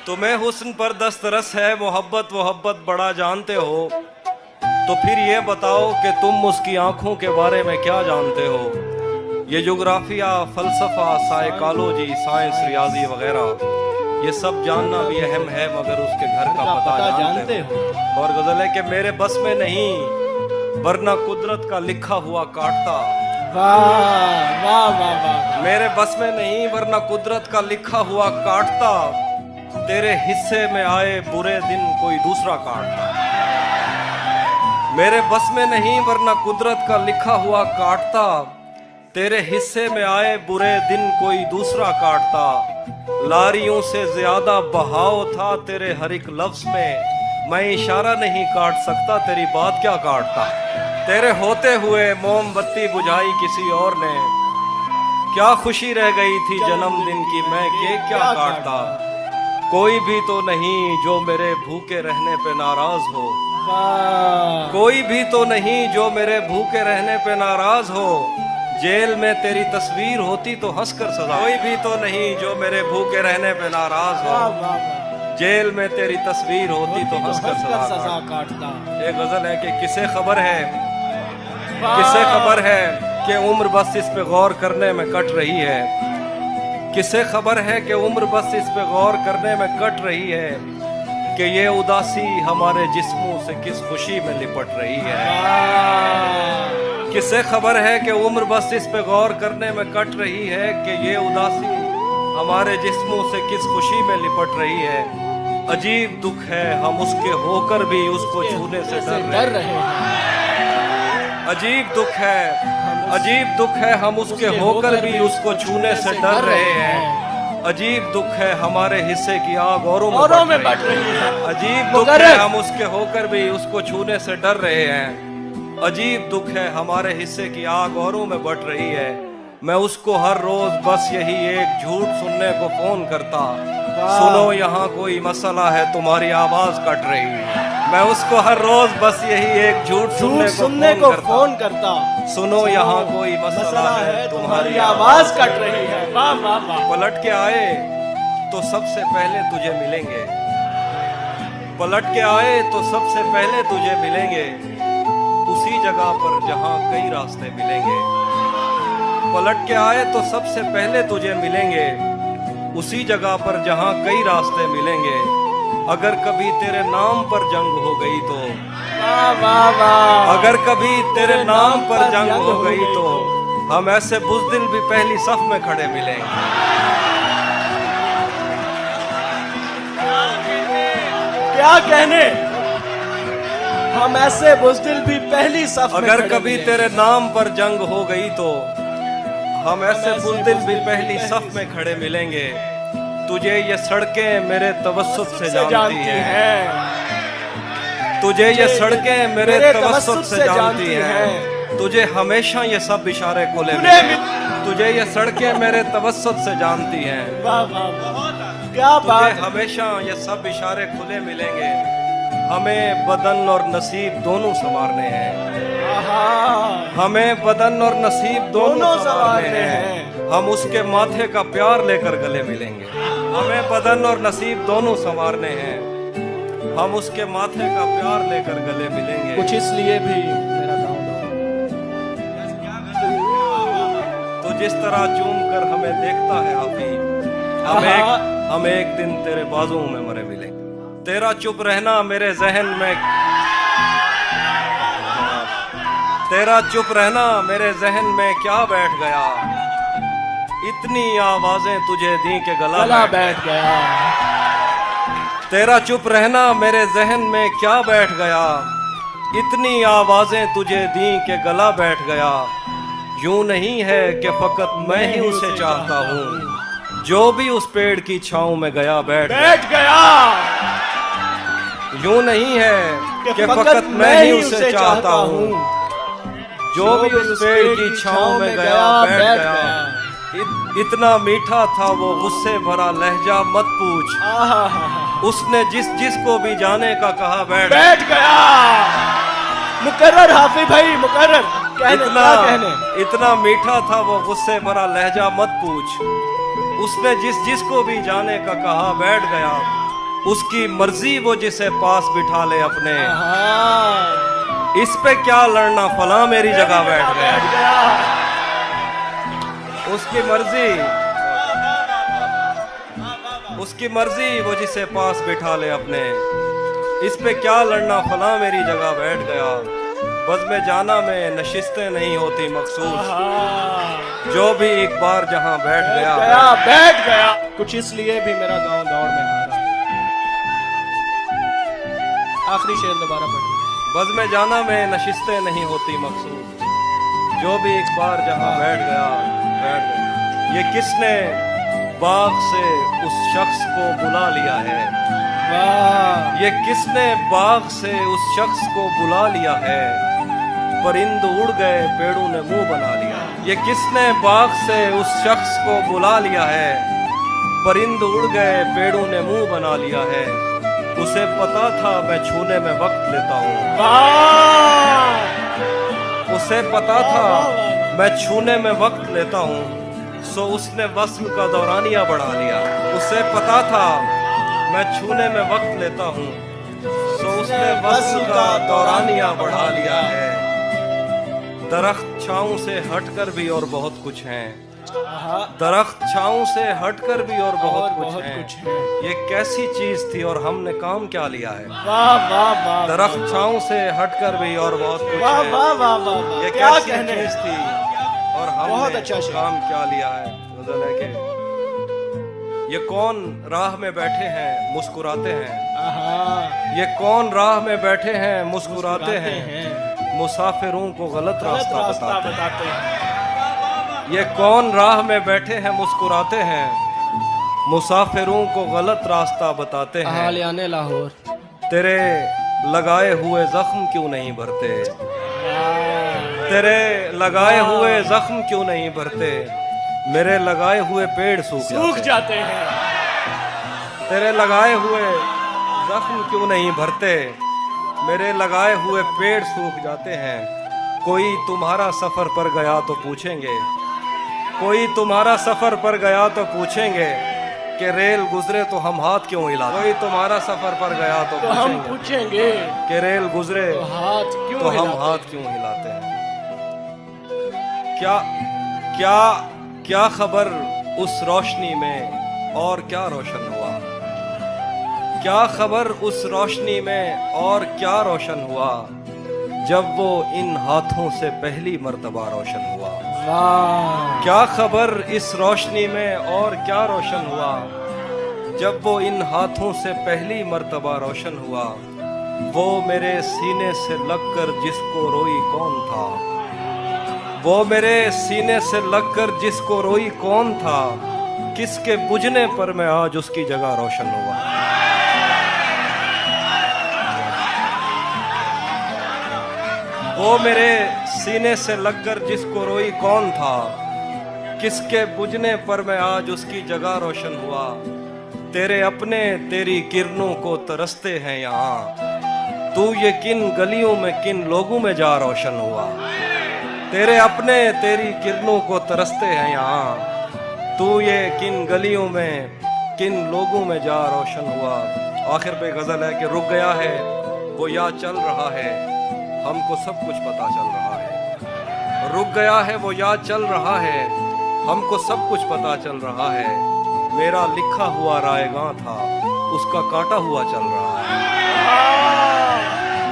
तुम्हें हुस्न पर दस्तरस है, मोहब्बत मोहब्बत बड़ा जानते हो, तो फिर ये बताओ कि तुम उसकी आंखों के बारे में क्या जानते हो। ये जोग्राफिया, फलसफा, साइकोलॉजी, साइंस, रियाजी वगैरह ये सब जानना भी अहम है, मगर उसके घर का पता जानते हो। और गजल है कि मेरे बस में नहीं वरना कुदरत का लिखा हुआ काटता। वाह वाह वाह वाह। मेरे बस में नहीं वरना कुदरत का लिखा हुआ काटता, तेरे हिस्से में आए बुरे दिन कोई दूसरा काटता। मेरे बस में नहीं वरना कुदरत का लिखा हुआ काटता, तेरे हिस्से में आए बुरे दिन कोई दूसरा काटता। लारियों से ज्यादा बहाव था तेरे हर एक लफ्ज में, मैं इशारा नहीं काट सकता, तेरी बात क्या काटता। तेरे होते हुए मोमबत्ती बुझाई किसी और ने, क्या खुशी रह गई थी जन्मदिन की, मैं केक क्या काटता। कोई भी तो नहीं जो मेरे भूखे रहने पे नाराज हो, कोई भी तो नहीं जो मेरे भूखे रहने पे नाराज हो। जेल में तेरी तस्वीर होती तो हंसकर सजा, कोई भी तो नहीं जो मेरे भूखे रहने पे नाराज हो। जेल में तेरी तस्वीर होती तो हंसकर सजा काटता। एक गजल है कि किसे खबर है, किसे खबर है कि उम्र बस इस पे गौर करने में कट रही है। किसे खबर है कि उम्र बस इस पे गौर करने में कट रही है, कि ये उदासी हमारे जिस्मों से किस खुशी में लिपट रही है। किसे खबर है कि उम्र बस इस पे गौर करने में कट रही है, कि ये उदासी हमारे जिस्मों से किस खुशी में लिपट रही है। अजीब दुख है हम उसके होकर भी उसको छूने से डर रहे हैं। अजीब दुख है, अजीब दुख है हम उसके होकर भी उसको छूने से डर रहे हैं। अजीब दुख है हमारे हिस्से की आग औरों में बढ़ रही है। अजीब दुख है हम उसके होकर भी उसको छूने से डर रहे हैं। अजीब दुख है हमारे हिस्से की आग औरों में बढ़ रही है। मैं उसको हर रोज बस यही एक झूठ सुनने को फोन करता, सुनो यहाँ कोई मसला है तुम्हारी आवाज कट रही है। मैं उसको हर रोज बस यही एक झूठ सुनने को फोन करता, सुनो यहाँ कोई मसला है तुम्हारी आवाज कट रही है। वाह वाह वाह। पलट के आए तो सबसे पहले तुझे मिलेंगे, पलट के आए तो सबसे पहले तुझे मिलेंगे, उसी जगह पर जहाँ कई रास्ते मिलेंगे। पलट के आए तो सबसे पहले तुझे मिलेंगे, उसी जगह पर जहाँ कई रास्ते मिलेंगे। अगर कभी तेरे नाम पर जंग हो गई तो, वाह वाह वाह। अगर कभी तेरे नाम पर जंग हो गई तो, हम ऐसे बुज़दिल भी पहली सफ में खड़े मिलेंगे। क्या कहने, हम ऐसे बुज़दिल भी पहली सफ में। अगर कभी तेरे नाम पर जंग हो गई तो, हम ऐसे बुज़दिल भी पहली सफ में खड़े मिलेंगे। तुझे ये सड़कें मेरे तवस्सुत से जानती हैं, तुझे ये सड़कें मेरे तवस्सुत से जानती हैं। तुझे हमेशा ये सब इशारे खुले मिलेंगे, तुझे ये सड़कें मेरे तवस्सुत से जानती हैं। वाह वाह वाह। क्या बात। तुझे हमेशा ये सब इशारे खुले मिलेंगे। हमें बदन और नसीब दोनों संवारने हैं, हमें बदन और नसीब दोनों संवारने हैं। हम उसके माथे का प्यार लेकर गले मिलेंगे। हमें बदन और नसीब दोनों संवारने हैं, हम उसके माथे का प्यार लेकर गले मिलेंगे। कुछ इसलिए भी मेरा गाँव तो जिस तरह चूम कर हमें देखता है हम एक दिन तेरे बाजुओं में मरे मिलेंगे। तेरा चुप रहना मेरे जहन में, तेरा चुप रहना मेरे जहन में क्या बैठ गया, इतनी आवाजें तुझे दी के गला बैठ गया। तेरा चुप रहना मेरे जहन में क्या बैठ गया, इतनी आवाजें तुझे दी के गला बैठ गया। यूं नहीं है कि फकत मैं ही उसे चाहता हूँ, जो भी उस पेड़ की छांव में गया बैठ गया। यूं नहीं है कि फकत मैं ही उसे चाहता हूँ, जो भी उस पेड़ की छांव में गया बैठ गया। इतना मीठा था वो गुस्से भरा लहजा मत पूछ, उसने जिस को भी जाने का कहा बैठ गया। मुकर्रर हाफिज भाई मुकर्रर। इतना मीठा था वो गुस्से भरा लहजा मत पूछ, उसने जिस को भी जाने का कहा बैठ गया। उसकी मर्जी वो जिसे पास बिठा ले अपने, हाँ, इस पे क्या लड़ना फला मेरी जगह बैठ गया। बैठ गया। उसकी मर्जी वो जिसे पास बिठा ले अपने, इस पे क्या लड़ना फला मेरी जगह बैठ गया। बज़्म जाना में नशिस्तें नहीं होती मखसूस, हाँ, जो भी एक बार जहां बैठ गया। बैठ गया। कुछ इसलिए भी मेरा गांव दौड़ में हारा। आखिरी शेर दोबारा पढ़िए। बज़्म जाना में नशिस्तें नहीं होती मखसूस, जो भी एक बार जहां बैठ गया बैठ गया। ये किसने बाग से उस शख्स को बुला लिया है, वाह, ये किसने बाग से उस शख्स को बुला लिया है। परिंद उड़ गए पेड़ों ने मुंह बना लिया। ये किसने बाग से उस शख्स को बुला लिया है। परिंद उड़ गए पेड़ों ने मुंह बना लिया है। उसे पता था मैं छूने में वक्त लेता हूँ, वाह, उसे पता था मैं छूने में वक्त लेता हूँ। सो उसने वस्ल का दौरानिया बढ़ा लिया। उसे पता था मैं छूने में वक्त लेता हूँ, सो उसने वस्ल का दौरानिया बढ़ा लिया है। दरख्त छाँव से हटकर भी और बहुत कुछ हैं, दरख्त छाँव से हटकर भी और बहुत कुछ हैं। ये कैसी चीज थी और हमने काम क्या लिया है। वाह वाह वाह, दरख्त छाँव से हटकर भी और बहुत कुछ वाह है। वाह वाह वाह, ये क्या कैसी कहने। चीज थी और बहुत हमने अच्छा शेर। काम क्या लिया है। गजल है कि ये कौन राह में बैठे हैं मुस्कुराते हैं, आहा, ये कौन राह में बैठे हैं मुस्कुराते हैं। मुसाफिरों को गलत रास्ता बताते हैं। ये कौन राह में बैठे हैं मुस्कुराते हैं, मुसाफिरों को गलत रास्ता बताते हैं। आलियाने लाहौर, तेरे लगाए हुए जख्म क्यों नहीं भरते, तेरे लगाए हुए जख्म क्यों नहीं भरते। मेरे लगाए हुए पेड़ सूख जाते हैं। तेरे लगाए हुए जख्म क्यों नहीं भरते। मेरे लगाए हुए पेड़ सूख जाते हैं। कोई तुम्हारा सफर पर गया तो पूछेंगे, कोई तुम्हारा सफर पर गया तो पूछेंगे कि रेल गुजरे तो हम हाथ क्यों हिलाते। कोई तुम्हारा सफर पर गया तो हम पूछेंगे पूछेंगे कि रेल गुजरे तो हाथ क्यों तो हम हिलाते हाथ क्यों हिलाते हैं। क्या क्या क्या खबर उस रोशनी में और क्या रोशन हुआ, क्या खबर उस रोशनी में और क्या रोशन हुआ। जब वो इन हाथों से पहली मर्तबा रोशन हुआ। वाह, क्या खबर इस रोशनी में और क्या रोशन हुआ। जब वो इन हाथों से पहली मर्तबा रोशन हुआ। वो मेरे सीने से लगकर जिसको रोई कौन था, वो मेरे सीने से लगकर जिसको रोई कौन था। किसके बुझने पर मैं आज उसकी जगह रोशन हुआ। वो मेरे सीने से लगकर जिसको रोई कौन था। किसके बुझने पर मैं आज उसकी जगह रोशन हुआ। तेरे अपने तेरी किरणों को तरसते हैं यहाँ। तू ये किन गलियों में किन लोगों में जा रोशन हुआ। तेरे अपने तेरी किरणों को तरसते हैं यहाँ। तू ये किन गलियों में किन लोगों में जा रोशन हुआ। आखिर पे गजल है कि रुक गया है वो या चल रहा है, हमको सब कुछ पता चल रहा है। रुक गया है वो या चल रहा है, हमको सब कुछ पता चल रहा है। मेरा लिखा हुआ रायगां था, उसका काटा हुआ चल रहा है।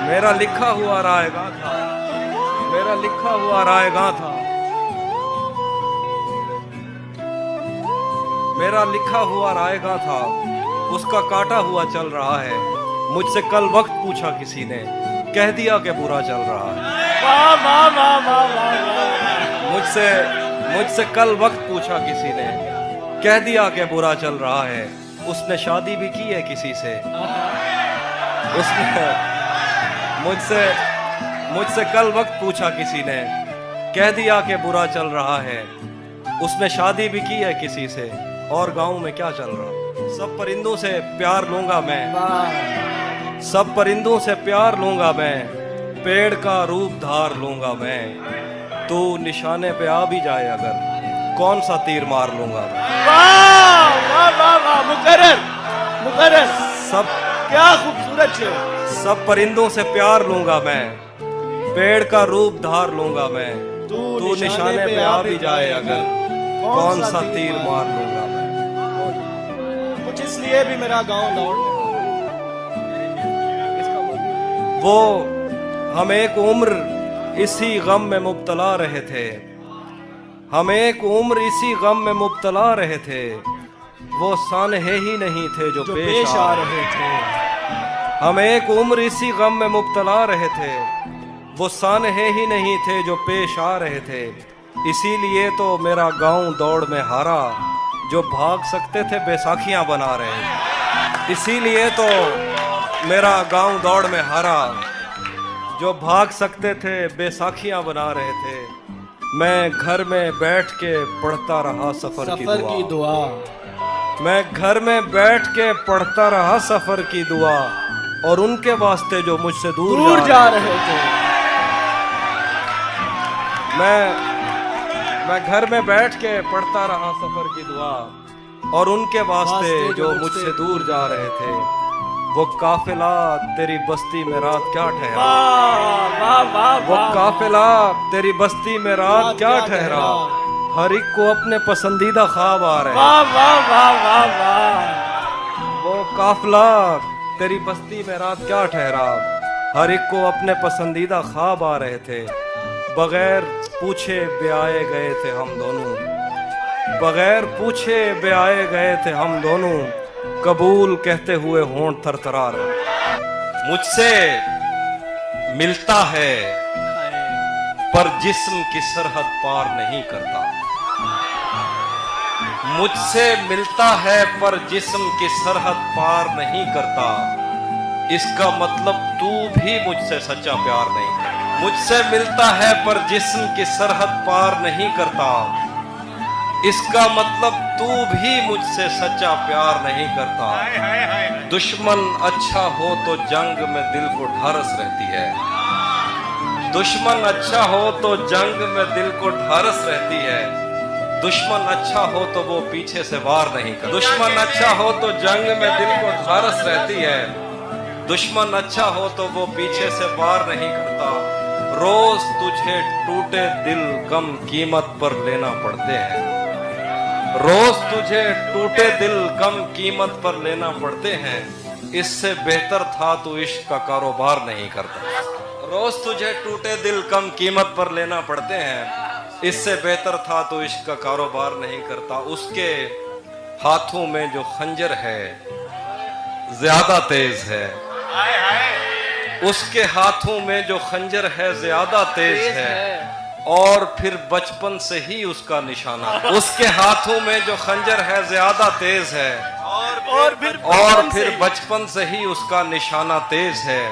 मेरा लिखा हुआ रायगां था, मेरा लिखा हुआ रायगां था, मेरा लिखा हुआ रायगां था, उसका काटा हुआ चल रहा है। मुझसे कल वक्त पूछा किसी ने, कह दिया कि बुरा चल रहा है। वाह वाह वाह वाह वाह, मुझसे कल वक्त पूछा किसी ने, कह दिया कि बुरा चल रहा है। उसने शादी भी की है किसी से, उसने मुझसे कल वक्त पूछा किसी ने, कह दिया कि बुरा चल रहा है। उसने शादी भी की है किसी से, और गांव में क्या चल रहा। सब परिंदों से प्यार लूंगा मैं, सब परिंदों से प्यार लूंगा मैं, पेड़ का रूप धार लूंगा मैं। तू निशाने पे आ भी जाए अगर, कौन सा तीर मार लूंगा मैं। वाह वाह वाह वाह, मुकर्रर मुकर्रर। सब क्या खूबसूरत शेर। सब परिंदों से प्यार लूंगा मैं, पेड़ का रूप धार लूंगा मैं, तू निशाने पे आ भी जाए अगर, कौन सा तीर मार लूंगा मैं। कुछ इसलिए भी मेरा गांव दौड़ में। वो हम एक उम्र इसी गम में मुब्तला रहे थे, हम एक उम्र इसी गम में मुब्तला रहे थे, वो सानहे ही नहीं थे जो पेश आ रहे थे। हम एक उम्र इसी गम में मुब्तला रहे थे, वो सानहे ही नहीं थे जो पेश आ रहे थे। इसीलिए तो मेरा गांव दौड़ में हारा, जो भाग सकते थे बैसाखियां बना रहे। इसीलिए तो मेरा गांव दौड़ में हारा, जो भाग सकते थे बैसाखियां बना रहे थे। मैं घर में बैठ के पढ़ता रहा सफर की दुआ, मैं घर में बैठ के पढ़ता रहा सफर की दुआ, और उनके वास्ते जो मुझसे दूर जा रहे थे। मैं घर में बैठ के पढ़ता रहा सफर की दुआ, और उनके वास्ते जो मुझसे दूर जा रहे थे। वो काफिला तेरी बस्ती में रात क्या ठहरा, वो काफिला तेरी बस्ती में रात क्या ठहरा, हर एक को अपने पसंदीदा ख्वाब आ रहे। वो काफिला तेरी बस्ती में रात क्या ठहरा, हर एक को अपने पसंदीदा ख्वाब आ रहे थे। बगैर पूछे ब्याए गए थे हम दोनों, बगैर पूछे ब्याए गए थे हम दोनों, कबूल कहते हुए होंठ थरथरा रहे। मुझसे मिलता है पर जिस्म की सरहद पार नहीं करता, मुझसे मिलता है पर जिस्म की सरहद पार नहीं करता। इसका मतलब तू भी मुझसे सच्चा प्यार नहीं करता। मुझसे मिलता है पर जिस्म की सरहद पार नहीं करता, इसका मतलब तू भी मुझसे सच्चा प्यार नहीं करता। दुश्मन अच्छा हो तो जंग में दिल को ढारस रहती है, दुश्मन अच्छा हो तो जंग में दिल को ढारस रहती है। दुश्मन अच्छा हो तो वो पीछे से वार नहीं करता, दुश्मन अच्छा हो तो जंग में दिल को ढारस रहती है, दुश्मन अच्छा हो तो वो पीछे से वार नहीं करता। रोज तुझे टूटे दिल कम कीमत पर लेना पड़ते हैं, रोज तुझे टूटे दिल कम कीमत पर लेना पड़ते हैं। इससे बेहतर था तू इश्क का कारोबार नहीं करता। रोज तुझे टूटे दिल कम कीमत पर लेना पड़ते हैं, इससे बेहतर था तू इश्क का कारोबार नहीं करता। उसके हाथों में जो खंजर है ज्यादा तेज है, उसके हाथों में जो खंजर है ज्यादा तेज है, और फिर बचपन से ही उसका निशाना। उसके हाथों में जो खंजर है ज्यादा तेज है, और फिर बचपन से ही उसका निशाना तेज है।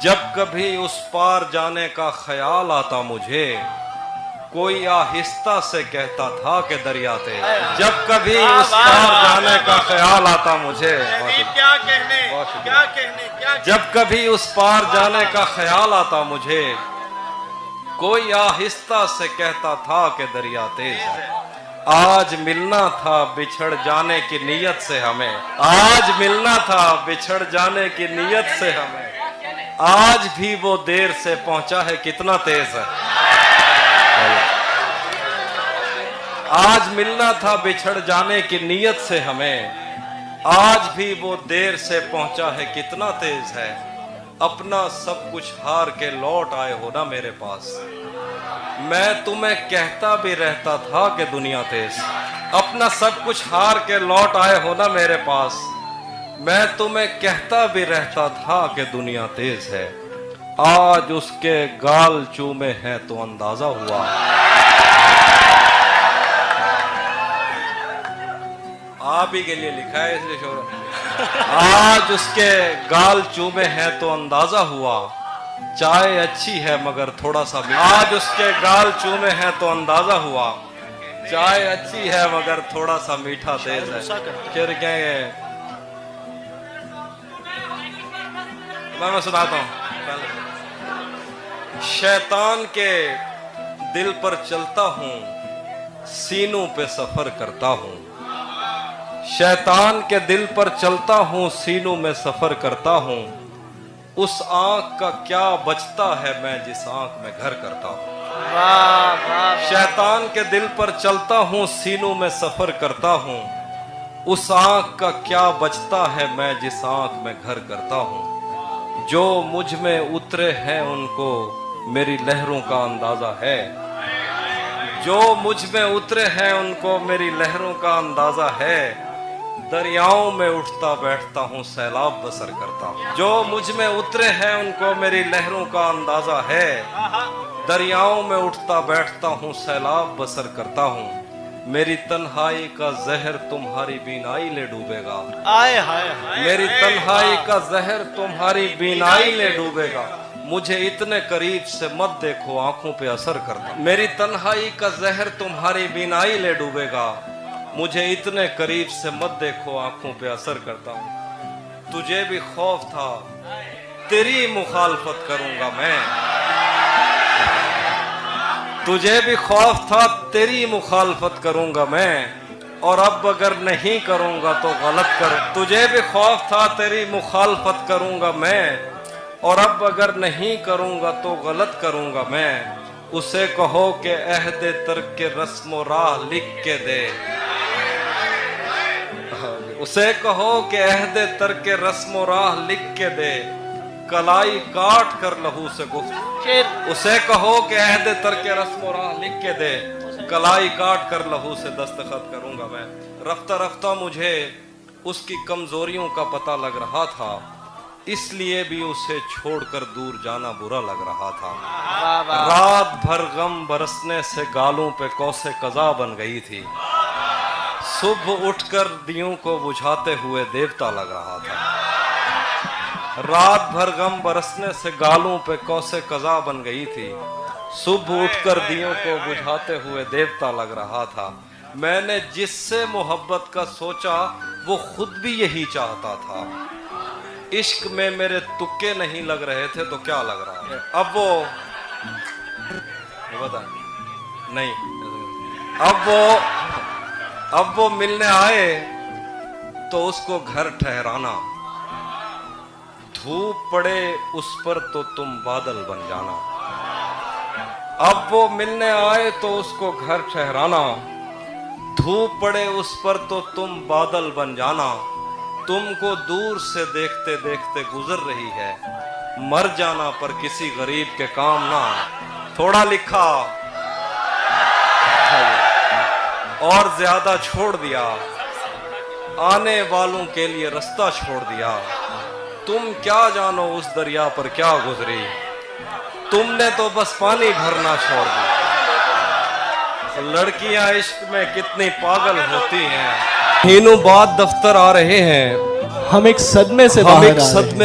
जब कभी उस पार जाने का ख्याल आता मुझे, कोई आहिस्ता से कहता था कि दरिया तेज। जब कभी उस पार जाने का ख्याल आता मुझे, क्या कहने जब कभी उस पार जाने का ख्याल आता मुझे, कोई आहिस्ता से कहता था कि दरिया तेज है। आज मिलना था बिछड़ जाने की नीयत से हमें, आज मिलना था बिछड़ जाने की नीयत से हमें, आज भी वो देर से पहुंचा है कितना तेज है। आज मिलना था बिछड़ जाने की नीयत से हमें, आज भी वो देर से पहुंचा है कितना तेज है। अपना सब कुछ हार के लौट आए हो ना मेरे पास, मैं तुम्हें कहता भी रहता था कि दुनिया तेज। अपना सब कुछ हार के लौट आए हो ना मेरे पास, मैं तुम्हें कहता भी रहता था कि दुनिया तेज है। आज उसके गाल चूमे हैं तो अंदाजा हुआ, आप ही के लिए लिखा है इसलिए शोर। आज उसके गाल चूमे हैं तो अंदाजा हुआ, चाय अच्छी है मगर थोड़ा सा मीठा। आज उसके गाल चूमे हैं तो अंदाजा हुआ, चाय अच्छी है मगर थोड़ा सा मीठा तेज है। फिर कहेंगे, मैं सुनाता हूँ। शैतान के दिल पर चलता हूँ, सीनों पे सफर करता हूँ, शैतान के दिल पर चलता हूँ, सीनों में सफर करता हूँ। उस आंख का क्या बचता है, मैं जिस आंख में घर करता हूँ। वाह वाह। शैतान के दिल पर चलता हूँ, सीनों में सफर करता हूँ। उस आंख का क्या बचता है, मैं जिस आंख में घर करता हूँ। जो मुझ में उतरे हैं उनको मेरी लहरों का अंदाजा है। जो मुझ में उतरे हैं उनको मेरी लहरों का अंदाजा है। दरियाओं में उठता बैठता हूँ, सैलाब बसर करता हूँ। जो मुझ में उतरे हैं उनको मेरी लहरों का अंदाजा है। दरियाओं में उठता बैठता हूँ, सैलाब बसर करता हूँ। मेरी तन्हाई का जहर तुम्हारी बीनाई ले डूबेगा। आए हाय हाय। मेरी तन्हाई का जहर तुम्हारी बीनाई ले डूबेगा। मुझे इतने करीब से मत देखो, आंखों पे असर करता। मेरी तन्हाई का जहर तुम्हारी बीनाई ले डूबेगा। मुझे इतने करीब से मत देखो, आंखों पे असर करता हूँ। तुझे भी खौफ था, तेरी मुखालफत करूंगा मैं। तुझे भी खौफ था, तेरी मुखालफत करूंगा मैं। और अब अगर नहीं करूंगा तो गलत कर। तुझे भी खौफ था, तेरी मुखालफत करूंगा मैं। और अब अगर नहीं करूंगा तो गलत करूंगा मैं। उसे कहो कि अहदे तर्क के रस्म राह लिख के दे। उसे कहो कि अहदे तर्क के रस्म राह लिख के दे। कलाई काट कर लहू से गुफ्त। उसे कहो कि अहदे तर्क के रस्म राह लिख के दे। कलाई काट कर लहू से दस्तखत करूंगा मैं। रफ्ता रफ्ता मुझे उसकी कमजोरियों का पता लग रहा था, इसलिए भी उसे छोड़कर दूर जाना बुरा लग रहा था। रात भर गम बरसने से गालों पे कौसे कज़ा बन गई थी। सुबह उठकर दियों को बुझाते हुए देवता लग रहा था। रात भर गम बरसने से गालों पे कौसे कज़ा बन गई थी। सुबह उठकर दियों को बुझाते हुए देवता लग रहा था। मैंने जिससे मोहब्बत का सोचा वो खुद भी यही चाहता था। इश्क में मेरे तुक्के नहीं लग रहे थे तो क्या लग रहा है। अब वो बता नहीं, अब वो मिलने आए तो उसको घर ठहराना। धूप पड़े उस पर तो तुम बादल बन जाना। अब वो मिलने आए तो उसको घर ठहराना। धूप पड़े उस पर तो तुम बादल बन जाना। तुमको दूर से देखते देखते गुजर रही है। मर जाना पर किसी गरीब के काम ना। थोड़ा लिखा और ज्यादा छोड़ दिया। आने वालों के लिए रास्ता छोड़ दिया। तुम क्या जानो उस दरिया पर क्या गुजरी। तुमने तो बस पानी भरना छोड़ दिया। लड़कियां इश्क में कितनी पागल होती हैं। तीनों बाद दफ्तर आ रहे हैं, हम एक सदमे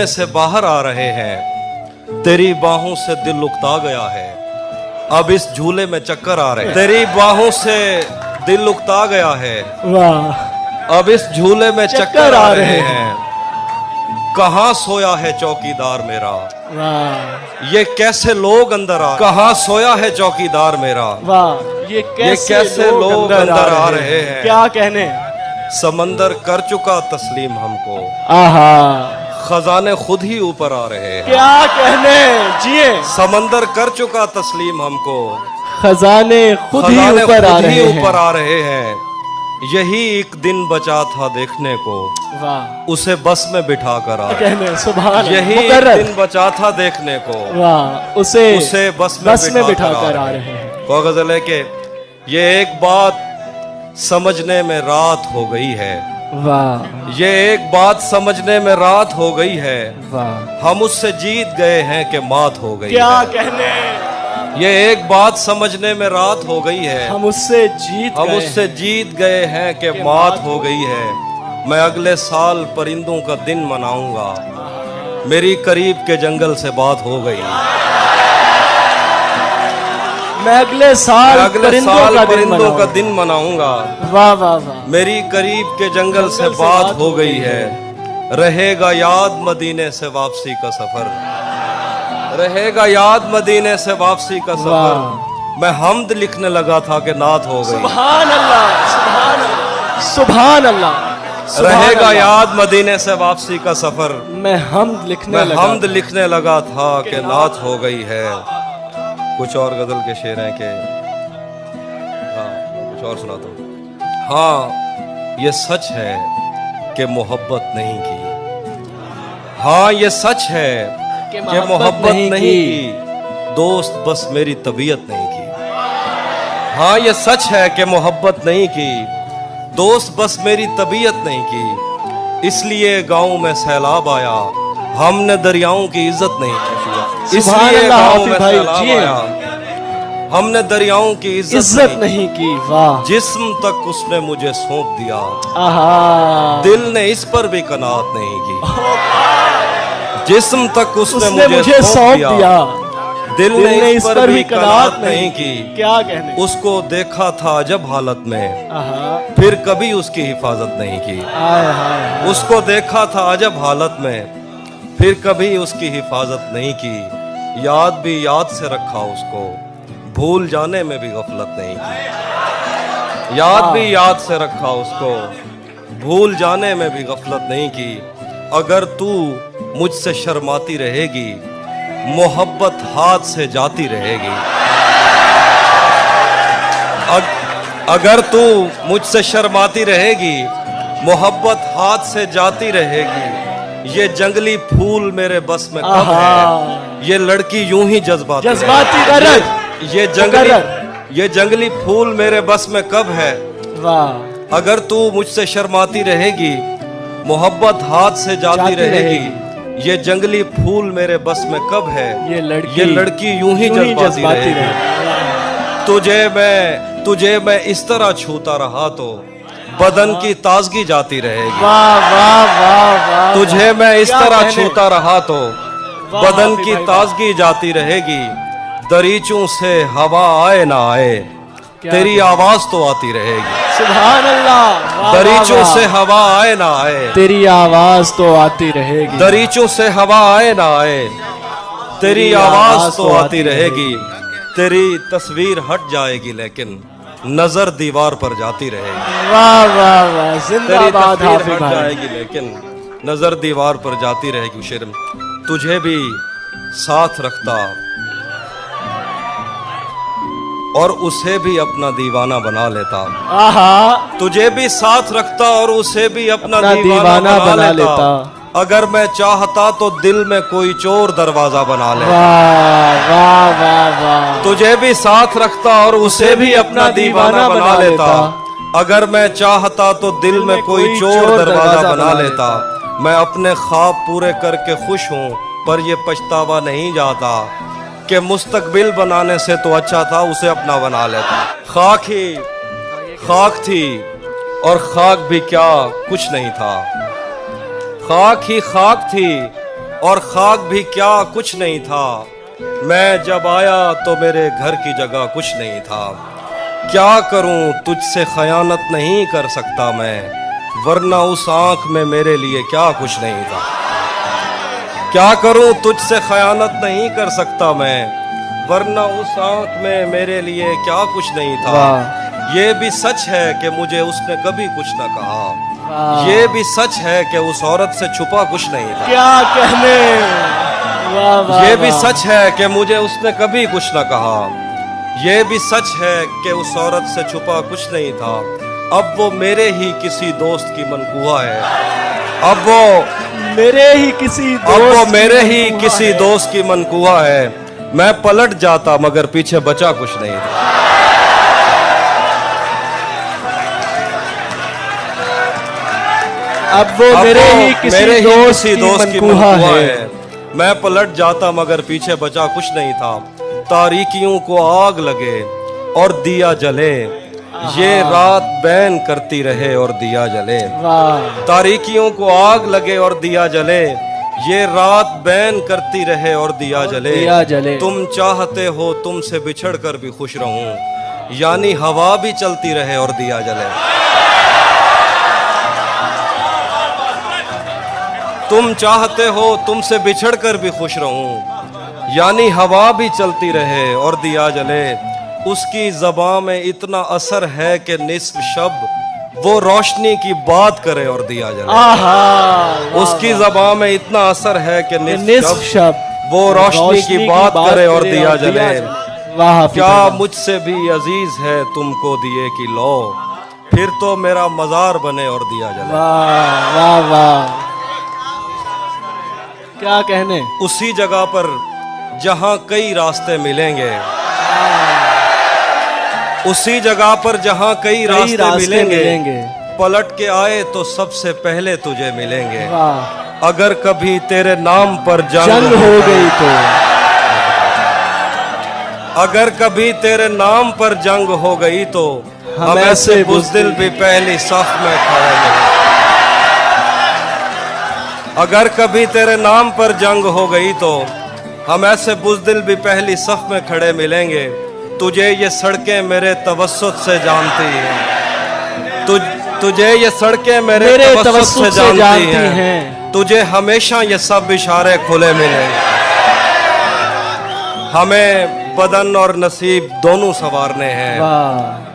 से बाहर आ रहे हैं। तेरी बाहों से दिल उकता गया है, अब इस झूले में चक्कर आ रहे हैं। तेरी बाहों से दिल उकता गया है, वाह, अब इस झूले में चक्कर आ रहे हैं। कहाँ सोया है चौकीदार मेरा, वाह, ये कैसे लोग अंदर आ। कहाँ सोया है चौकीदार मेरा, वाह, ये कैसे लोग अंदर आ रहे हैं। क्या कहने। समंदर कर चुका तस्लीम हमको, आहा, खजाने खुद ही ऊपर आ रहे हैं। क्या कहने, जिए। समंदर कर चुका तस्लीम हमको, खजाने खुद ही ऊपर आ रहे हैं। यही एक दिन बचा था देखने को, वाह, उसे बस में बिठा कर आ। कहने सुभान। यही एक दिन बचा था देखने को, वाह, उसे बस में बिठा कर आ रहे हैं। को गजल है कि ये एक बात समझने में रात हो गई है, वाह, ये एक बात समझने में रात हो गई है। वाह, हम उससे जीत गए हैं कि मात हो गई। क्या कहने। ये एक बात समझने में रात हो गई है, हम उससे जीत गए हैं कि मात हो गई है। मैं अगले साल परिंदों का दिन मनाऊंगा, मेरी करीब के जंगल से बात हो गई। मैं अगले साल परिंदों का दिन मनाऊंगा, वाह वाह वाह, मेरी करीब के जंगल से बात हो गई है। रहेगा याद मदीने से वापसी का सफर, रहेगा याद मदीने से वापसी का सफर। मैं हमद लिखने लगा था कि नात हो गई। सुभान अल्लाह, सुभान अल्लाह, सुभान अल्लाह। رہے گا اللہ۔ یاد مدینے سے واپسی کا سفر، میں حمد لکھنے میں لگا حمد لکھنے لگا تھا کہ نعت ہو گئی ہے۔ کچھ اور غزل کے شعر ہیں کہ کچھ اور سناتا ہوں۔ ہاں یہ سچ ہے کہ محبت نہیں کی، ہاں یہ سچ ہے کہ محبت نہیں کی، دوست بس میری طبیعت نہیں کی۔ ہاں یہ سچ ہے کہ محبت نہیں کی، دوست بس میری طبیعت نہیں کی، اس لیے گاؤں میں سیلاب آیا، ہم نے دریاؤں کی عزت نہیں کی، اس لیے گاؤں میں سیلاب آیا، ہم نے دریاؤں کی عزت نہیں کی۔ واہ، جسم تک اس نے مجھے سونپ دیا، آہا، دل نے اس پر بھی قناعت نہیں کی، جسم تک اس نے مجھے سونپ دیا، دل نے اس پر بھی قناعت نہیں کی۔ کیا کہنے، اس کو دیکھا تھا جب حالت میں، آہا، پھر کبھی اس کی حفاظت نہیں کی، آئے ہائے، اس کو دیکھا تھا جب حالت میں، پھر کبھی اس کی حفاظت نہیں کی، یاد بھی یاد سے رکھا اس کو، بھول جانے میں بھی غفلت نہیں کی، یاد بھی یاد سے رکھا اس کو، بھول جانے میں بھی غفلت نہیں کی۔ اگر تو مجھ سے شرماتی رہے گی، محبت ہاتھ سے جاتی رہے گی، اگر تو مجھ سے شرماتی رہے گی، محبت ہاتھ سے جاتی رہے گی، یہ جنگلی پھول میرے بس میں کب ہے، یہ لڑکی یوں ہی جذباتی غرض، یہ جنگلی پھول میرے بس میں کب ہے، واہ، اگر تو مجھ سے شرماتی رہے گی، محبت ہاتھ سے جاتی رہے گی، یہ جنگلی پھول میرے بس میں کب ہے، یہ لڑکی یوں ہی جذباتی رہے گی، تجھے میں اس طرح چھوتا رہا تو بدن کی تازگی جاتی رہے گی، واہ واہ واہ واہ، تجھے میں اس طرح چھوتا رہا تو بدن کی تازگی جاتی رہے گی، دریچوں سے ہوا آئے نہ آئے تیری آواز تو آتی رہے گی، سبحان اللہ، دریچوں سے ہوا آئے نہ آئے تیری آواز تو آتی رہے گی، دریچوں سے ہوا آئے نہ آئے تیری آواز تو آتی رہے گی، تیری تصویر ہٹ جائے گی لیکن نظر دیوار پر جاتی رہے گی، واہ واہ واہ، زندہ تیری باد تصویر حافظ ہٹ بھائی، جائے گی لیکن نظر دیوار پر جاتی رہے گی۔ شرم تجھے بھی ساتھ رکھتا اور اسے بھی اپنا دیوانہ بنا لیتا، آہا، تجھے بھی ساتھ رکھتا اور اسے بھی اپنا دیوانہ بنا لیتا، اگر میں چاہتا تو دل میں کوئی چور دروازہ بنا لیتا، واہ واہ واہ واہ، تجھے بھی ساتھ رکھتا اور اسے بھی اپنا دیوانہ بنا لیتا، اگر میں چاہتا تو دل میں کوئی چور دروازہ بنا لیتا، میں اپنے خواب پورے کر کے خوش ہوں پر یہ پچھتاوا نہیں جاتا کہ مستقبل بنانے سے تو اچھا تھا اسے اپنا بنا لیتا، خاک ہی خاک تھی اور خاک بھی کیا کچھ نہیں تھا، خاک ہی خاک تھی اور خاک بھی کیا کچھ نہیں تھا، میں جب آیا تو میرے گھر کی جگہ کچھ نہیں تھا، کیا کروں تجھ سے خیانت نہیں کر سکتا میں، ورنہ اس آنکھ میں میرے لیے کیا کچھ نہیں تھا، کیا کروں تجھ سے خیانت نہیں کر سکتا میں، ورنہ اس آنکھ میں میرے لیے کیا کچھ نہیں تھا، یہ بھی سچ ہے کہ مجھے اس نے کبھی کچھ نہ کہا، یہ بھی سچ ہے کہ اس عورت سے چھپا کچھ نہیں تھا، کیا کہنے، واہ واہ، یہ بھی سچ ہے کہ مجھے اس نے کبھی کچھ نہ کہا، یہ بھی سچ ہے کہ اس عورت سے چھپا کچھ نہیں تھا، اب وہ میرے ہی کسی دوست کی منقوہ ہے، اب وہ میرے ہی کسی دوست کی منقوہ ہے، میں پلٹ جاتا مگر پیچھے بچا کچھ نہیں تھا، اب وہ میرے ہی کسی دوست کی منقوہ ہے، میں پلٹ جاتا مگر پیچھے بچا کچھ نہیں تھا، تاریکیوں کو آگ لگے اور دیا جلے، یہ رات بین کرتی رہے اور دیا جلے، تاریکیوں کو آگ لگے اور دیا جلے، یہ رات بین کرتی رہے اور دیا جلے، تم چاہتے ہو تم سے بچھڑ کر بھی خوش رہوں، یعنی ہوا بھی چلتی رہے اور دیا جلے، تم چاہتے ہو تم سے بچھڑ کر بھی خوش رہوں، یعنی ہوا بھی چلتی رہے اور دیا جلے، اس کی زباں میں اتنا اثر ہے کہ نصف شب वो रोशनी की बात करे और दिया जले। आहा, उसकी ज़बान में इतना असर है कि निस्फ निस्फ शब वो रोशनी की बात करे और दिया जले। वाह हाफिज क्या भाई, मुझसे भी अजीज है तुमको दिए की लो, फिर तो मेरा मजार बने और दिया जले। वाह वाह वाह, क्या कहने। उसी जगह पर जहां कई रास्ते मिलेंगे, उसी जगह पर जहां कई रास्ते मिलेंगे, पलट के आए तो सबसे पहले तुझे मिलेंगे। वाह, अगर कभी तेरे नाम पर जंग हो गई तो, अगर कभी तेरे नाम पर जंग हो गई तो हम ऐसे बुज़दिल भी पहली सफ में खड़े मिलेंगे। अगर कभी तेरे नाम पर जंग हो गई तो हम ऐसे बुज़दिल भी पहली सफ में खड़े मिलेंगे। तुझे ये सड़कें मेरे तवस्सुत से जानती हैं, तुझे ये सड़कें मेरे तवस्सुत से जानती हैं। तुझे हमेशा ये सब इशारे खुले मिलेंगे। हमें बदन और नसीब दोनों संवारने हैं,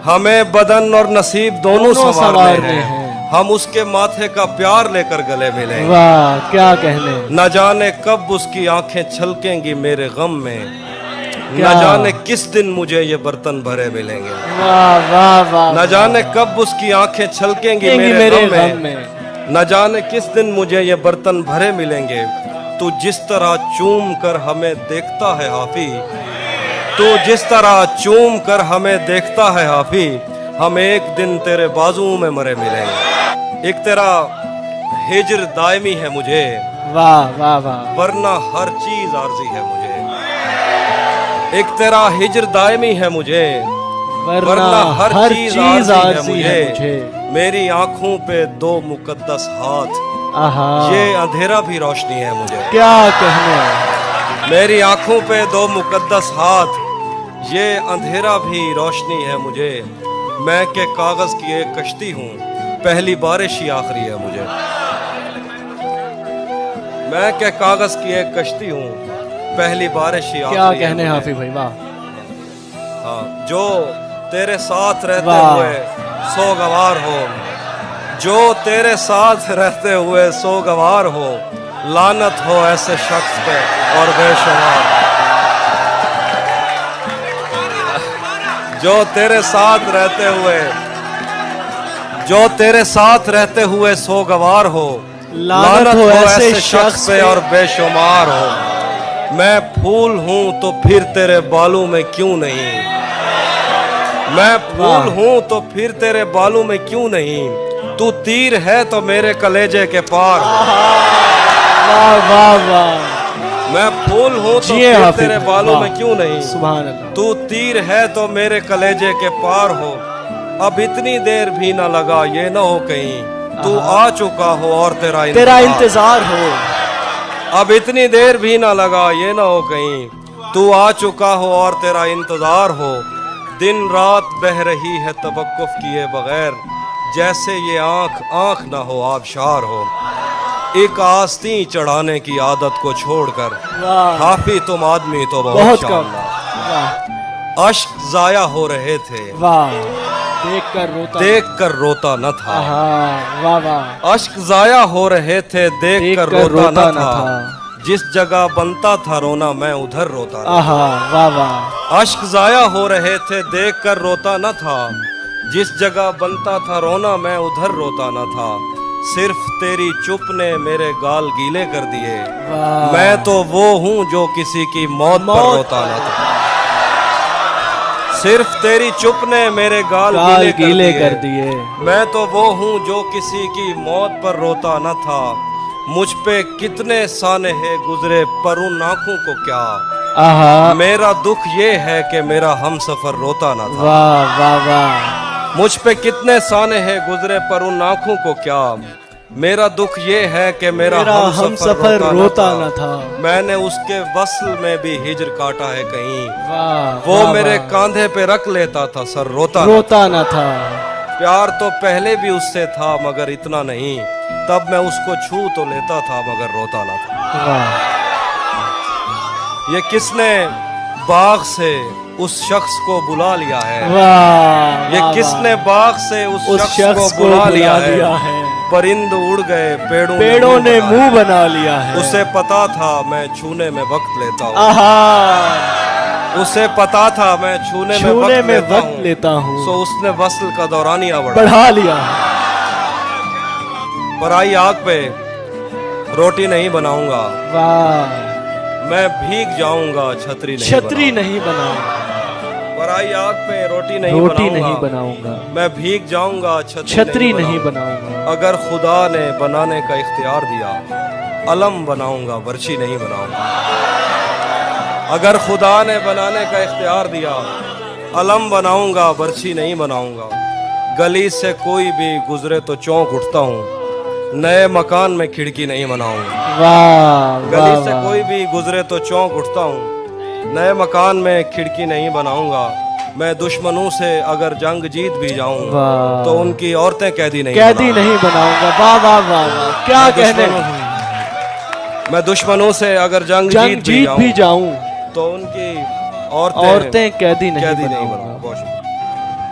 हमें बदन और नसीब दोनों संवारने हैं। हम उसके माथे का प्यार लेकर गले मिलेंगे। वाह, क्या कहने। न जाने कब उसकी आंखें छलकेंगी मेरे गम में, न जाने किस दिन मुझे ये बर्तन भरे मिलेंगे। वाह वाह वाह, न जाने कब उसकी आंखें छलकेंगी मेरे गम में, न जाने किस दिन मुझे ये बर्तन भरे मिलेंगे। तू जिस तरह चूम कर हमें देखता है हाफी, तू जिस तरह चूम कर हमें देखता है हाफी, हम एक दिन तेरे बाजुओं में मरे मिलेंगे। एक तेरा हिज्र दायमी है मुझे, वाह वाह वाह, वरना हर चीज आरजी है मुझे। एक तेरा हिज्र दायमी है मुझे, वरना हर चीज आरजी है मुझे। मेरी आंखों पे दो मुकद्दस हाथ, आहा, ये अंधेरा भी रोशनी है मुझे। क्या कहने। मेरी आंखों पे दो मुकद्दस हाथ, ये अंधेरा भी रोशनी है मुझे। मैं के कागज की एक कश्ती हूँ, पहली बारिश ही आखिरी है मुझे। मैं के कागज की एक कश्ती हूँ, पहली बारिश ही आखिरी है। क्या कहने हाफिज भाई, वाह। हाँ, जो तेरे साथ रहते हुए सोगवार हो, जो तेरे साथ रहते हुए सोगवार हो, लानत हो ऐसे शख्स पे और बेशुमार। जो तेरे साथ रहते हुए, जो तेरे साथ रहते हुए सोगवार हो, लानत हो ऐसे शख्स पे और बेशुमार हो। मैं फूल हूं तो फिर तेरे बालों में क्यों नहीं, मैं फूल हूं तो फिर तेरे बालों में क्यों नहीं। तू तीर है तो मेरे कलेजे के पार। वाह वाह वाह, मैं फूल हूं तो फिर तेरे बालों में क्यों नहीं। सुभान अल्लाह। तू तीर है तो मेरे कलेजे के पार हो। अब इतनी देर भी ना लगा ये ना हो कहीं तू आ चुका हो और तेरा इंतजार हो। अब इतनी देर भी ना लगा ये ना हो कहीं तू आ चुका हो और तेरा इंतजार हो। दिन रात बह रही है तवक्कुफ किए बगैर, जैसे ये आंख आंख ना हो आबशार हो। एक आस्तीं चढ़ाने की आदत को छोड़कर हाफी तुम आदमी तो बहुत कम। अश्क जाया हो रहे थे, देख कर रोता न था। वाह वाह, अश्क जाया हो रहे थे, देख कर रोता न था। जिस जगह बनता था रोना मैं उधर रोता न था। वाह वाह, अश्क जाया हो रहे थे, देख कर रोता न था। जिस जगह बनता था रोना मैं उधर रोता न था। सिर्फ तेरी चुप ने मेरे गाल गीले कर दिए। मैं तो वो हूँ जो किसी की मौत पर रोता न था। सिर्फ तेरी चुप ने मेरे गाल गीले कर दिए। मैं तो वो हूँ जो किसी की मौत पर रोता न था। मुझ पे कितने सानहे गुजरे पर उन आंखों को क्या। मेरा दुख ये है कि मेरा हमसफर रोता न था। वाह वाह वाह, मुझ पे कितने सानहे गुजरे पर उन आंखों को क्या। मेरा दुख ये है कि मेरा हमसफर रोता न था। मैंने उसके वस्ल में भी हिज्र काटा है कहीं। वो मेरे कांधे पे रख लेता था सर रोता न था। प्यार तो पहले भी उससे था मगर इतना नहीं। तब मैं उसको छू तो लेता था मगर रोता न था। ये किसने बाग से उस शख्स को बुला लिया है। वाह ये वाह, किसने बाग से उस उस शख्स को बुला लिया है। परिंद उड़ गए पेड़ों ने मुंह बना लिया है। उसे पता था मैं छूने में वक्त लेता हूँ। आहा, उसे पता था मैं छूने में वक्त लेता हूँ। सो उसने वस्ल का दौरानिया बढ़ा लिया है। पराई आग पे रोटी नहीं बनाऊंगा। वाह, मैं भीग जाऊंगा छतरी नहीं बनाऊंगा। पराई आग पे रोटी नहीं बनाऊंगा। मैं भीग जाऊंगा छतरी नहीं बनाऊंगा। अगर खुदा ने बनाने का इख्तियार दिया अलम बनाऊंगा, बर्छी नहीं बनाऊंगा। अगर खुदा ने बनाने का इख्तियार दिया अलम बनाऊंगा, बर्छी नहीं बनाऊंगा। गली से कोई भी गुजरे तो चौंक उठता हूँ, नए मकान में खिड़की नहीं बनाऊंगा। वाह, गली से कोई भी गुजरे तो चौंक उठता हूँ, नए मकान में खिड़की नहीं बनाऊंगा। मैं दुश्मनों से अगर जंग जीत भी जाऊं तो उनकी औरतें कैदी नहीं बनाऊंगा। वाह वाह वाह, क्या कहने। मैं दुश्मनों से अगर जंग जीत भी जाऊं तो उनकी औरतें कैदी नहीं बनाऊंगा।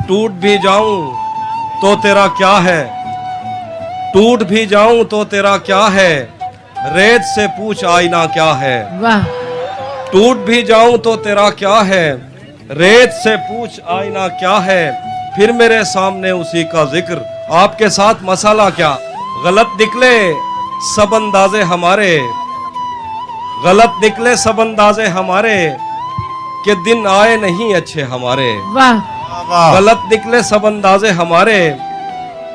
टूट भी जाऊं तो तेरा क्या है, टूट भी जाऊं तो तेरा क्या है, रेत से पूछ आईना क्या है। वाह, टूट भी जाऊं तो तेरा क्या है, रेत से पूछ आईना क्या है। फिर मेरे सामने उसी का जिक्र, आपके साथ मसाला क्या। गलत निकले सब अंदाजे हमारे, गलत निकले सब अंदाजे हमारे, कि दिन आए नहीं अच्छे हमारे। वाह, गलत निकले सब अंदाजे हमारे,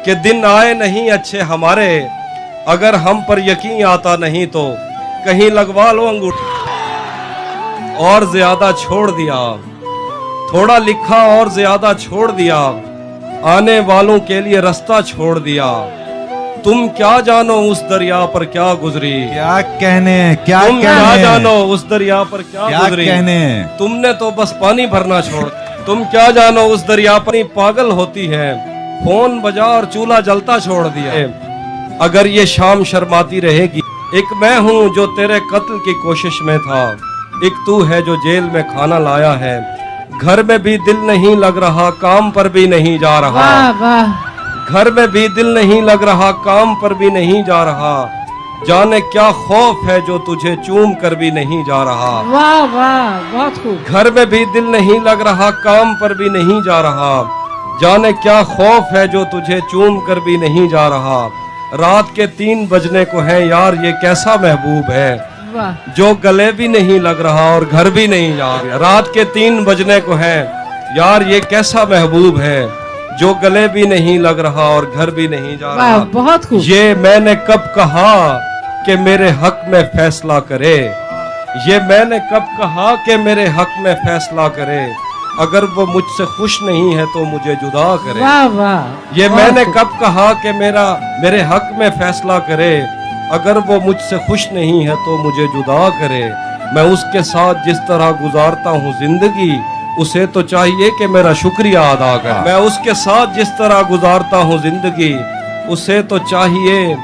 कि दिन आए नहीं अच्छे हमारे। अगर हम पर यकीन आता नहीं तो कहीं लगवा लो अंगूठी। और ज्यादा छोड़ दिया, थोड़ा लिखा और ज्यादा छोड़ दिया, आने वालों के लिए रास्ता छोड़ दिया। तुम क्या जानो उस दरिया पर क्या गुजरी, क्या कहने, तुम क्या जानो उस दरिया पर क्या गुजरी। कहने, तुमने तो बस पानी भरना छोड़। तुम क्या जानो उस दरिया पर पागल होती है, फोन बजा और चूल्हा जलता छोड़ दिया। अगर ये शाम शर्माती रहेगी, एक मैं हूँ जो तेरे कत्ल की कोशिश में था, एक तू है जो जेल में खाना लाया है। घर में भी दिल नहीं लग रहा, काम पर भी नहीं जा रहा। घर में भी दिल नहीं लग रहा, काम पर भी नहीं जा रहा। जाने क्या खौफ है जो तुझे चूम कर भी नहीं जा रहा। वाह वाह, बहुत खूब। घर में भी दिल नहीं लग रहा, काम पर भी नहीं जा रहा। जाने क्या खौफ है जो तुझे चूम कर भी नहीं जा रहा। रात के 3 बजने को है यार, ये कैसा महबूब है जो गले भी नहीं लग रहा और घर भी नहीं जा रहा। रात के 3 बजने को है यार, ये कैसा महबूब है जो गले भी नहीं लग रहा और घर भी नहीं जा रहा। बहुत खूब। ये मैंने कब कहा कि मेरे हक में फैसला करे, ये मैंने कब कहा कि मेरे हक में फैसला करे। अगर वो मुझसे खुश नहीं है तो मुझे जुदा करे। वाह वाह, ये मैंने कब कहा कि मेरे हक में फैसला करे। अगर वो मुझसे खुश नहीं है तो मुझे जुदा करे। मैं उसके साथ जिस तरह गुजारता हूँ जिंदगी, उसे तो चाहिए कि मेरा शुक्रिया अदा करे। मैं उसके साथ जिस तरह गुजारता हूँ जिंदगी, उसे तो चाहिए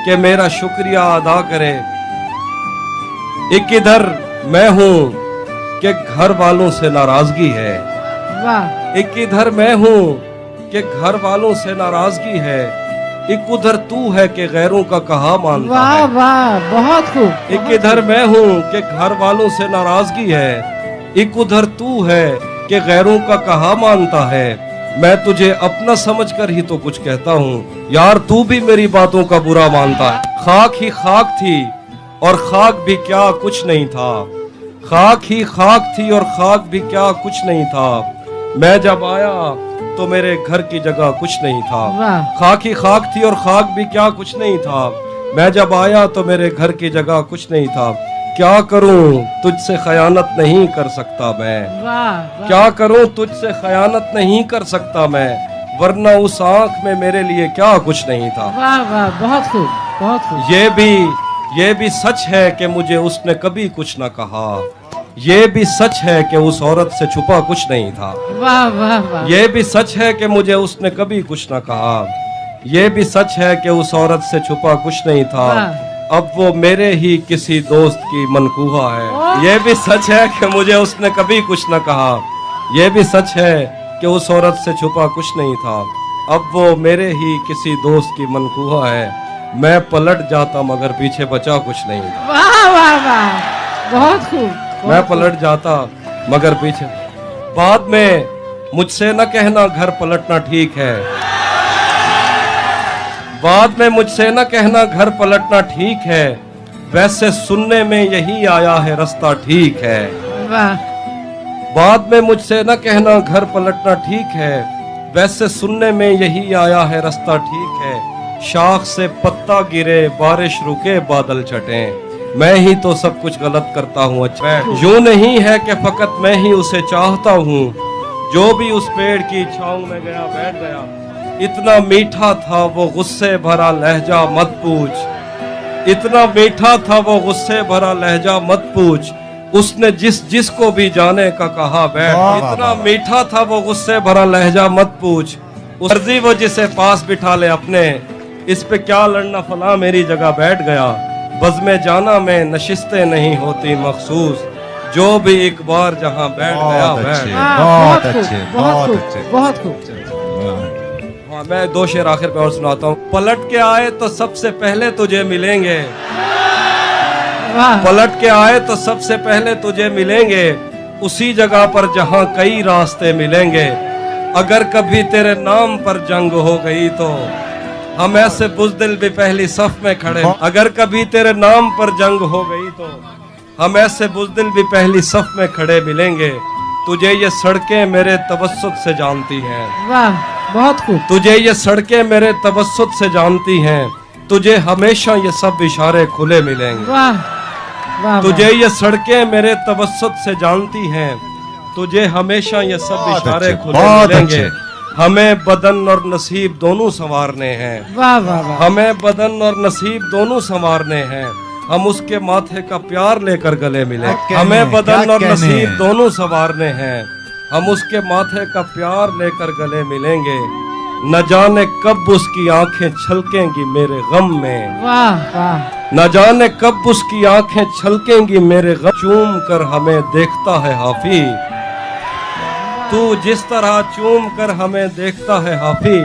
कि मेरा शुक्रिया अदा करे। एक इधर मैं हूँ कि घर वालों से नाराजगी है, वाह। एक इधर मैं हूँ कि घर वालों से नाराजगी है। एक उधर तू है कि गैरों का कहा मानता वाह है। वाह, बहुत खूब। एक इधर मैं हूँ कि घर वालों से नाराजगी है, एक उधर तू है कि गैरों का कहा मानता है। मैं तुझे अपना समझकर ही तो कुछ कहता हूँ यार, तू भी मेरी बातों का बुरा मानता है। खाक ही खाक थी और खाक भी क्या कुछ नहीं था, खाक ही खाक थी और खाक भी क्या कुछ नहीं था। मैं जब आया तो मेरे घर की जगह कुछ नहीं था। खाक ही खाक थी और खाक भी क्या कुछ नहीं था। मैं जब आया तो मेरे घर की जगह कुछ नहीं था। क्या करूं तुझसे खयानत नहीं कर सकता मैं, क्या करूं तुझसे खयानत नहीं कर सकता मैं, वरना उस आंख में मेरे लिए क्या कुछ नहीं था। वाह वाह, बहुत खूब, बहुत खूब। ये भी सच है कि मुझे उसने कभी कुछ न कहा, ये भी सच है कि उस औरत से छुपा कुछ नहीं था। वाह वाह वाह। ये भी सच है कि मुझे उसने कभी कुछ न कहा, ये भी सच है कि उस औरत से छुपा कुछ नहीं था। अब वो मेरे ही किसी दोस्त की मनकूहा है। ये भी सच है कि मुझे उसने कभी कुछ न कहा, ये भी सच है कि उस औरत से छुपा कुछ नहीं था, अब वो मेरे ही किसी दोस्त की मनकूहा है। मैं पलट जाता मगर पीछे बचा कुछ नहीं था। वाह वाह वाह, बहुत खूब। मैं पलट जाता मगर पीछे। बाद में मुझसे न कहना घर पलटना ठीक है, बाद में मुझसे न कहना घर पलटना ठीक है, वैसे सुनने में यही आया है रास्ता ठीक है। वाह, बाद में मुझसे न कहना घर पलटना ठीक है, वैसे सुनने में यही आया है रास्ता ठीक है। शाख से पत्ता गिरे बारिश रुके बादल छटे, मैं ही तो सब कुछ गलत करता हूँ। अच्छा यूं नहीं है कि फकत मैं ही उसे चाहता हूँ, जो भी उस पेड़ की छांव में गया बैठ गया। इतना मीठा था वो गुस्से भरा लहजा मत पूछ, इतना मीठा था वो गुस्से भरा लहजा मत पूछ, उसने जिसको भी जाने का कहा बैठ। इतना मीठा था वो गुस्से भरा लहजा मत पूछ, मर्जी वो जिसे पास बिठा ले अपने, इस पे क्या लड़ना फला मेरी जगह बैठ गया। बज़ में जाना में नशिस्तें नहीं होती मखसूस, जो भी एक बार जहां बैठ गया बैठ। बहुत अच्छे, बहुत अच्छे, बहुत खूब। हाँ, मैं दो शेर आखिर पे और सुनाता हूँ। पलट के आए तो सबसे पहले तुझे मिलेंगे, वाह, पलट के आए तो सबसे पहले तुझे मिलेंगे, उसी जगह पर जहां कई रास्ते मिलेंगे। अगर कभी तेरे नाम पर जंग हो गई तो हम ऐसे बुज़दिल भी पहली सफ में खड़े। अगर कभी तेरे नाम पर जंग हो गई तो हम ऐसे बुज़दिल भी पहली सफ में खड़े मिलेंगे। तुझे ये सड़कें मेरे तवस्सुत से जानती हैं, वाह, बहुत खूब। तुझे ये सड़कें मेरे तवस्सुत से जानती हैं, तुझे हमेशा ये सब इशारे खुले मिलेंगे। वाह वाह, तुझे ये सड़कें मेरे तवस्सुत से जानती हैं, तुझे हमेशा ये सब इशारे खुले मिलेंगे। हमें बदन और नसीब दोनों संवारने हैं, वाह वाह वाह, हमें बदन और नसीब दोनों संवारने हैं, हम उसके माथे का प्यार लेकर गले मिले। हमें बदन और नसीब दोनों संवारने हैं, हम उसके माथे का प्यार लेकर गले मिलेंगे। न जाने कब उसकी आंखें छलकेंगी मेरे गम में, वाह वाह, न जाने कब उसकी आंखें छलकेंगी मेरे गम। चूम कर हमें देखता है हाफी, तू जिस तरह चूम कर हमें देखता है हाफी,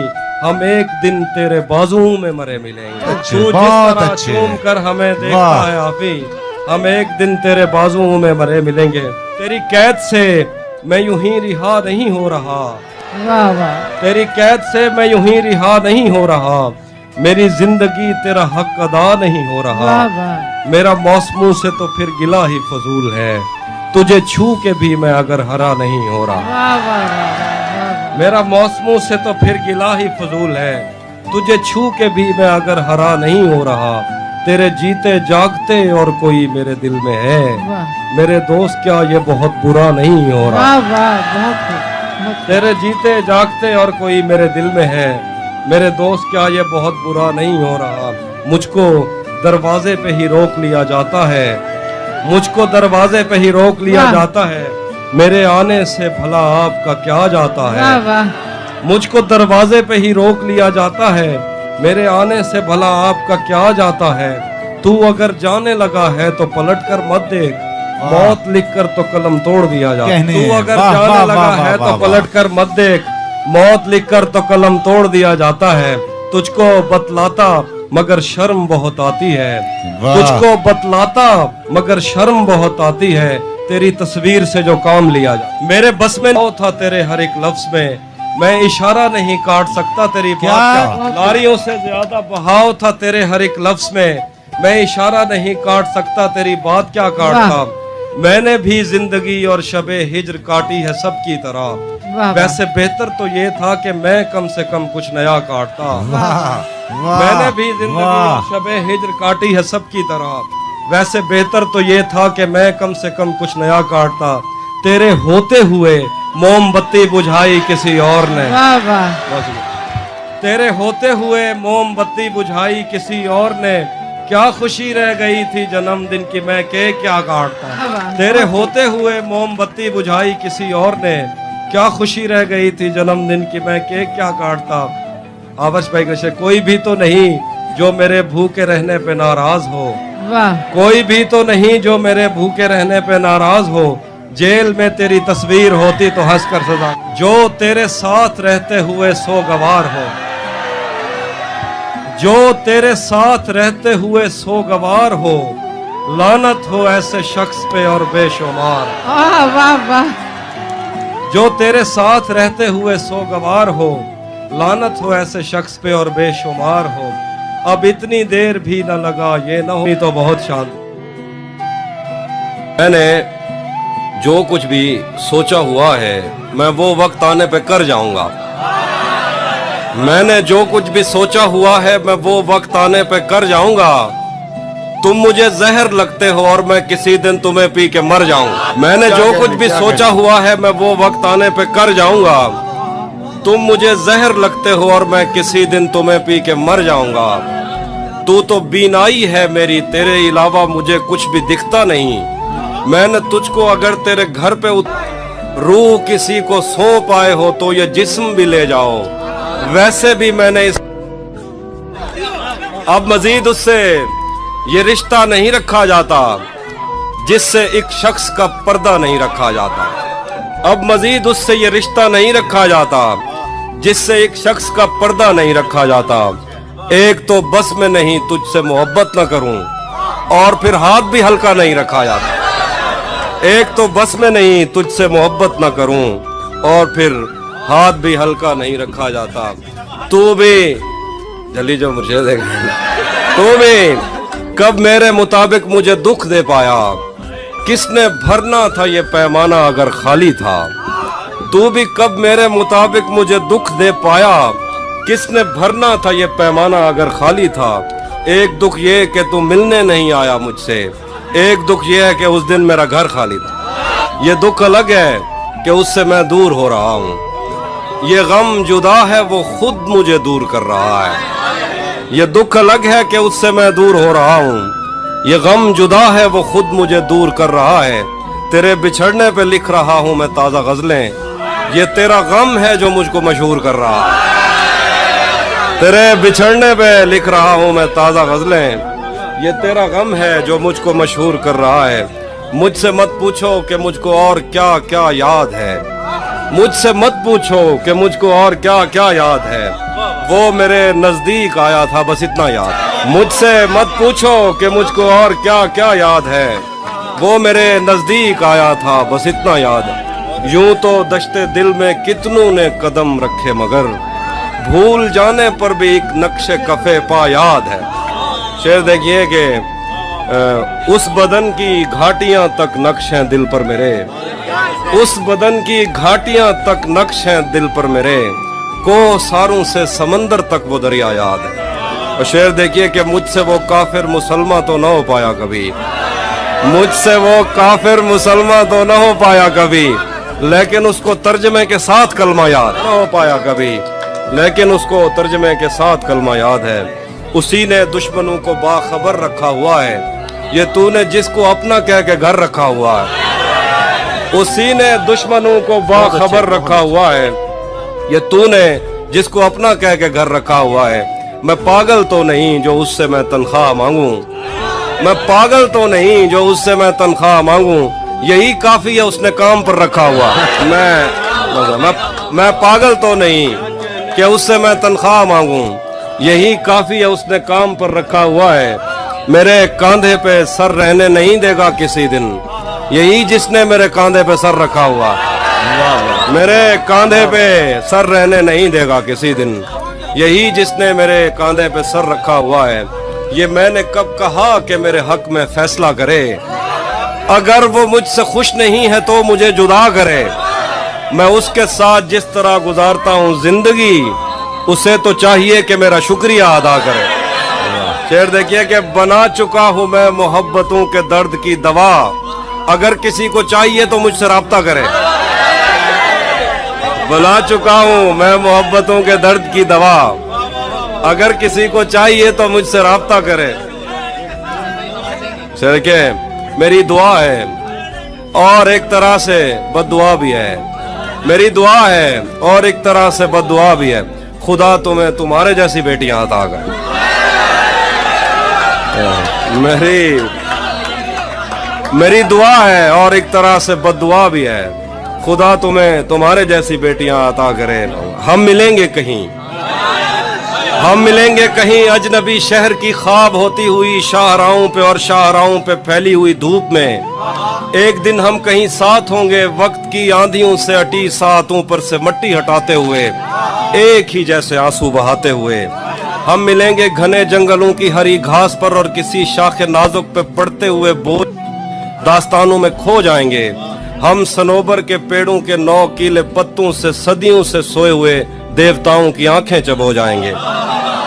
हम एक दिन तेरे बाजुओं में मरे मिलेंगे। तू जिस तरह चूम कर हमें देखता है हाफी, हम एक दिन तेरे बाजुओं में मरे मिलेंगे। तेरी कैद से मैं यूं ही रिहा नहीं हो रहा, वाह वाह, तेरी कैद से मैं यूं ही रिहा नहीं हो रहा, मेरी जिंदगी तेरा हक अदा नहीं हो रहा। वाह वाह, मेरा मौसमों से तो फिर गिला ही फजूल है, तुझे छू के भी मैं अगर हरा नहीं हो रहा। वाह वाह वाह, मेरा मौसमों से तो फिर गिला ही फजूल है, तुझे छू के भी मैं अगर हरा नहीं हो रहा। तेरे जीते जागते और कोई मेरे दिल में है, वाह मेरे दोस्त क्या ये बहुत बुरा नहीं हो रहा। वाह वाह, बहुत खूब। तेरे जीते जागते और कोई मेरे दिल में है, मेरे दोस्त क्या ये बहुत बुरा नहीं हो रहा। मुझको दरवाजे पे ही रोक लिया जाता है, मुझको दरवाजे पे ही रोक लिया वाह। जाता है, मेरे आने से भला आपका क्या जाता वाह है। वाह, मुझको दरवाजे पे ही रोक लिया जाता है, मेरे आने से भला आपका क्या जाता है। तू अगर जाने लगा है तो पलट कर मत देख, मौत लिख कर तो कलम तोड़ दिया जाता है। तू अगर जाने लगा है तो पलट कर मत देख, मौत लिख कर तो कलम तोड़ दिया जाता है। तुझको बतलाता मगर शर्म बहुत आती है, तुझको बतलाता मगर शर्म बहुत आती है, तेरी तस्वीर से जो काम लिया जा। मेरे बस में न था तेरे हर एक लफ्ज में, मैं इशारा नहीं काट सकता तेरी बात का। नारियों से ज्यादा बहाव था तेरे हर एक लफ्ज में, मैं इशारा नहीं काट सकता तेरी बात क्या काटता। मैंने भी जिंदगी और शबे हिज्र काटी है सबकी तरह, वैसे बेहतर तो ये था कि मैं कम से कम कुछ नया काटता। मैंने भी जिंदगी और शबे हिज्र काटी है सबकी तरह, वैसे बेहतर तो ये था कि मैं कम से कम कुछ नया काटता। तेरे होते हुए मोमबत्ती बुझाई किसी और ने, वाह वाह, तेरे होते हुए मोमबत्ती बुझाई किसी और ने, क्या खुशी रह गई थी जन्मदिन की मैं केक क्या काटता। तेरे होते हुए मोमबत्ती बुझाई किसी और ने, क्या खुशी रह गई थी जन्मदिन की मैं केक क्या काटता। आवर्ष भाई कृष्ण, कोई भी तो नहीं जो मेरे भूखे रहने पे नाराज हो, वाह, कोई भी तो नहीं जो मेरे भूखे रहने पे नाराज हो, जेल में तेरी तस्वीर होती तो हंसकर सजा, जो तेरे साथ रहते हुए सो गवार हो, जो तेरे साथ रहते हुए सो गवार हो, लानत हो ऐसे शख्स पे और बेशुमार। वाह वाह वाह। जो तेरे साथ रहते हुए सो गवार हो, लानत हो ऐसे शख्स पे और बेशुमार हो। अब इतनी देर भी न लगा ये न हो तो बहुत शांत। मैंने जो कुछ भी सोचा हुआ है मैं वो वक्त आने पे कर जाऊंगा। मैंने जो कुछ भी सोचा हुआ है मैं वो वक्त आने पे कर जाऊंगा। तुम मुझे जहर लगते हो और मैं किसी दिन तुम्हें पी के मर जाऊंगा। मैंने जो कुछ भी सोचा हुआ है मैं वो वक्त आने पे कर जाऊंगा। तुम मुझे जहर लगते हो और मैं किसी दिन तुम्हें पी के मर जाऊंगा। तू तो बीनाई है मेरी, तेरे अलावा मुझे कुछ भी दिखता नहीं। मैंने तुझको अगर तेरे घर पे रूह किसी को सौंप आए हो तो ये जिस्म भी ले जाओ। वैसे भी मैंने अब मजीद उससे ये रिश्ता नहीं रखा जाता जिससे एक शख्स का पर्दा नहीं रखा जाता। अब मजीद उससे ये रिश्ता नहीं रखा जाता जिससे एक शख्स का पर्दा नहीं रखा जाता। एक तो बस में नहीं तुझसे मोहब्बत न करूं और फिर हाथ भी हल्का नहीं रखा जाता। एक तो बस में नहीं तुझसे मोहब्बत न करूं और फिर हाथ भी हल्का नहीं रखा जाता। तू भी जल्दी जो मुझे देखे, तू भी कब मेरे मुताबिक मुझे दुख दे पाया। किसने भरना था ये पैमाना अगर खाली था। तू भी कब मेरे मुताबिक मुझे दुख दे पाया। किसने भरना था ये पैमाना अगर खाली था। एक दुख ये कि तू मिलने नहीं आया मुझसे, एक दुख ये है कि उस दिन मेरा घर खाली था। ये दुख अलग है कि उससे मैं दूर हो रहा हूँ। ये गम जुदा है वो खुद मुझे दूर कर रहा है। ये दुख अलग है कि उससे मैं दूर हो रहा हूँ। ये गम जुदा है वो खुद मुझे दूर कर रहा है। तेरे बिछड़ने पे लिख रहा हूँ मैं ताज़ा गज़लें। ये तेरा गम है जो मुझको मशहूर कर रहा है। तेरे बिछड़ने पे लिख रहा हूँ मैं ताज़ा गज़लें। ये तेरा गम है जो मुझको मशहूर कर रहा है। मुझसे मत पूछो कि मुझको और क्या क्या याद है। मुझसे मत पूछो कि मुझको और क्या क्या याद है। वो मेरे नजदीक आया था बस इतना याद। मुझसे मत पूछो कि मुझको और क्या क्या याद है। वो मेरे नजदीक आया था बस इतना याद। यूं तो दश्ते दिल में कितनों ने कदम रखे मगर भूल जाने पर भी एक नक्शे कफे पा याद है। शेर देखिए कि उस बदन की घाटियां तक नक्श हैं दिल पर मेरे। उस बदन की घाटियां तक नक्श हैं दिल पर मेरे। को सारों से समंदर तक वो दरिया याद है। और शेर देखिए कि मुझसे वो काफिर मुसलमान तो न हो पाया कभी। मुझसे वो काफिर मुसलमान तो न हो पाया कभी, लेकिन उसको तर्जमे के साथ कलमा याद न हो पाया कभी, लेकिन उसको तर्जमे के साथ कलमा याद है। उसी ने दुश्मनों को बाखबर रखा हुआ है। ये तूने जिसको अपना कह के घर रखा हुआ है। उसी ने दुश्मनों को बाखबर रखा हुआ है। ये तूने जिसको अपना कह के घर रखा हुआ है। मैं पागल तो नहीं जो उससे मैं तनख्वाह मांगूं। मैं पागल तो नहीं जो उससे मैं तनख्वाह मांगूं। यही काफी है उसने काम पर रखा हुआ। मैं पागल तो नहीं कि उससे मैं तनख्वाह मांगूं। यही काफी है उसने काम पर रखा हुआ है। मेरे कांधे पे सर रहने नहीं देगा किसी दिन। यही जिसने मेरे कांधे पे सर रखा हुआ। मेरे कांधे पे सर रहने नहीं देगा किसी दिन। यही जिसने मेरे कांधे पे सर रखा हुआ है। ये मैंने कब कहा कि मेरे हक में फैसला करे। अगर वो मुझसे खुश नहीं है तो मुझे जुदा करे। मैं उसके साथ जिस तरह गुजारता हूँ जिंदगी, उसे तो चाहिए कि मेरा शुक्रिया अदा करे। शेर देखिए कि बना चुका हूँ मैं मोहब्बतों के दर्द की दवा। अगर किसी को चाहिए तो मुझसे राब्ता करे। बना चुका हूँ मैं मोहब्बतों के दर्द की दवा। अगर किसी को चाहिए तो मुझसे राब्ता करे। शेर के मेरी दुआ है और एक तरह से बद्दुआ भी है। मेरी दुआ है और एक तरह से बद्दुआ भी है। खुदा तुम्हें तुम्हारे जैसी बेटियां अता करे। मेरी दुआ है और एक तरह से बद्दुआ भी है, खुदा तुम्हें तुम्हारे जैसी बेटियां अता करे। हम मिलेंगे कहीं, हम मिलेंगे कहीं अजनबी शहर की ख्वाब होती हुई शाहराहों पे और शाहराहों पे फैली हुई धूप में। एक दिन हम कहीं साथ होंगे वक्त की आंधियों से अटी सातों पर से मट्टी हटाते हुए, एक ही जैसे आंसू बहाते हुए। हम मिलेंगे घने जंगलों की हरी घास पर और किसी शाखे नाजुक पे पड़ते हुए बोझ दास्तानों में खो जाएंगे। हम सनोबर के पेड़ों के 9 कीले पत्तों से सदियों से सोए हुए देवताओं की आंखें चबो जाएंगे।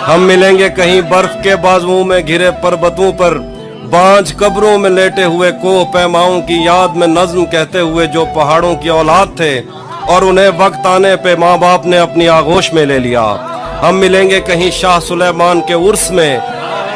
हम मिलेंगे कहीं बर्फ के बाजुओं में घिरे पर्वतों पर, बांझ कब्रों में लेटे हुए कोह पैमाओं की याद में नज्म कहते हुए जो पहाड़ों की औलाद थे और उन्हें वक्त आने पे माँ बाप ने अपनी आगोश में ले लिया। हम मिलेंगे कहीं शाह सुलेमान के उर्स में,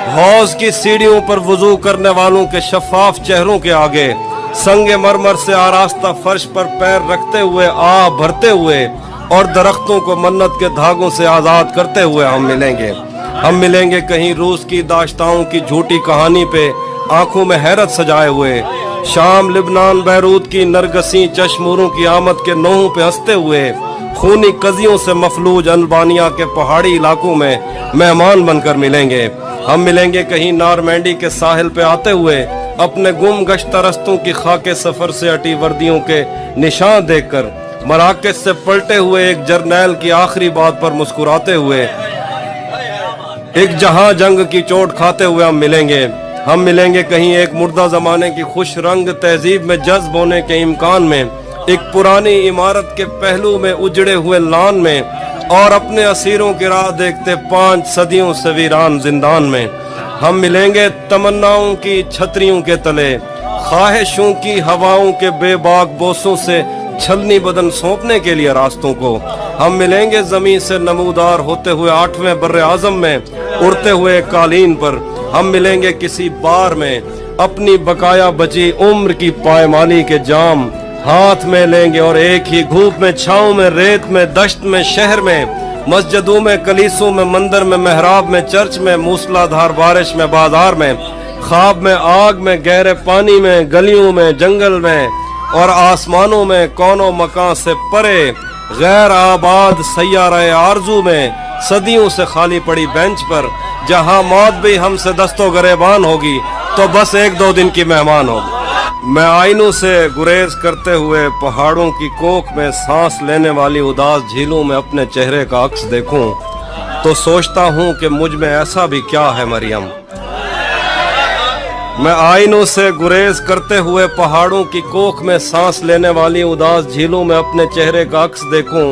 हौज की सीढ़ियों पर वुजू करने वालों के शफाफ चेहरों के आगे, संगे मरमर से आरास्ता फर्श पर पैर रखते हुए आह भरते हुए और दरख्तों को मन्नत के धागों से आजाद करते हुए हम मिलेंगे। हम मिलेंगे कहीं रूस की दाश्ताओं की झूठी कहानी पे आंखों में हैरत सजाए हुए, शाम लिबनान बैरूत की नरगसी चश्मूरों की आमद के नोहों पे हंसते हुए, खूनी कजियों से मफलूज अल्बानिया के पहाड़ी इलाकों में मेहमान बनकर मिलेंगे। हम मिलेंगे कहीं नारमैंडी के साहिल पे आते हुए अपने गुम गश्त रस्तों की खाके सफर से अटी वर्दियों के निशान देखकर, मराकश से पलटे हुए एक जर्नैल की आखिरी बात पर मुस्कुराते हुए, एक जहां जंग की चोट खाते हुए हम मिलेंगे। हम मिलेंगे कहीं एक मुर्दा जमाने की खुश रंग तहजीब में जज्ब होने के इम्कान में, एक पुरानी इमारत के पहलू में उजड़े हुए लान में और अपने असीरों की राह देखते 5 सदियों से वीरान जिंदान में। हम मिलेंगे तमन्नाओं की छतरियों के तले, ख्वाहिशों की हवाओं के बेबाक बोसों से छलनी बदन सौंपने के लिए रास्तों को। हम मिलेंगे जमीन से नमूदार होते हुए 8वें बर्रे आजम में उड़ते हुए कालीन पर। हम मिलेंगे किसी बार में अपनी बकाया बची उम्र की पायमाली के जाम हाथ में लेंगे और एक ही धूप में, छाँव में, रेत में, दश्त में, शहर में, मस्जिदों में, कलीसों में, मंदिर में, मेहराब में, चर्च में, मूसलाधार बारिश में, बाजार में, ख्वाब में, आग में, गहरे पानी में, गलियों में, जंगल में और आसमानों में, कौनों मकान से परे गैर आबाद सैयारे आरजू में, सदियों से खाली पड़ी बेंच पर, जहां मौत भी हमसे दस्तो गरेबान होगी तो बस 1-2 दिन की मेहमान होगी। मैं आईनों से गुरेज करते हुए पहाड़ों की कोख में सांस लेने वाली उदास झीलों में अपने चेहरे का अक्स देखूं तो सोचता हूं कि मुझ में ऐसा भी क्या है मरियम। मैं आईनों से गुरेज करते हुए पहाड़ों की कोख में सांस लेने वाली उदास झीलों में अपने चेहरे का अक्स देखूं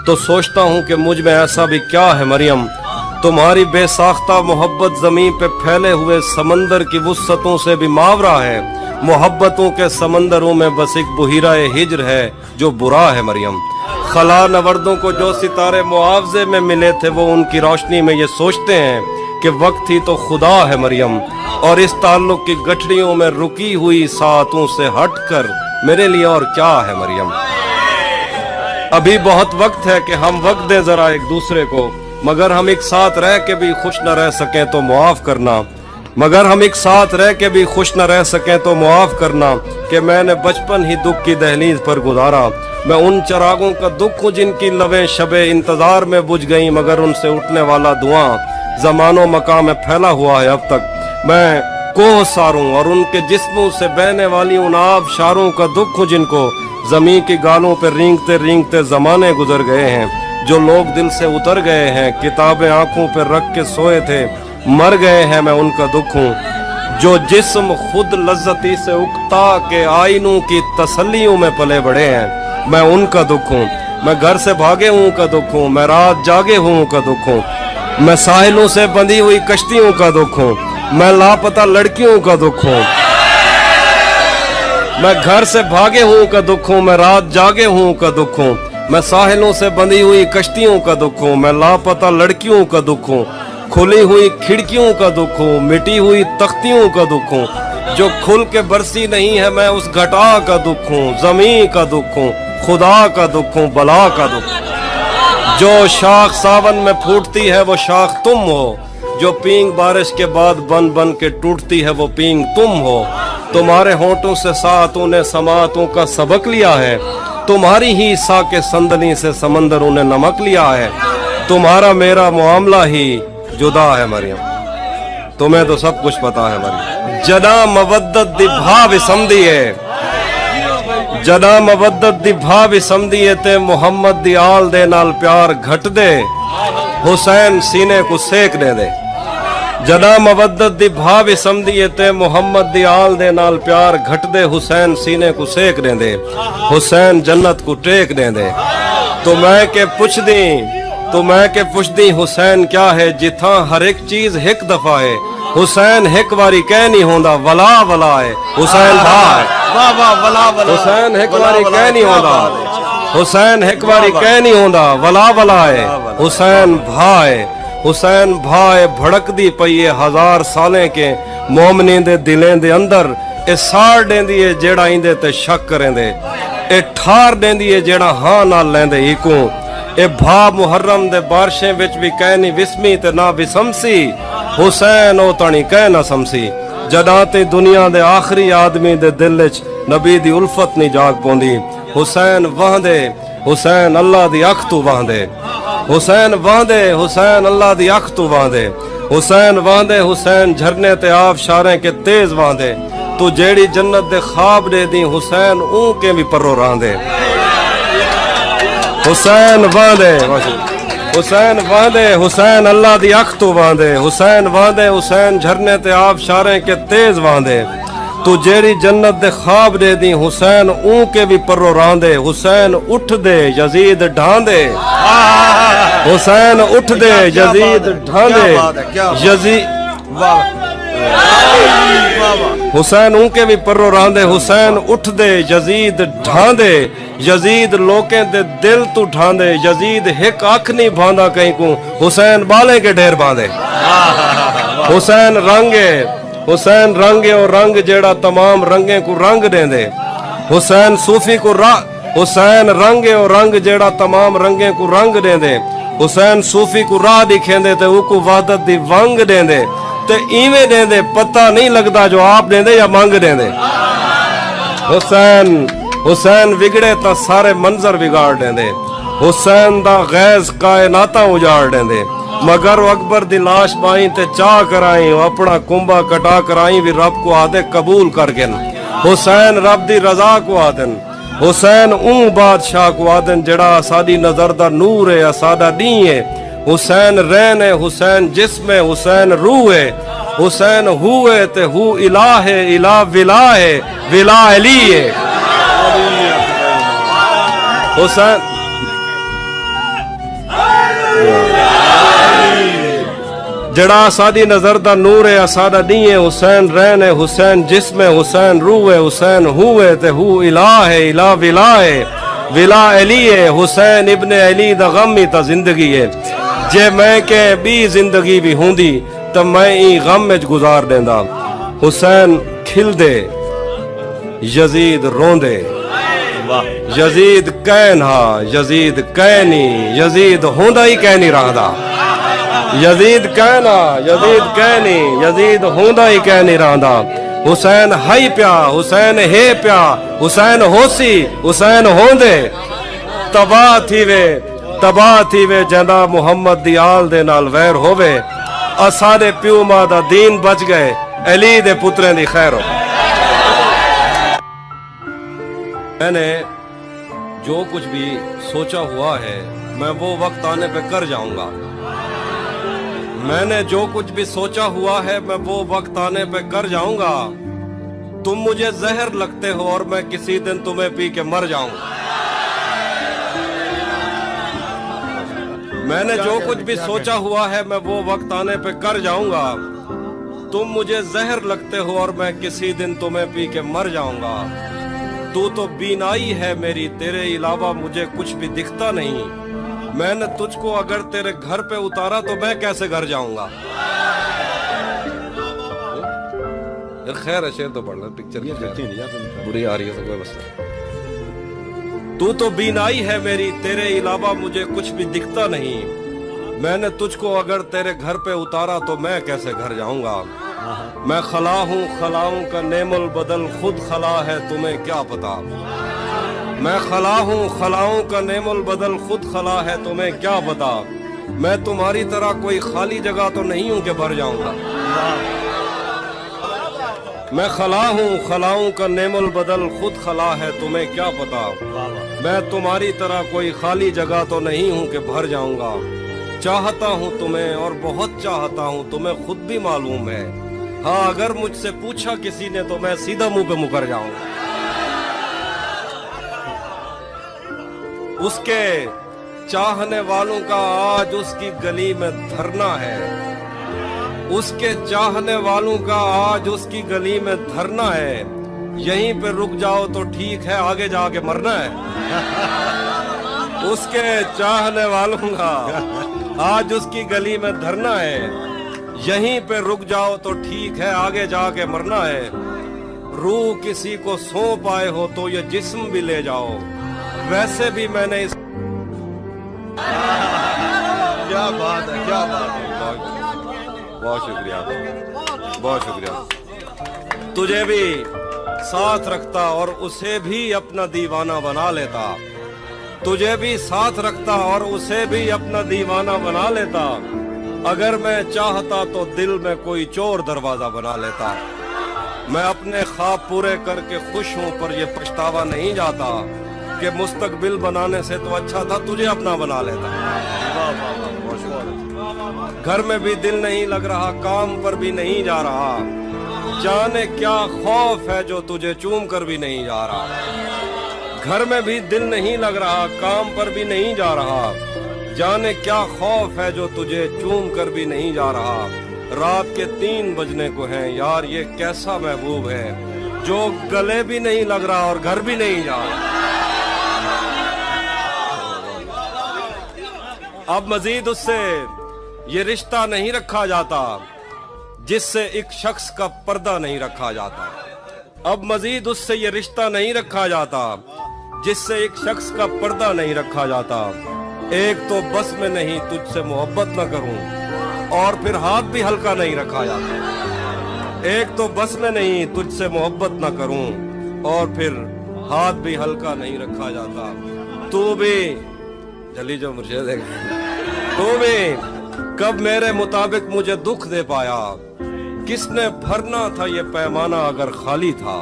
तो सोचता हूं कि मुझ में ऐसा भी क्या है मरियम। तुम्हारी बेसाख्ता मोहब्बत जमीन पे फैले हुए समंदर की वुस्सतों से भी मावरा है। मोहब्बतों के समंदरों में बस एक बुहिरा हिज्र है जो बुरा है मरियम। खला नवर्दों को जो सितारे मुआवजे में मिले थे वो उनकी रोशनी में ये सोचते हैं कि वक्त ही तो खुदा है मरियम। और इस ताल्लुक की गठरियों में रुकी हुई सातों से हटकर मेरे लिए और क्या है मरियम। अभी बहुत वक्त है कि हम वक्त दें जरा एक दूसरे को, मगर हम एक साथ रह के भी खुश न रह सकें तो मुआफ करना। मगर हम एक साथ रह के भी खुश न रह सकें तो मुआफ करना कि मैंने बचपन ही दुख की दहलीज पर गुजारा। मैं उन चरागों का दुख हूँ जिनकी लवें शबे इंतजार में बुझ गई, मगर उनसे उठने वाला धुआं जमानो मकाम में फैला हुआ है अब तक। मैं कोह सारों और उनके जिस्मों से बहने वाली उन आब शारों का दुख हूँ जिनको जमीन की गालों पर रेंगते रेंगते जमाने गुजर गए हैं। जो लोग दिल से उतर गए हैं, किताबें आंखों पर रख के सोए थे, मर गए हैं, मैं उनका दुख हूँ। जो जिस्म खुद लज्जती से उकता के आईनों की तसल्लियों में पले बड़े हैं, मैं उनका दुख हूँ। मैं घर से भागे हूँ का दुख हूँ, मैं रात जागे हूँ का दुख हूँ। मैं साहिलों से बंधी हुई कश्तियों का दुख हूँ, मैं लापता लड़कियों का दुख हूँ। मैं घर से भागे हूँ का दुख हूँ, मैं रात जागे हूँ का दुख हूँ। मैं साहिलों से बंधी हुई कश्तियों का दुख हूँ, मैं लापता लड़कियों का दुख हूँ। खुली हुई खिड़कियों का दुख हूँ, मिटी हुई तख्तियों का दुख हूँ। जो खुल के बरसी नहीं है मैं उस घटा का दुख हूँ। जमीन का दुख हूँ, खुदा का दुख हूँ, बला का दुख। जो शाख सावन में फूटती है वो शाख तुम हो, जो पींग बारिश के बाद बन बन के टूटती है वो पींग तुम हो। तुम्हारे होंठों से सातों ने समातों का सबक लिया है, तुम्हारी ही सा के संदनी से समंदरों ने नमक लिया है, तुम्हारा मेरा मामला ही जुदा है मरियम, तुम्हें तो सब कुछ पता है मरियम। जदा मवद्दत दी भाव समझी है, जदा मवद्दत दी भाव समझी है ते मुहम्मद दी आल दे नाल प्यार घट दे, हुसैन सीने को सेक दे दे। जदा मवद्दत दी भाव समझी है ते मुहम्मद दी आल दे नाल प्यार घट दे, हुसैन सीने को सेक दे दे, हुसैन जन्नत को टेक दे दे। तो मैं के पुछदी हुसैन क्या है, जिथा हर एक चीज एक दफा है, हुसैन एक बारी कह नहीं होंदा वला वला है, हुसैन भा है। वाह वाह वला वला हुसैन एक बारी कह नहीं होंदा, हुसैन एक बारी कह नहीं होंदा वला वला है, हुसैन भा है। हुसैन भा है भड़कदी पई है हजार सालें के मोमनी दे दिलें दे अंदर, ए साड़ देंदी है जेड़ा इंदे ते शक करेंदे, ए ठार देंदी है जेड़ा हां नाल लैंदे इको। ए भा मुहर्रम दे बारशें विच भी कह नहीं विस्मी ते ना विसमसी, हुसैन ओ तणी कह ना समसी। जदा ते दुनिया दे आखिरी आदमी दे दिल विच नबी दी उल्फत नहीं जाग पौंदी, हुसैन वहदे, हुसैन अल्लाह दी अख तू वहदे, हुसैन वहदे, हुसैन अल्लाह दी अख तू वहदे, हुसैन वहदे, हुसैन झरने ते आबशारें के तेज वहदे, तू जेड़ी जन्नत दे ख्वाब दे दी, हुसैन ऊ के भी परो रहंदे। हुसैन वहदे, हुसैन वहदे, हुसैन अल्लाह दी अख तू वहदे, हुसैन वहदे, हुसैन झरने ते आबशारें के तेज वहदे, तू जेड़ी जन्नत दे ख्वाब दे दी, हुसैन ऊ के भी परो रहंदे। हुसैन उठ दे यजीद ढांदे, हुसैन उठ दे यजीद ढांदे, यजीद हुसैन ऊ के भी परो रहंदे, हुसैन उठ दे यजीद ढांदे, यजीद लोकें दे दिल तू ढांदे, यजीद हिक अख नहीं भांदा कहीं को, हुसैन बाले के ढेर बांधे। हुसैन रंगे, हुसैन रंगे और रंग जेड़ा तमाम रंगे को रंग देंदे, हुसैन सूफी को हुसैन रंगे और रंग जेड़ा तमाम रंगे को रंग देंदे, हुसैन सूफी को राह दिखेंदे ते उको वहदत दी वंग देंदे, ते इवें देंदे पता नहीं लगदा जो आप देंदे या मंग देंदे। हुसैन विगड़े ता सारे मंजर बिगाड़ देंदे, हुसैन दा गैज कायनाता उजाड़ देंदे, मगर वो अकबर दी लाश बाई ते चाह कराई, अपना कुंभा कटा कराई भी रब को आदे कबूल कर गन। हुसैन रब दी रजा को आदन, हुसैन ऊ बादशाह को आदन जेड़ा साडी नजर दा नूर है, साडा नी है। हुसैन रैन है, हुसैन जिस्म है, हुसैन रूह है, हुसैन हु है ते हु इला है, इला विला है, विला अली है। हुसैन जड़ा साडी नजर दा नूर है, साडा नी है। हुसैन रैन है, हुसैन जिस्म है, हुसैन रूह है, हुसैन हु है ते हु इला है, इला विला है, विला अली है। हुसैन इब्ने अली दा गम ही ता जिंदगी है, जे मैं के भी जिंदगी भी होंदी तो मैं ई गम में गुजार देंदा। हुसैन खिल दे यजीद रोंदे, यजीद कैन हा यजीद कैनी, यजीद होंदा ही कह नहीं रहा, यजीद कहना यजीद कहनी, यजीद होंदा ही कह नहीं रहा। हुसैन हाई प्या, हुसैन हे प्या, हुसैन होसी, हुसैन होंदे, तबाह थी वे जंदा मुहम्मद दी आल दे नाल वैर होवे, असारे प्यू मां दा दीन बच गए, अली दे पुत्रें दी खैर हो। मैंने जो कुछ भी सोचा हुआ है मैं वो वक्त आने पे कर जाऊंगा, मैंने जो कुछ भी सोचा हुआ है मैं वो वक्त आने पे कर जाऊंगा। तुम मुझे जहर लगते हो और मैं किसी दिन तुम्हें पी के मर जाऊंगा। मैंने जो कुछ भी सोचा हुआ है मैं वो वक्त आने पे कर जाऊंगा। तुम मुझे जहर लगते हो और मैं किसी दिन तुम्हें पी के मर जाऊंगा। तू तो बीनाई है मेरी, तेरे अलावा मुझे कुछ भी दिखता नहीं। मैंने तुझको अगर तेरे घर पे उतारा तो मैं कैसे घर जाऊंगा। यार खैर है, शेर तो पढ़ लो, पिक्चर बुरी आ रही है तो कोई मसला। तू तो बीनाई है मेरी, तेरे अलावा मुझे कुछ भी दिखता नहीं। मैंने तुझको अगर तेरे घर पे उतारा तो मैं कैसे घर जाऊंगा। मैं खला हूँ खलाओं का नेम बदल खुद खला है तुम्हें क्या पता। मैं खला हूँ खलाओं का नेम बदल खुद खला है तुम्हें क्या पता। मैं तुम्हारी तरह कोई खाली जगह तो नहीं हूँ कि भर जाऊंगा। मैं खला हूँ खलाओं का नेमुल बदल खुद खला है तुम्हें क्या पता। मैं तुम्हारी तरह कोई खाली जगह तो नहीं हूँ कि भर जाऊंगा। चाहता हूँ तुम्हें और बहुत चाहता हूँ तुम्हें खुद भी मालूम है। हाँ अगर मुझसे पूछा किसी ने तो मैं सीधा मुंह पे मुकर जाऊंगा। उसके चाहने वालों का आज उसकी गली में धरना है। उसके चाहने वालों का आज उसकी गली में धरना है। यहीं पे रुक जाओ तो ठीक है, आगे जाके मरना है। उसके चाहने वालों का आज उसकी गली में धरना है। यहीं पे रुक जाओ तो ठीक है, आगे जाके मरना है। रूह किसी को सौंप आए हो तो ये जिस्म भी ले जाओ। वैसे भी मैंने इस क्या बात है, क्या बात है। बहुत शुक्रिया, बहुत शुक्रिया। तुझे भी साथ रखता और उसे भी अपना दीवाना बना लेता। तुझे भी साथ रखता और उसे भी अपना दीवाना बना लेता। अगर मैं चाहता तो दिल में कोई चोर दरवाजा बना लेता। मैं अपने ख्वाब पूरे करके खुश हूं पर ये पछतावा नहीं जाता कि मुस्तकबिल बनाने से तो अच्छा था तुझे अपना बना लेता। घर में भी दिल नहीं लग रहा, काम पर भी नहीं जा रहा। जाने क्या खौफ है जो तुझे चूम कर भी नहीं जा रहा। घर में भी दिल नहीं लग रहा, काम पर भी नहीं जा रहा। जाने क्या खौफ है जो तुझे चूम कर भी नहीं जा रहा। रात के 3 बजने को हैं यार, ये कैसा महबूब है जो गले भी नहीं लग रहा और घर भी नहीं जा रहा। अब मजीद उससे ये रिश्ता नहीं रखा जाता जिससे एक शख्स का पर्दा नहीं रखा जाता। अब मजीद उससे ये रिश्ता नहीं रखा जाता जिससे एक शख्स का पर्दा नहीं रखा जाता। एक तो बस में नहीं तुझसे मोहब्बत न करूं और फिर हाथ भी हल्का नहीं रखा जाता। एक तो बस में नहीं तुझसे मोहब्बत न करूं और फिर हाथ भी हल्का नहीं रखा जाता। तू भी जली जो मुर्शिद है, तू भी कब मेरे मुताबिक मुझे दुख दे पाया। किसने भरना था ये पैमाना अगर खाली था।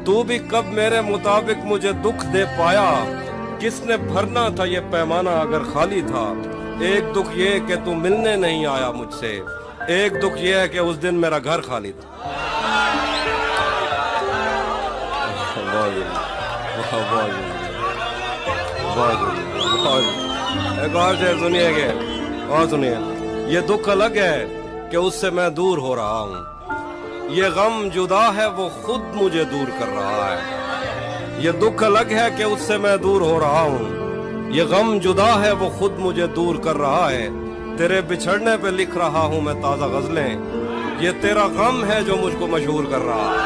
तू भी कब मेरे मुताबिक मुझे दुख दे पाया। किसने भरना था ये पैमाना अगर खाली था। एक दुख ये कि तू मिलने नहीं आया मुझसे। एक दुख ये है कि उस दिन मेरा घर खाली था। एक और शेर सुनिए, और सुनिए। ये दुख अलग है कि उससे मैं दूर हो रहा हूँ। ये गम जुदा है वो खुद मुझे दूर कर रहा है। ये दुख अलग है कि उससे मैं दूर हो रहा हूँ। ये गम जुदा है वो खुद मुझे दूर कर रहा है। तेरे बिछड़ने पे लिख रहा हूँ मैं ताज़ा गज़लें। ये तेरा गम है जो मुझको मशहूर कर रहा है।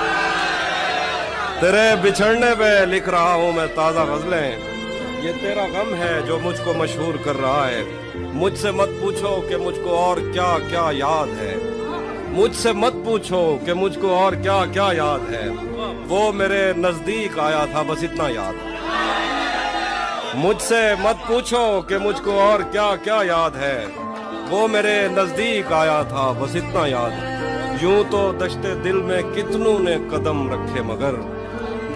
तेरे बिछड़ने पे लिख रहा हूँ मैं ताज़ा गज़लें। ये तेरा गम है जो मुझको मशहूर कर रहा है। मुझसे मत पूछो कि मुझको और क्या क्या याद है। मुझसे मत पूछो कि मुझको और क्या क्या याद है। वो मेरे नजदीक आया था बस इतना याद है। मुझसे मत पूछो कि मुझको और क्या क्या याद है। वो मेरे नजदीक आया था बस इतना याद है। यूं तो दश्ते दिल में कितनों ने कदम रखे मगर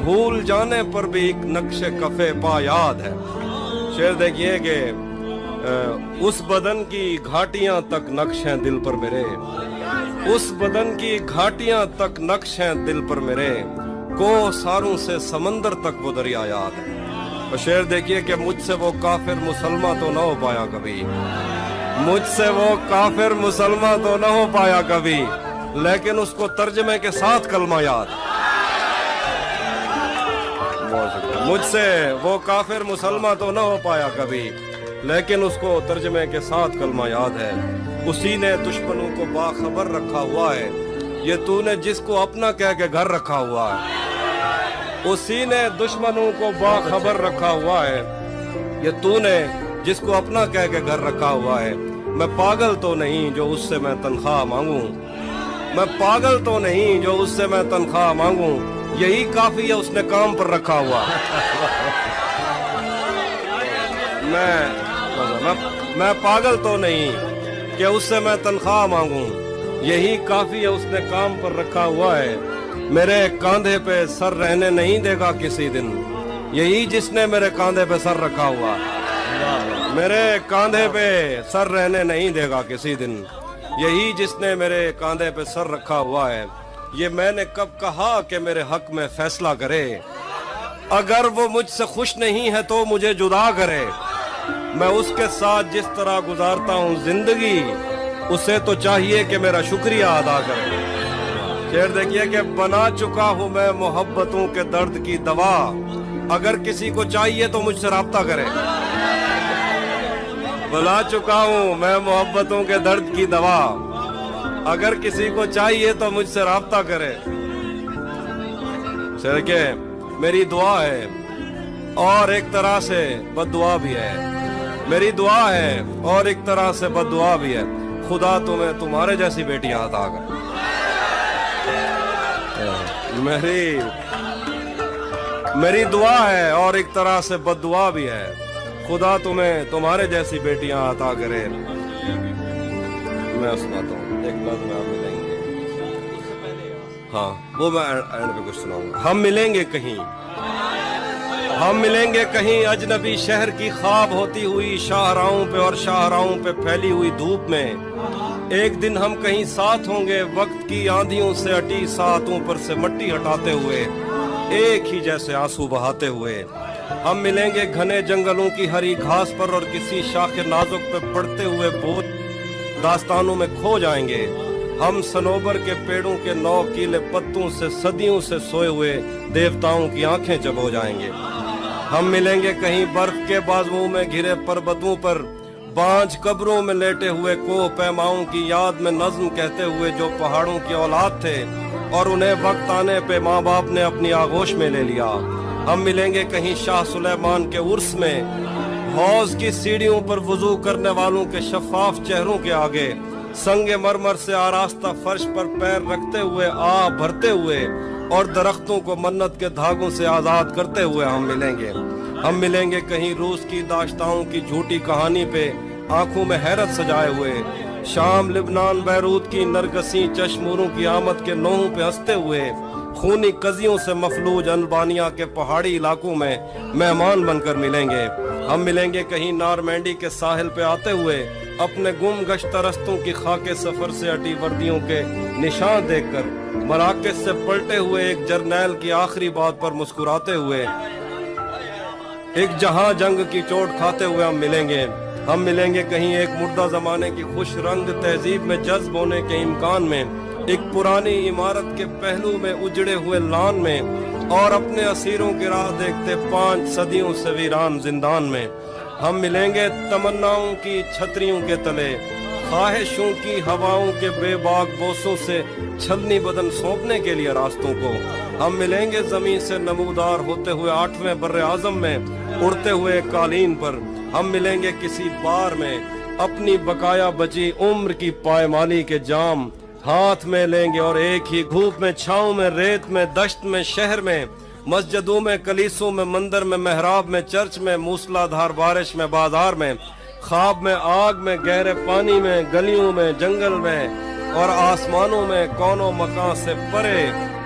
भूल जाने पर भी एक नक्शे कफे पा याद है। शेर देखिए कि उस बदन की घाटियां तक नक्श हैं दिल पर मेरे। उस बदन की घाटियां तक नक्श हैं दिल पर मेरे। को सारों से समंदर तक वो दरिया याद है। और शेर देखिए कि मुझसे वो काफिर मुसलमान तो न हो पाया कभी। मुझसे वो काफिर मुसलमान तो न हो पाया कभी, लेकिन उसको तर्जमे के साथ कलमा याद। मुझसे वो काफिर मुसलमान तो न हो पाया कभी, लेकिन उसको तर्जमे के साथ कलमा याद है। उसी ने दुश्मनों को बाखबर रखा हुआ है। ये तूने जिसको अपना कह के घर रखा हुआ है। उसी ने दुश्मनों को बाखबर रखा हुआ है। ये तूने जिसको अपना कह के घर रखा हुआ है। मैं पागल तो नहीं जो उससे मैं तनख्वाह मांगूं। मैं पागल तो नहीं जो उससे मैं तनख्वाह मांगूं, यही काफी है उसने काम पर रखा हुआ। मैं पागल तो नहीं कि उससे मैं तनख्वाह मांगूं, यही काफी है उसने काम पर रखा हुआ है। मेरे कांधे पे सर रहने नहीं देगा किसी दिन, यही जिसने मेरे कांधे पे सर रखा हुआ। मेरे कांधे पे सर रहने नहीं देगा किसी दिन, यही जिसने मेरे कांधे पे सर रखा हुआ है। ये मैंने कब कहा कि मेरे हक में फैसला करे, अगर वो मुझसे खुश नहीं है तो मुझे जुदा करे। मैं उसके साथ जिस तरह गुजारता हूँ जिंदगी, उसे तो चाहिए कि मेरा शुक्रिया अदा करे। शेर देखिए कि बना चुका हूँ मैं मोहब्बतों के दर्द की दवा, अगर किसी को चाहिए तो मुझसे राब्ता करे। बना चुका हूँ मैं मोहब्बतों के दर्द की दवा, अगर किसी को चाहिए तो मुझसे राब्ता करे। शेर के मेरी दुआ है और एक तरह से बद्दुआ भी है, मेरी दुआ है और एक तरह से बद्दुआ भी है, खुदा तुम्हें तुम्हारे जैसी बेटियां अता करे। मेरी दुआ है और एक तरह से बद्दुआ भी है, खुदा तुम्हें तुम्हारे जैसी बेटियां अता करे। मैं सुनाता हूँ एक बात, में आप मिलेंगे, हाँ वो मैं एंड पे कुछ सुनाऊंगा। हम मिलेंगे कहीं अजनबी शहर की ख्वाब होती हुई शाहराहों पे और शाहराहों पे फैली हुई धूप में। एक दिन हम कहीं साथ होंगे वक्त की आंधियों से अटी सातों पर से मट्टी हटाते हुए, एक ही जैसे आंसू बहाते हुए। हम मिलेंगे घने जंगलों की हरी घास पर और किसी शाखे नाजुक पे पड़ते हुए बोझ दास्तानों में खो जाएंगे। हम सनोबर के पेड़ों के 9 कीले पत्तों से सदियों से सोए हुए देवताओं की आंखें जब हो जाएंगे। हम मिलेंगे कहीं बर्फ के बाजुओं में घिरे पर्वतों पर, बांझ कब्रों में लेटे हुए कोह पैमाओं की याद में नज्म कहते हुए जो पहाड़ों की औलाद थे और उन्हें वक्त आने पे माँ बाप ने अपनी आगोश में ले लिया। हम मिलेंगे कहीं शाह सुलेमान के उर्स में, हौज की सीढ़ियों पर वुजू करने वालों के शफाफ चेहरों के आगे, संगे मरमर से आरास्ता फर्श पर पैर रखते हुए आह भरते हुए और दरख्तों को मन्नत के धागों से आजाद करते हुए हम मिलेंगे कहीं रूस की दाश्ताओं की झूठी कहानी पे आंखों में हैरत सजाए हुए, शाम लिबनान बैरूत की नरगसी चश्मूरों की आमद के नोहों पे हंसते हुए, खूनी कजियों से मफलूज अल्बानिया के पहाड़ी इलाकों में मेहमान बनकर मिलेंगे। हम मिलेंगे कहीं नारमैंडी के साहिल पे आते हुए, अपने गुम गश्त रस्तों की खाके सफर से अटी वर्दियों के निशान देखकर, मराकज से पलटे हुए एक जर्नैल की आखिरी बात पर मुस्कुराते हुए, एक जहां जंग की चोट खाते हुए हम मिलेंगे कहीं एक मुर्दा जमाने की खुश रंग तहजीब में जज्ब होने के इम्कान में, एक पुरानी इमारत के पहलू में उजड़े हुए लान में और अपने असीरों की राह देखते 5 सदियों से वीरान जिंदान में। हम मिलेंगे तमन्नाओं की छतरियों के तले, ख्वाहिशों की हवाओं के बेबाक बोसों से छलनी बदन सौंपने के लिए रास्तों को। हम मिलेंगे जमीन से नमूदार होते हुए 8वें बर्रे आजम में उड़ते हुए कालीन पर। हम मिलेंगे किसी बार में अपनी बकाया बची उम्र की पायमाली के जाम हाथ में लेंगे और एक ही धूप में, छाँव में, रेत में, दश्त में, शहर में, मस्जिदों में, कलीसों में, मंदिर में, मेहराब में, चर्च में, मूसलाधार बारिश में, बाजार में, ख्वाब में, आग में, गहरे पानी में, गलियों में, जंगल में और आसमानों में, कौनो मकान से परे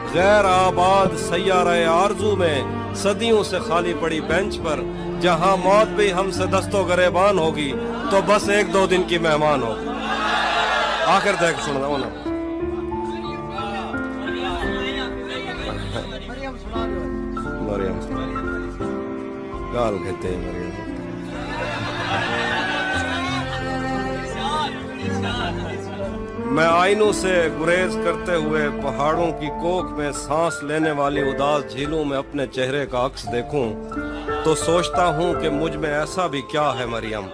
गैर आबाद सैयारे आरजू में, सदियों से खाली पड़ी बेंच पर, जहां मौत भी हमसे दस्तो गरेबान होगी तो बस 1-2 दिन की मेहमान हो। आखिर तक सुन रहा हूं ना, मरियम गाल कहते हैं मरियम। मैं आईनों से गुरेज करते हुए पहाड़ों की कोख में सांस लेने वाली उदास झीलों में अपने चेहरे का अक्स देखूं तो सोचता हूं कि मुझ में ऐसा भी क्या है मरियम।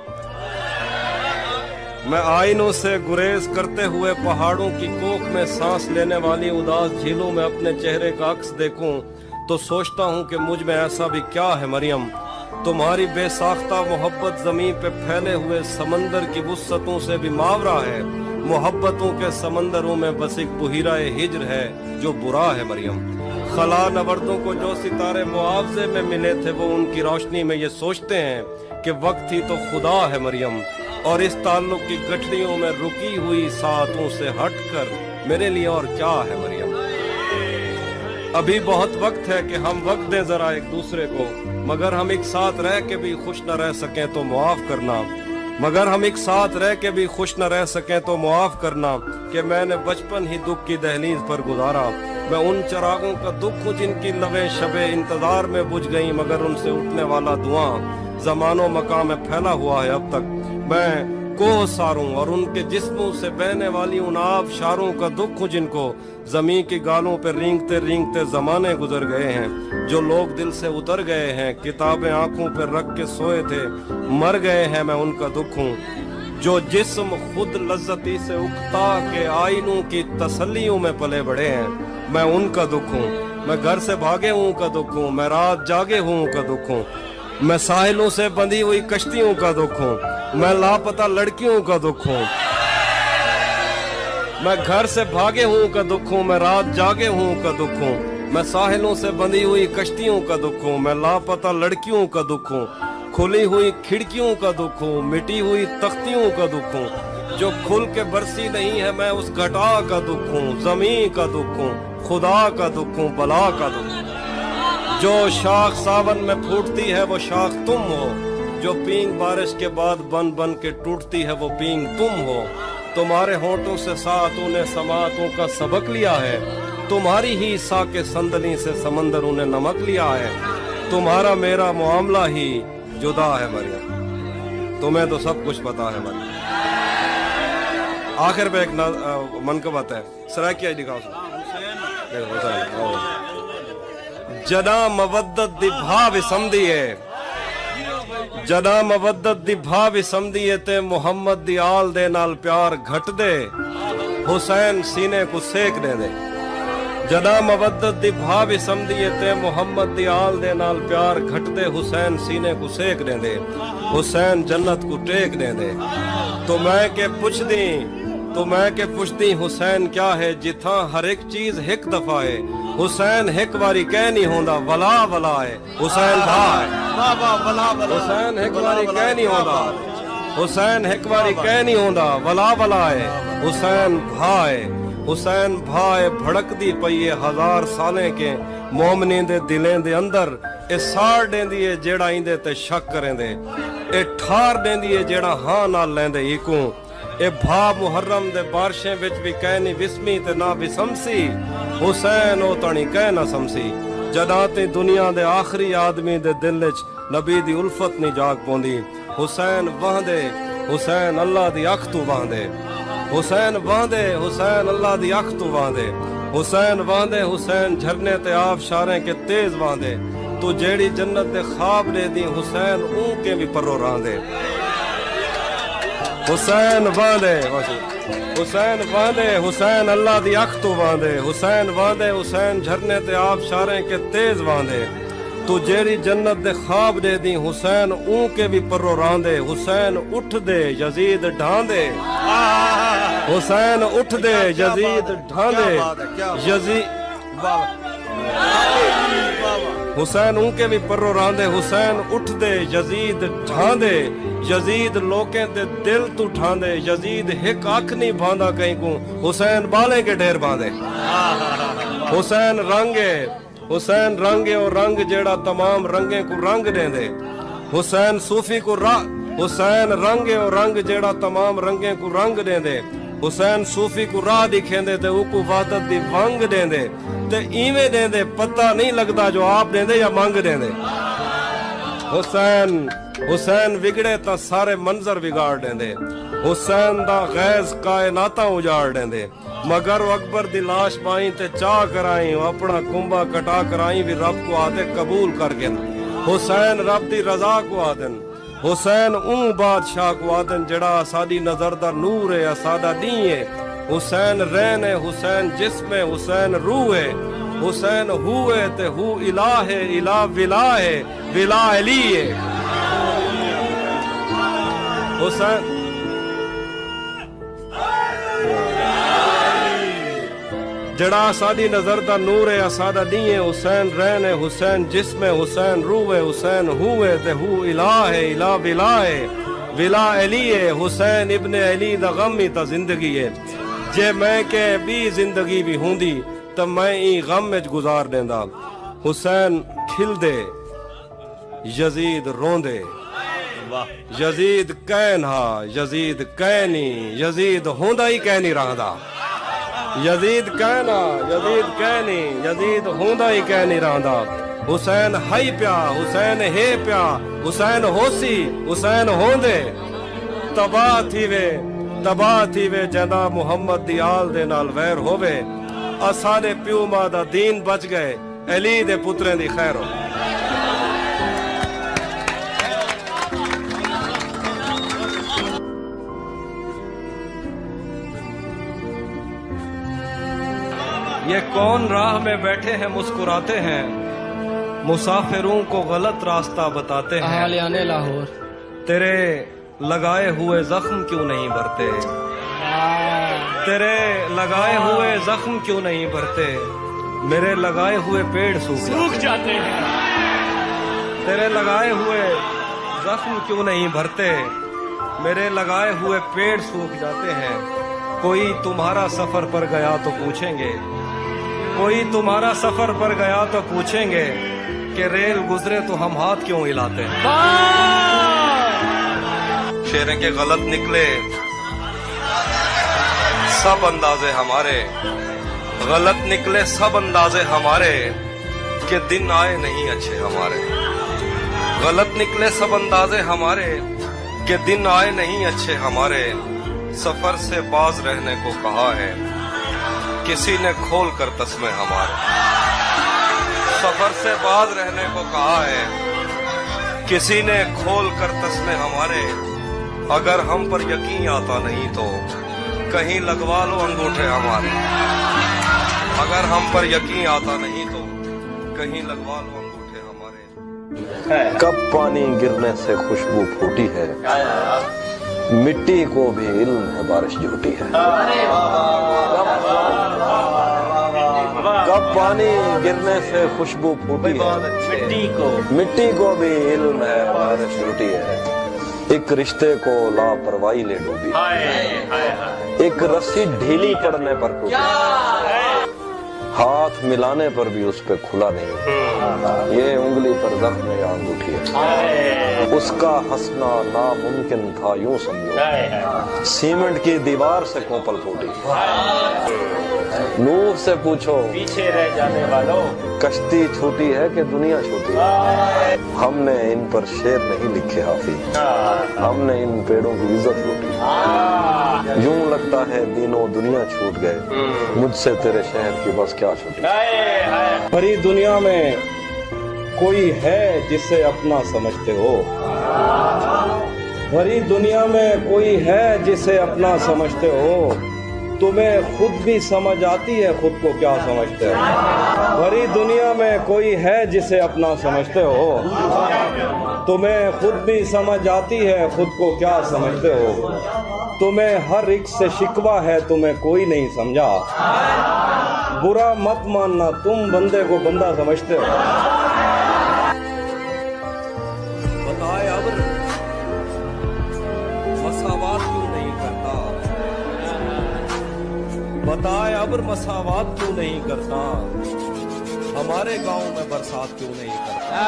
मैं आईनों से गुरेज करते हुए पहाड़ों की कोख में सांस लेने वाली उदास झीलों में अपने चेहरे का अक्स देखूं तो सोचता हूं कि मुझ में ऐसा भी क्या है मरियम। तुम्हारी बेसाख्ता मोहब्बत जमीन पे फैले हुए समंदर की वुस्सतों से भी मावरा है, मोहब्बतों के समंदरों में बस एक बुहिरा हिज्र है जो बुरा है मरियम। खला नवर्दों को जो सितारे मुआवजे में मिले थे वो उनकी रोशनी में ये सोचते हैं कि वक्त ही तो खुदा है मरियम। और इस ताल्लुक की गठरियों में रुकी हुई सातों से हटकर मेरे लिए और क्या है मरियम। अभी बहुत वक्त है कि हम वक्त दें जरा एक दूसरे को, मगर हम एक साथ रह के भी खुश न रह सकें तो मुआफ करना। मगर हम एक साथ रह के भी खुश न रह सकें तो मुआफ करना कि मैंने बचपन ही दुख की दहलीज पर गुजारा। मैं उन चरागों का दुख हूँ जिनकी लबें शबे इंतजार में बुझ गई, मगर उनसे उठने वाला धुआं जमानो मकाम में फैला हुआ है अब तक। मैं कोह सारूं और उनके जिस्मों से बहने वाली उन आब शारों का दुख हूँ जिनको जमीन की गालों पर रेंगते रेंगते जमाने गुजर गए हैं। जो लोग दिल से उतर गए हैं, किताबें आंखों पर रख के सोए थे, मर गए हैं, मैं उनका दुख हूँ। जो जिस्म खुद लज्जती से उकता के आईनों की तसल्लियों में पले बड़े हैं, मैं उनका दुख हूँ। मैं घर से भागे हूँ का दुख हूँ, मैं रात जागे हूँ का दुख हूँ। मैं साहिलों से बंधी हुई कश्तियों का दुख हूँ, मैं लापता लड़कियों का दुख हूँ। मैं घर से भागे हूँ का दुख हूँ, मैं रात जागे हूँ का दुख हूँ। मैं साहिलों से बंधी हुई कश्तियों का दुख हूँ, मैं लापता लड़कियों का दुख हूँ। खुली हुई खिड़कियों का दुख हूँ, मिटी हुई तख्तियों का दुख हूँ। जो खुल के बरसी नहीं है मैं उस घटा का दुख हूँ। जमीन का दुख हूँ, खुदा का दुख हूँ, बला का दुख हूँ। जो शाख सावन में फूटती है वो शाख तुम हो, जो पींग बारिश के बाद बन बन के टूटती है वो पींग तुम हो। तुम्हारे होठों से सातों ने समातों का सबक लिया है, तुम्हारी ही साके संदली से समंदरों ने नमक लिया है। तुम्हारा मेरा मामला ही जुदा है मरियम, तुम्हें तो सब कुछ पता है मरियम। आखिर पे एक मनकबत है, सराकिया दिखाओ। जदा मवद्दत दी भाव समझिए, जदा मवद्दत दी भाव समझिए ते मुहम्मद दी आल दे नाल प्यार घट दे, हुसैन सीने को सेक दे दे। जदा मवद्दत दी भाव समझिए ते मुहम्मद दी आल दे नाल प्यार घट दे, हुसैन सीने को सेक दे दे, हुसैन जन्नत को टेक दे दे। तो मैं के पुछदी हुसैन क्या है, जिथा हर एक चीज एक दफा है। हुसैन एक बारी कह नहीं होंदा वला वला है, हुसैन भाई हुसैन एक बारी कह नहीं होंदा, हुसैन एक बारी कह नहीं होंदा वला वला है, हुसैन भाई। हुसैन भाई भड़कदी पई है हजार सालें के मोमनी दे दिलें दे अंदर। ए साड़ देंदी है जेड़ा इंदे ते शक करेंदे, ए ठार देंदी है जेड़ा हां नाल लैंदे इको। ए भा मुहर्रम दे बारिशें विच भी कहनी विस्मी ते ना विसमसी, हुसैन ओ तणी कह ना समसी। जदा ते दुनिया दे आखिरी आदमी दे दिल विच नबी दी उल्फत नहीं जाग पौंदी। हुसैन वहदे, हुसैन अल्लाह दी अख तू वहदे, हुसैन वहदे, हुसैन अल्लाह दी अख तू वहदे, हुसैन वहदे, हुसैन झरने ते आब शारें के तेज वहदे। तू जेड़ी जन्नत दे ख्वाब दे दी हुसैन ऊं के भी परो रांदे। हुसैन वहदे, हुसैन वहदे, हुसैन अल्लाह दी अख तू वहदे, हुसैन वहदे, हुसैन झरने ते आब शारें के तेज वहदे। तू जेड़ी जन्नत दे ख्वाब दे दी हुसैन ऊं के भी परो रांदे। हुसैन उठ दे यजीद ढांदे, हुसैन उठ दे यजीद ढांदे, यजीद हुसैन ऊं के भी परो रांदे। हुसैन उठ दे यजीद ढांदे, यजीद लोकें दे दिल तू ठांदे। यजीद हिक अख नहीं भांदा कहीं को, हुसैन बाले के ढेर बांधे। हुसैन रंगे, हुसैन रंगे और रंग जेड़ा तमाम रंगे को रंग दे दे। हुसैन सूफी को हुसैन रंगे और रंग जेड़ा तमाम रंगे को रंग दे दे। हुसैन सूफी को राह दिखेंदे ते उको वादत दी वंग देंदे ते इवें देंदे पता नहीं लगदा जो आप देंदे या मंग देंदे। हुसैन हुसैन विगड़े ता सारे मंजर बिगाड़ देंदे। हुसैन दा गैज कायनाता उजाड़ देंदे। मगर अकबर दी लाश पाई ते चाह कराई, अपना कुंभा कटा कराई भी रब को आते कबूल कर गए। हुसैन रब दी रजा को आदन, हुसैन ऊं बादशाह को आदन जड़ा साडी नजर दा नूर है सादा दी है। हुसैन रैन है, हुसैन जिस्म है, हुसैन रूह है। हुसैन हुए ते हु इलाह है, इलाह विला है, विला अली है। हुसैन जड़ा सादी नजर दा नूर है असादा दी हुसैन रैन है हुसैन जिस्म हुसैन रूह है हुसैन हुए ते हु इला है इला विला है विला अली है हुसैन इब्ने अली दा गम ही ता जिंदगी है जे मैं के भी जिंदगी भी हुंदी तो मैं ई गम में गुजार देंदा हुसैन खिल दे यजीद रोंदे यजीद कैन हा यजीद कैनी यजीद होंदा ही कह नहीं रहा यजीद कहना यजीद कहनी यजीद होंदा ही कह नहीं रहा हुसैन हाई प्या हुसैन है प्या हुसैन होसी हुसैन होंदे तबाह थी वे जदा मुहम्मद दी आल दे नाल वैर होवे असारे प्यू मां दा दीन बच गए अली दे पुत्रें दी खैर हो ये कौन राह में बैठे हैं मुस्कुराते हैं मुसाफिरों को गलत रास्ता बताते हैं आलियाने लाहौर तेरे लगाए हुए जख्म क्यों नहीं भरते तेरे लगाए हुए जख्म क्यों नहीं भरते मेरे लगाए हुए पेड़ सूख जाते हैं तेरे लगाए हुए जख्म क्यों नहीं भरते मेरे लगाए हुए पेड़ सूख जाते हैं कोई तुम्हारा सफर पर गया तो पूछेंगे कोई तुम्हारा सफर पर गया तो पूछेंगे कि रेल गुजरे तो हम हाथ क्यों हिलाते हैं शेर के गलत निकले सब अंदाजे हमारे गलत निकले सब अंदाजे हमारे कि दिन आए नहीं अच्छे हमारे गलत निकले सब अंदाजे हमारे कि दिन आए नहीं अच्छे हमारे सफर से बाज रहने को कहा है किसी ने खोल कर तस्मे हमारे सफर से बाज रहने को कहा है किसी ने खोल कर तस्मे हमारे अगर हम पर यकीन आता नहीं तो कहीं लगवा लो अंगूठे हमारे अगर हम पर यकीन आता नहीं तो कहीं लगवा लो अंगूठे हमारे कब पानी गिरने से खुशबू फूटी है मिट्टी को भी इल्म है बारिश झूठी है कब पानी गिरने से खुशबू फूटी है मिट्टी को भी इल्म है बारिश झूठी है एक रिश्ते को लापरवाही ले डूबी एक रस्सी ढीली पड़ने पर टूटी हाथ मिलाने पर भी उस पे खुला नहीं ये उंगली पर जख्म या अंगूठी है उसका हंसना नामुमकिन था यूं समझो सीमेंट की दीवार से कोपल फूटी नूह से पूछो पीछे रह जाने वालों कश्ती छोटी है कि दुनिया छोटी है हमने इन पर शेर नहीं लिखे हाफिज हमने इन पेड़ों की इज्जत लूटी यूं लगता है दिनों दुनिया छूट गए मुझसे तेरे शहर की बस क्या छूटी भरी दुनिया में कोई है जिसे अपना समझते हो भरी दुनिया में कोई है जिसे अपना समझते हो तुम्हें खुद भी समझ आती है खुद को क्या समझते हो भरी दुनिया में कोई है जिसे अपना समझते हो तुम्हें खुद भी समझ आती है खुद को क्या समझते हो तुम्हें हर एक से शिकवा है तुम्हें कोई नहीं समझा बुरा मत मानना तुम बंदे को बंदा समझते हो बताए अब मसावात क्यों नहीं करता बताए अब्र मसावात क्यों नहीं करता हमारे गांव में बरसात क्यों नहीं करता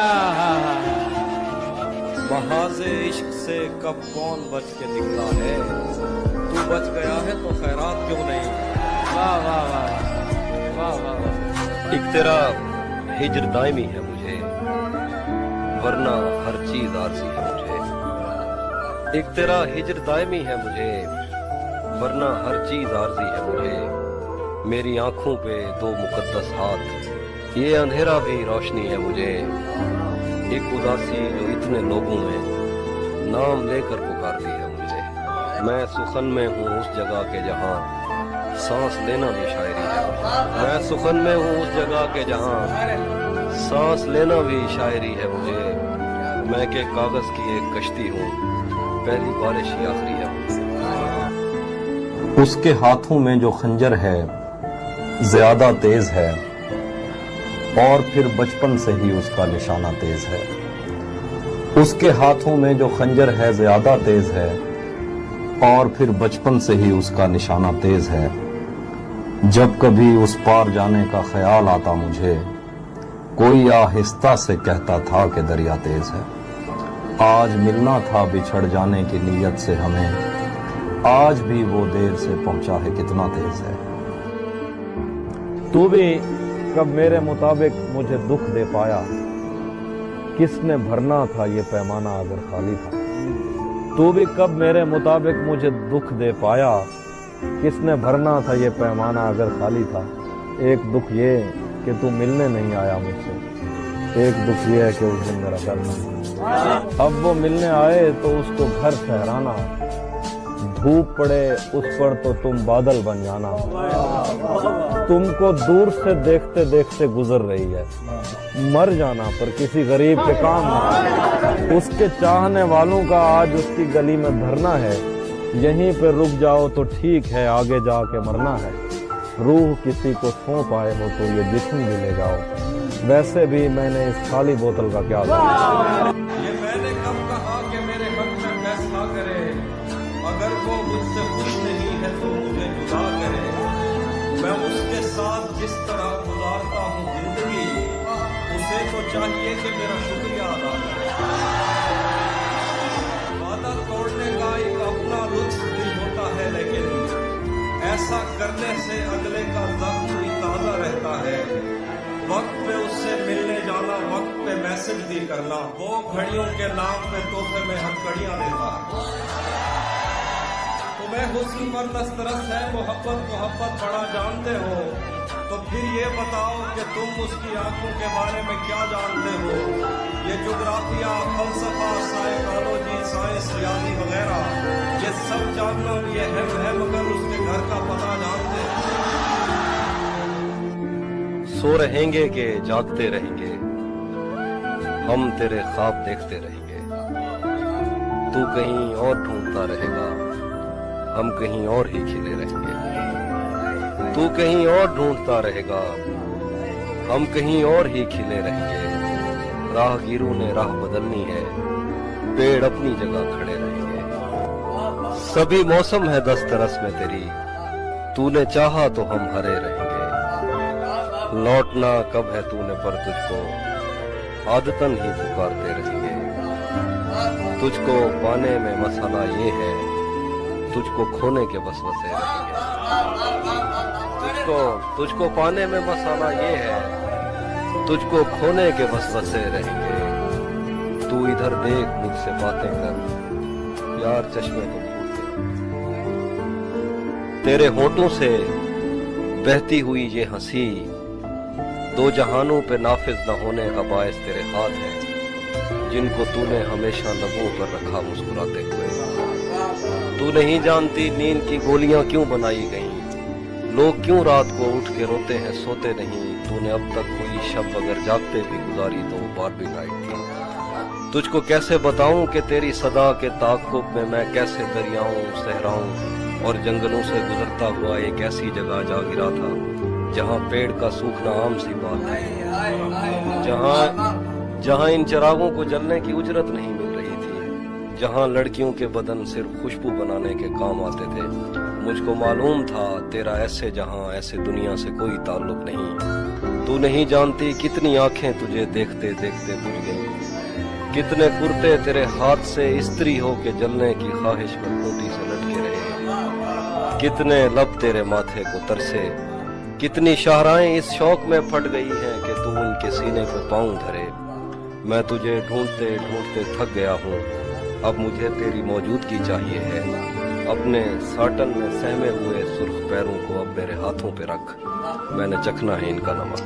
महाज़े इश्क से कब कौन बच के निकला है तू बच गया है तो खैरात क्यों नहीं वाह वाह वाह वाह वाह वाह एक तेरा हिजर दायमी है मुझे वरना हर चीज आरज़ी है मुझे एक तेरा हिजर दायमी है मुझे वरना हर चीज आरज़ी है मुझे मेरी आंखों पे दो मुकद्दस हाथ ये अंधेरा भी रोशनी है मुझे एक उदासी जो इतने लोगों में नाम लेकर पुकारती है मुझे मैं सुखन में हूँ उस जगह के जहाँ सांस लेना भी शायरी है मैं सुखन में हूँ उस जगह के जहाँ सांस लेना भी शायरी है मुझे मैं के कागज की एक कश्ती हूँ पहली बारिश ही आखिरी है मुझे उसके हाथों में जो खंजर है ज्यादा तेज है और फिर बचपन से ही उसका निशाना तेज है। उसके हाथों में जो खंजर है ज्यादा तेज है और फिर बचपन से ही उसका निशाना तेज है। जब कभी उस पार जाने का ख्याल आता मुझे, कोई आहिस्ता से कहता था कि दरिया तेज है। आज मिलना था बिछड़ जाने की नीयत से हमें, आज भी वो देर से पहुंचा है कितना तेज है। तू भी कब मेरे मुताबिक मुझे दुख दे पाया, किसने भरना था ये पैमाना अगर खाली था। तू भी कब मेरे मुताबिक मुझे दुख दे पाया, किसने भरना था ये पैमाना अगर खाली था। एक दुख ये कि तू मिलने नहीं आया मुझसे, एक दुख ये है कि उस दिन मेरा घर था। अब वो मिलने आए तो उसको घर ठहराना, धूप पड़े उस पर तो तुम बादल बन जाना। तुमको दूर से देखते देखते गुजर रही है, मर जाना पर किसी गरीब के काम ना। उसके चाहने वालों का आज उसकी गली में धरना है, यहीं पे रुक जाओ तो ठीक है, आगे जाके मरना है। रूह किसी को सौंप आए हो तो ये जिस्म भी ले जाओ, वैसे भी मैंने इस खाली बोतल का क्या करना। ये मैंने कब कहा कि मेरे हक में फैसला करे, अगर वो मुझसे खुश नहीं है तो मुझे जुदा करे। मैं उसके साथ जिस तरह गुजारता हूँ जिंदगी, उसे तो चाहिए कि मेरा शुक्रिया अदा करे। वादा तोड़ने का एक अपना लुत्फ भी होता है, लेकिन ऐसा करने से अगले का जख्म भी ताजा रहता है। वक्त पे उससे मिलने जाना, वक्त पे मैसेज भी करना, वो घड़ियों के नाम पे तोहफे में हथकड़ियां देता है। तुम्हें हुस्न पर दस्तरस है, मोहब्बत बड़ा जानते हो, तो फिर ये बताओ कि तुम उसकी आंखों के बारे में क्या जानते हो। ये ज्योग्राफिया, फलसफा, साइकोलॉजी, साइंस, रियाजी वगैरह, ये सब जानना ये है मगर उसके घर का पता जानते हो। सो रहेंगे कि जागते रहेंगे, हम तेरे ख्वाब देखते रहेंगे। तू कहीं और ढूंढता रहेगा, हम कहीं और ही खिले रहेंगे। तू कहीं और ढूंढता रहेगा, हम कहीं और ही खिले रहेंगे। राहगीरों ने राह बदलनी है, पेड़ अपनी जगह खड़े रहेंगे। सभी मौसम है दस्तरस में तेरी, तूने चाहा तो हम हरे रहेंगे। लौटना कब है तूने पर तुझको आदतन ही पुकारते रहेंगे। तुझको पाने में मसाला ये है, तुझको खोने के वसवसे रहेंगे। तुझको पाने में मसाला ये है, तुझको खोने के वसवसे रहेंगे। तू इधर देख मुझसे बातें कर, यार चश्मे को तेरे होठों से बहती हुई ये हंसी, दो जहानों पे नाफिज न होने का बायस तेरे हाथ है, जिनको तूने हमेशा लबों पर रखा मुस्कुराते हुए। तू नहीं जानती नींद की गोलियां क्यों बनाई गईं, लोग क्यों रात को उठ के रोते हैं सोते नहीं। तूने अब तक कोई शब अगर जागते भी गुजारी तो वो बारबी नाइट थी। तुझको कैसे बताऊं कि तेरी सदा के ताक़ुब में मैं कैसे दरियाओं, सहराओं और जंगलों से गुजरता हुआ एक ऐसी जगह जा गिरा था जहाँ पेड़ का सूखना आम सी बात है, जहाँ इन चिरागों को जलने की उजरत नहीं मिल रही थी, जहाँ लड़कियों के बदन सिर्फ खुशबू बनाने के काम आते थे। मुझको मालूम था तेरा ऐसे जहाँ ऐसे दुनिया से कोई ताल्लुक नहीं। तू नहीं जानती कितनी आंखें तुझे देखते देखते बुझ गईं, कितने कुर्ते तेरे हाथ से इस्त्री हो के जलने की ख्वाहिश में खूंटी से लटके रहे, कितने लब तेरे माथे को तरसे, कितनी शाहराएं इस शौक में फट गई हैं कि तू उनके सीने पे पाँव धरे। मैं तुझे ढूंढते ढूंढते थक गया हूँ, अब मुझे तेरी मौजूदगी चाहिए है। अपने साटन में सहमे हुए सुर्ख पैरों को अब मेरे हाथों पे रख, मैंने चखना है इनका नमक।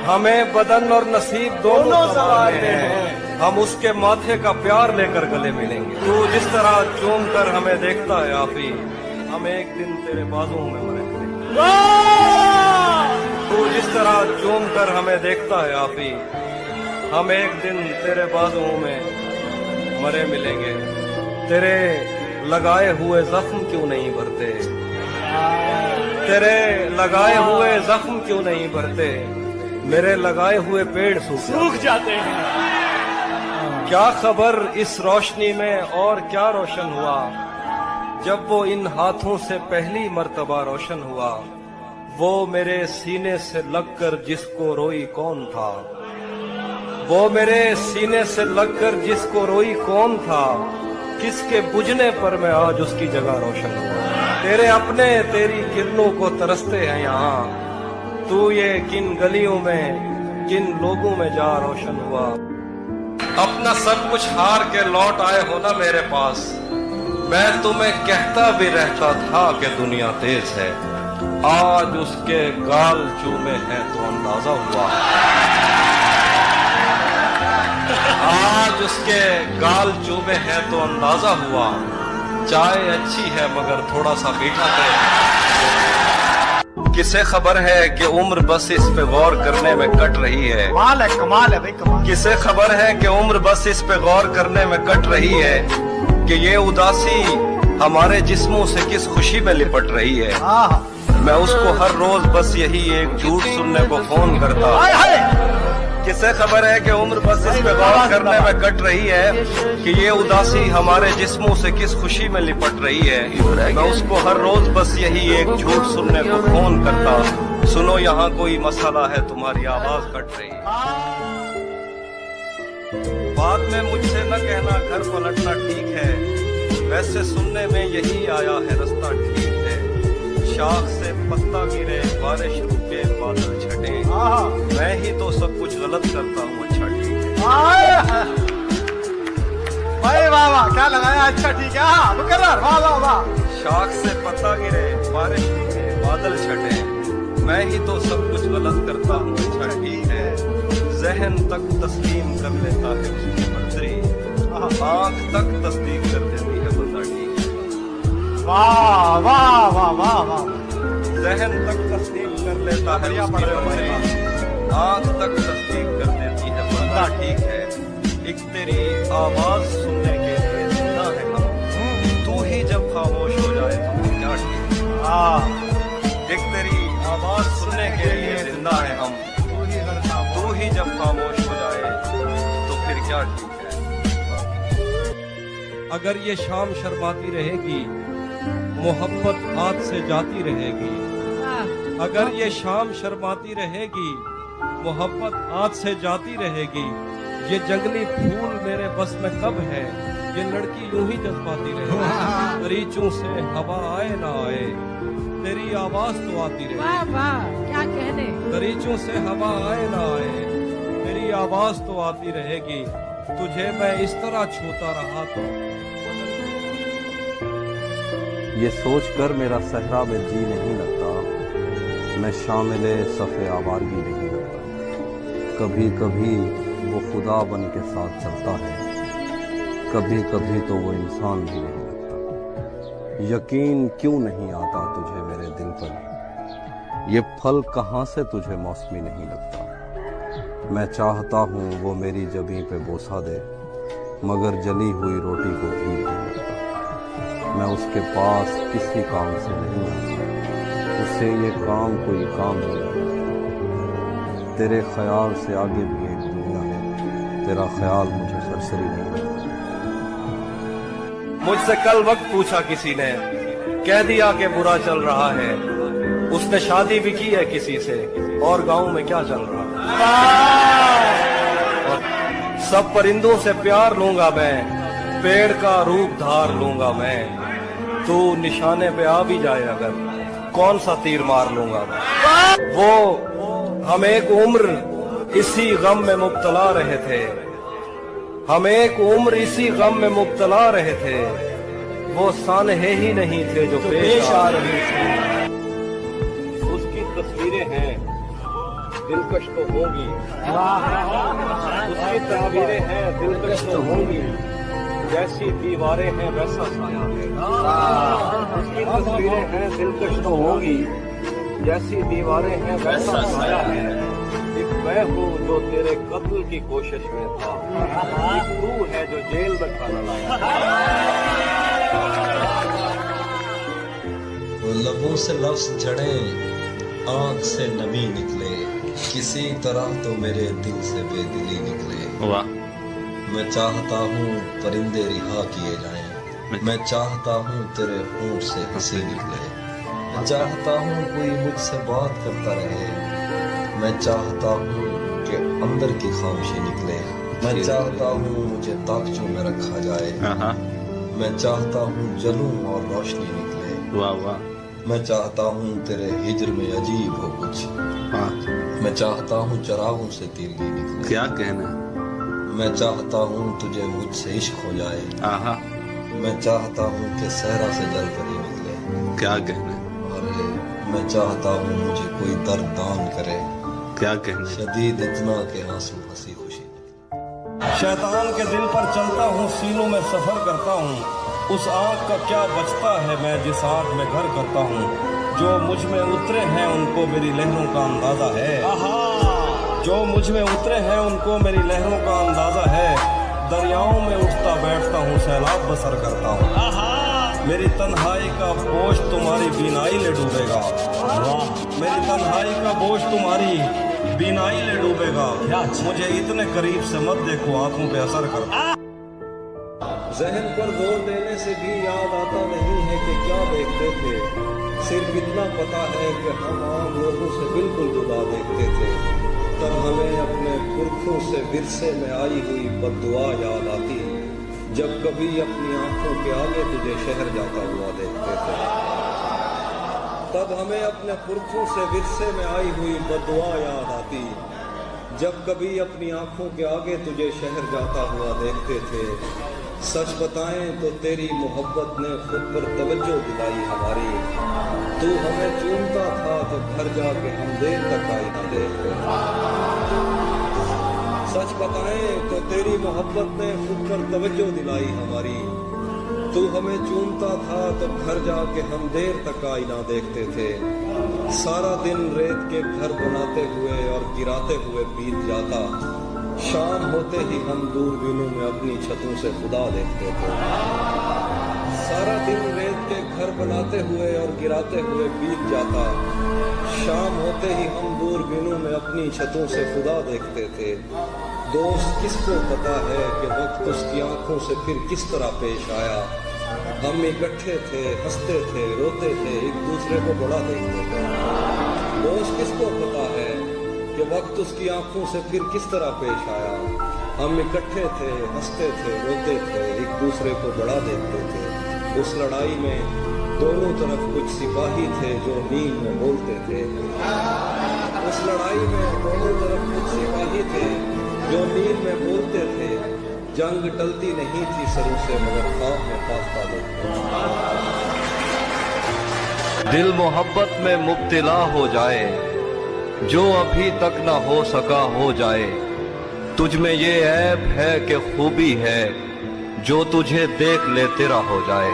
हमें बदन और नसीब दोनों संवारने हैं, हम उसके माथे का प्यार लेकर गले मिलेंगे। तू जिस तरह चूम कर हमें देखता है आफी, हम एक दिन तेरे बाजुओं में मरेंगे। तू जिस तरह चूम कर हमें देखता है आफी, हम एक दिन तेरे बाजुओं में मरे मिलेंगे। तेरे लगाए हुए जख्म क्यों नहीं भरते, तेरे लगाए हुए जख्म क्यों नहीं भरते, मेरे लगाए हुए पेड़ सूख जाते हैं। क्या खबर इस रोशनी में और क्या रोशन हुआ, जब वो इन हाथों से पहली मर्तबा रोशन हुआ। वो मेरे सीने से लगकर जिसको रोई कौन था, वो मेरे सीने से लगकर जिसको रोई कौन था, किसके बुझने पर मैं आज उसकी जगह रोशन हुआ। तेरे अपने तेरी किरणों को तरसते हैं यहाँ, तू ये किन गलियों में किन लोगों में जा रोशन हुआ। अपना सब कुछ हार के लौट आए हो ना मेरे पास, मैं तुम्हें कहता भी रहता था कि दुनिया तेज है, आज उसके गाल चूमे हैं तो अंदाजा हुआ। आज उसके गाल चूमे हैं तो अंदाजा हुआ, चाय अच्छी है मगर थोड़ा सा मीठा है। किसे खबर है कि उम्र बस इस पे गौर करने में कट रही है, कमाल है भाई कमाल। किसे खबर है कि उम्र बस इस पे गौर करने में कट रही है, कि ये उदासी हमारे जिस्मों से किस खुशी में लिपट रही है। मैं उसको हर रोज बस यही एक झूठ सुनने को फोन करता। किसे खबर है कि उम्र बस इस पे गौर करने में कट रही है, कि ये उदासी हमारे जिस्मों से किस खुशी में लिपट रही है। मैं उसको हर रोज बस यही एक झूठ सुनने को फोन करता। सुनो यहाँ कोई मसला है, तुम्हारी आवाज कट रही है। बाद में मुझसे न कहना घर पलटना ठीक है, वैसे सुनने में यही आया है रास्ता ठीक है। शाख से पत्ता गिरे बारिश रुके बादल छटे, मैं ही तो सब कुछ गलत करता हूँ अच्छा ठीक है। भाई वाह वाह क्या लगाया, अच्छा ठीक है। मुकर्रर वाह वाह वाह। शाख से पत्ता गिरे बारिश रुके बादल छटे, मैं ही तो सब कुछ गलत करता हूँ अच्छा ठीक है। जहन तक तस्लीम कर लेता है उसकी मर्जी, आँख तक तस्दीक कर देती है बंदा ठीक है। वाह वाह वाह वाह वाह। जहन तक तस्दीक कर लेता है उसकी मर्जी, आँख तक तस्दीक कर देती है बंदा ठीक है। एक तेरी आवाज सुनने के लिए जिंदा है हम, तू ही जब खामोश हो जाए तो क्या ठीक है। एक तेरी आवाज सुनने के लिए जिंदा है हम, तू ही जब खामोश हो जाए तो फिर क्या ठीक है। अगर ये शाम शर्माती रहेगी, मोहब्बत हाथ से जाती रहेगी। अगर ये शाम शर्माती रहेगी, मोहब्बत हाथ से जाती रहेगी। ये जंगली फूल मेरे बस में कब है, ये लड़की यूं ही जज्बाती रहेगी। दरीचों से हवा आए ना आए, तेरी आवाज तो आती रहेगी। वाह वाह क्या कहने। दरीचों से हवा आए ना आए, तेरी आवाज तो आती रहेगी। तुझे मैं इस तरह छूता रहा तो ये सोचकर मेरा सहरा में जी नहीं लगता, मैं शामिल सफ़े आवारगी नहीं लगता। कभी कभी वो खुदा बन के साथ चलता है, कभी कभी तो वो इंसान भी नहीं लगता। यकीन क्यों नहीं आता तुझे मेरे दिल पर, ये फल कहाँ से तुझे मौसमी नहीं लगता। मैं चाहता हूँ वो मेरी जबीं पे बोसा दे, मगर जली हुई रोटी को घी नहीं लगता। मैं उसके पास किसी काम से नहीं आता, उससे ये काम कोई काम नहीं लगता। तेरे ख्याल से आगे भी एक दुनिया है, तेरा ख्याल मुझे सरसरी नहीं लगता। मुझसे कल वक्त पूछा किसी ने, कह दिया कि बुरा चल रहा है। उसने शादी भी की है किसी से, और गांव में क्या चल रहा है। और सब परिंदों से प्यार लूंगा मैं, पेड़ का रूप धार लूंगा मैं। तू निशाने पे आ भी जाए अगर, कौन सा तीर मार लूंगा मैं। वो हम एक उम्र इसी गम में मुब्तला रहे थे, हम एक उम्र इसी गम में मुब्तला रहे थे। वो सानहे ही नहीं थे जो पेश आ रही थी। उसकी तस्वीरें हैं दिलकश तो होंगी, उसकी तस्वीरें हैं दिलकश तो होंगी। जैसी दीवारें हैं वैसा साया है, उसकी तस्वीरें हैं दिलकश तो होंगी। जैसी दीवारें हैं वैसा साया है। एक मैं हूँ जो तेरे कत्ल की कोशिश में था, एक तू है जो जेल में खाना लाया। लबों से लफ्ज झड़े, आंख से नमी निकले, किसी तरह तो मेरे दिल से बेदिली निकले। वाह। मैं चाहता हूँ परिंदे रिहा किए जाएं, मैं चाहता हूँ तेरे होंठ से हंसी निकले, मैं चाहता हूँ कोई मुझसे बात करता रहे, मैं चाहता हूँ कि अंदर की खामोशी निकले, मैं चाहता हूँ मुझे ताकचों में रखा जाए, मैं चाहता हूँ जलूं और रोशनी निकले। वाह वाह। मैं चाहता हूँ तेरे हिज्र में अजीब हो कुछ, मैं चाहता हूँ चरागों से तीरगी निकले। क्या कहना। मैं चाहता हूँ तुझे मुझसे इश्क हो जाए, आहा। मैं चाहता हूँ कि सहरा से जल परी निकले। क्या कहना। अरे मैं चाहता हूँ मुझे कोई दर्द दान करे, क्या कहना। शदीद इतना के आंसू हंसी खुशी। शैतान के दिल पर चलता हूँ, सीनों में सफर करता हूँ, उस आग का क्या बचता है मैं जिस आग में घर करता हूँ। जो मुझ में उतरे हैं उनको मेरी लहरों का अंदाजा है, जो मुझ में उतरे हैं उनको मेरी लहरों का अंदाजा है। दरियाओं में उठता बैठता हूँ, सैलाब बसर करता हूँ। मेरी तन्हाई का बोझ तुम्हारी बीनाई ले डूबेगा, मेरी तन्हाई का बोझ तुम्हारी बीनाई ले डूबेगा। मुझे इतने करीब से मत देखो, आंखों पे असर करता। जहन पर जोर देने से भी याद आता नहीं है कि क्या देखते थे, सिर्फ इतना पता है कि हम आम लोगों से बिल्कुल जुदा देखते थे। तब हमें अपने पुरखों से विरसे में आई हुई बद्दुआ याद आती, जब कभी अपनी आंखों के आगे तुझे शहर जाता हुआ देखते थे। तब हमें अपने पुरखों से विरसे में आई हुई बद्दुआ याद आती, जब कभी अपनी आंखों के आगे तुझे शहर जाता हुआ देखते थे। सच बताएं तो तेरी मोहब्बत ने खुद पर तवज्जो दिलाई हमारी, तू हमें चूमता था जब घर जाके हम देर तक आई ना देखते। सच बताएं तो तेरी मोहब्बत ने खुद पर तवज्जो दिलाई हमारी, तू हमें चूमता था तब घर जाके हम देर तक आई ना देखते थे। सारा दिन रेत के घर बनाते हुए और गिराते हुए बीत जाता, शाम होते ही हम दूरबीनों में अपनी छतों से खुदा देखते थे। सारा दिन रेत के घर बनाते हुए और गिराते हुए बीत जाता, शाम होते ही हम दूरबीनों में अपनी छतों से खुदा देखते थे। दोस्त किसको पता है कि वक्त उसकी आंखों से फिर किस तरह पेश आया। हम इकट्ठे थे, हंसते थे, रोते थे, एक दूसरे को बड़ा देखते थे। दोस्त किसको पता है कि वक्त उसकी आंखों से फिर किस तरह पेश आया। हम इकट्ठे थे, हंसते थे, रोते थे, एक दूसरे को बड़ा देखते थे। उस लड़ाई में दोनों तरफ कुछ सिपाही थे जो नींद में बोलते थे। उस लड़ाई में दोनों तरफ कुछ सिपाही थे जो नींद में बोलते थे। जंग टलती नहीं थी सरों से, मगर ख्वाब में फाख्ता देखते। दिल मोहब्बत में मुब्तिला हो जाए, जो अभी तक न हो सका हो जाए। तुझ में ये ऐब है कि खूबी है, जो तुझे देख ले तेरा हो जाए।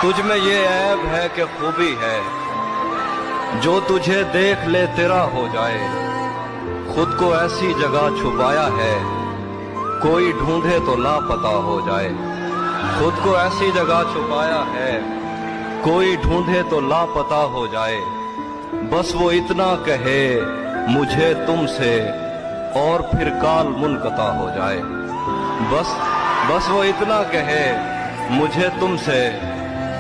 तुझ में ये ऐब है कि खूबी है, जो तुझे देख ले तेरा हो जाए। खुद को ऐसी जगह छुपाया है, कोई ढूंढे तो लापता हो जाए। खुद को ऐसी जगह छुपाया है, कोई ढूंढे तो लापता हो जाए। बस वो इतना कहे मुझे तुमसे, और फिर काल मुनक़ता हो जाए। बस वो इतना कहे मुझे तुमसे,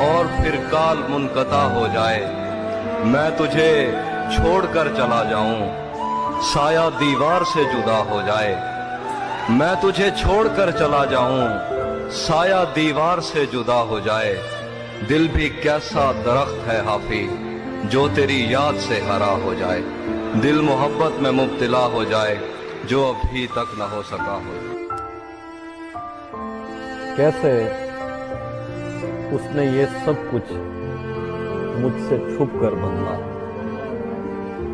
और फिर काल मुनक़ता हो जाए। मैं तुझे छोड़कर चला जाऊं, साया दीवार से जुदा हो जाए। मैं तुझे छोड़कर चला जाऊं, साया दीवार से जुदा हो जाए। दिल भी कैसा दरख्त है हाफी, जो तेरी याद से हरा हो जाए। दिल मोहब्बत में मुब्तिला हो जाए, जो अभी तक न हो सका हो। कैसे उसने ये सब कुछ मुझसे छुप कर बदला,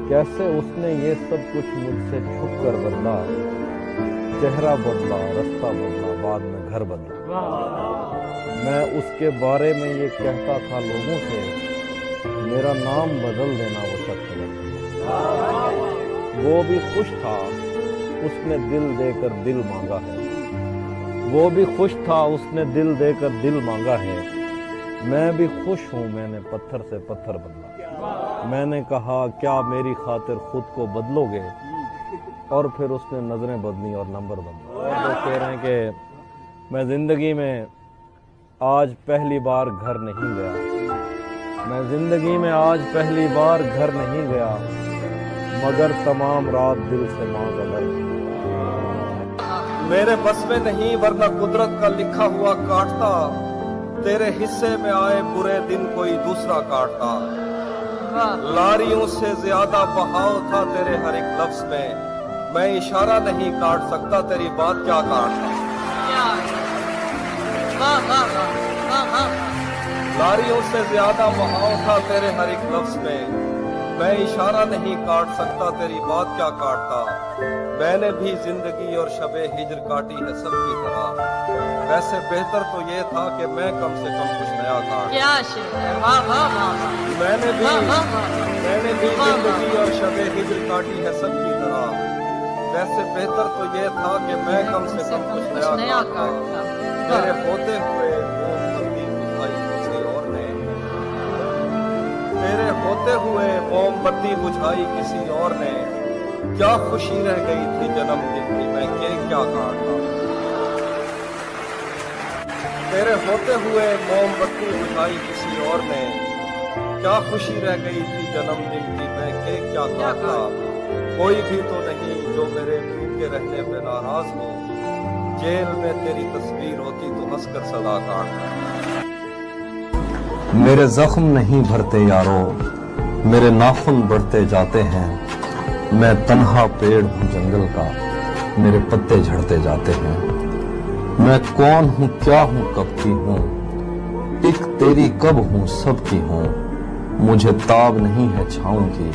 कैसे उसने ये सब कुछ मुझसे छुप कर बदला। चेहरा बदला, रास्ता बदला, बाद में घर बदला। मैं उसके बारे में ये कहता था लोगों से, मेरा नाम बदल देना वो शख्स बदला। वो भी खुश था, उसने दिल देकर दिल मांगा है। वो भी खुश था, उसने दिल देकर दिल मांगा है। मैं भी खुश हूँ मैंने पत्थर से पत्थर बदला। मैंने कहा क्या मेरी खातिर खुद को बदलोगे, और फिर उसने नजरें बदली और नंबर बदला। और वो कह रहे हैं कि मैं जिंदगी में आज पहली बार घर नहीं गया, मैं जिंदगी में आज पहली बार घर नहीं गया, मगर तमाम रात दिल से माँ का दर्द। मेरे बस में नहीं वरना कुदरत का लिखा हुआ काटता, तेरे हिस्से में आए बुरे दिन कोई दूसरा काटता। लारियों से ज्यादा बहाव था तेरे हर एक लफ्ज में, मैं इशारा नहीं काट सकता तेरी बात क्या काटता। लारियों से ज्यादा बहाव था तेरे हर एक लफ्ज में, मैं इशारा नहीं काट सकता तेरी बात क्या काटता। मैंने भी जिंदगी और शबे हिजर काटी है सबकी तरह, वैसे बेहतर तो ये था कि मैं कम से कम कुछ नया काट। मैंने भी जिंदगी और शबे हिजर काटी है सबकी तरह, वैसे बेहतर तो ये था कि मैं कम से कम कुछ नया काटता। तेरे होते हुए मोमबत्ती बुझाई किसी और ने, तेरे होते हुए मोमबत्ती बुझाई किसी और ने, क्या खुशी रह गई थी जन्मदिन की मैं केक क्या काटता। तेरे होते हुए मोमबत्ती बुझाई किसी और ने, क्या खुशी रह गई थी जन्मदिन की मैं केक क्या काटता। कोई भी तो नहीं जो मेरे भूखे रहने पे नाराज हो, जेल में तेरी तस्वीर होती तो हंसकर सदा काटता। मेरे जख्म नहीं भरते यारो, मेरे नाखून बढ़ते जाते हैं, मैं तन्हा पेड़ हूँ जंगल का, मेरे पत्ते झड़ते जाते हैं। मैं कौन हूँ क्या हूँ कब की हूँ, एक तेरी कब हूँ सब की हूँ। मुझे ताब नहीं है छाँव की,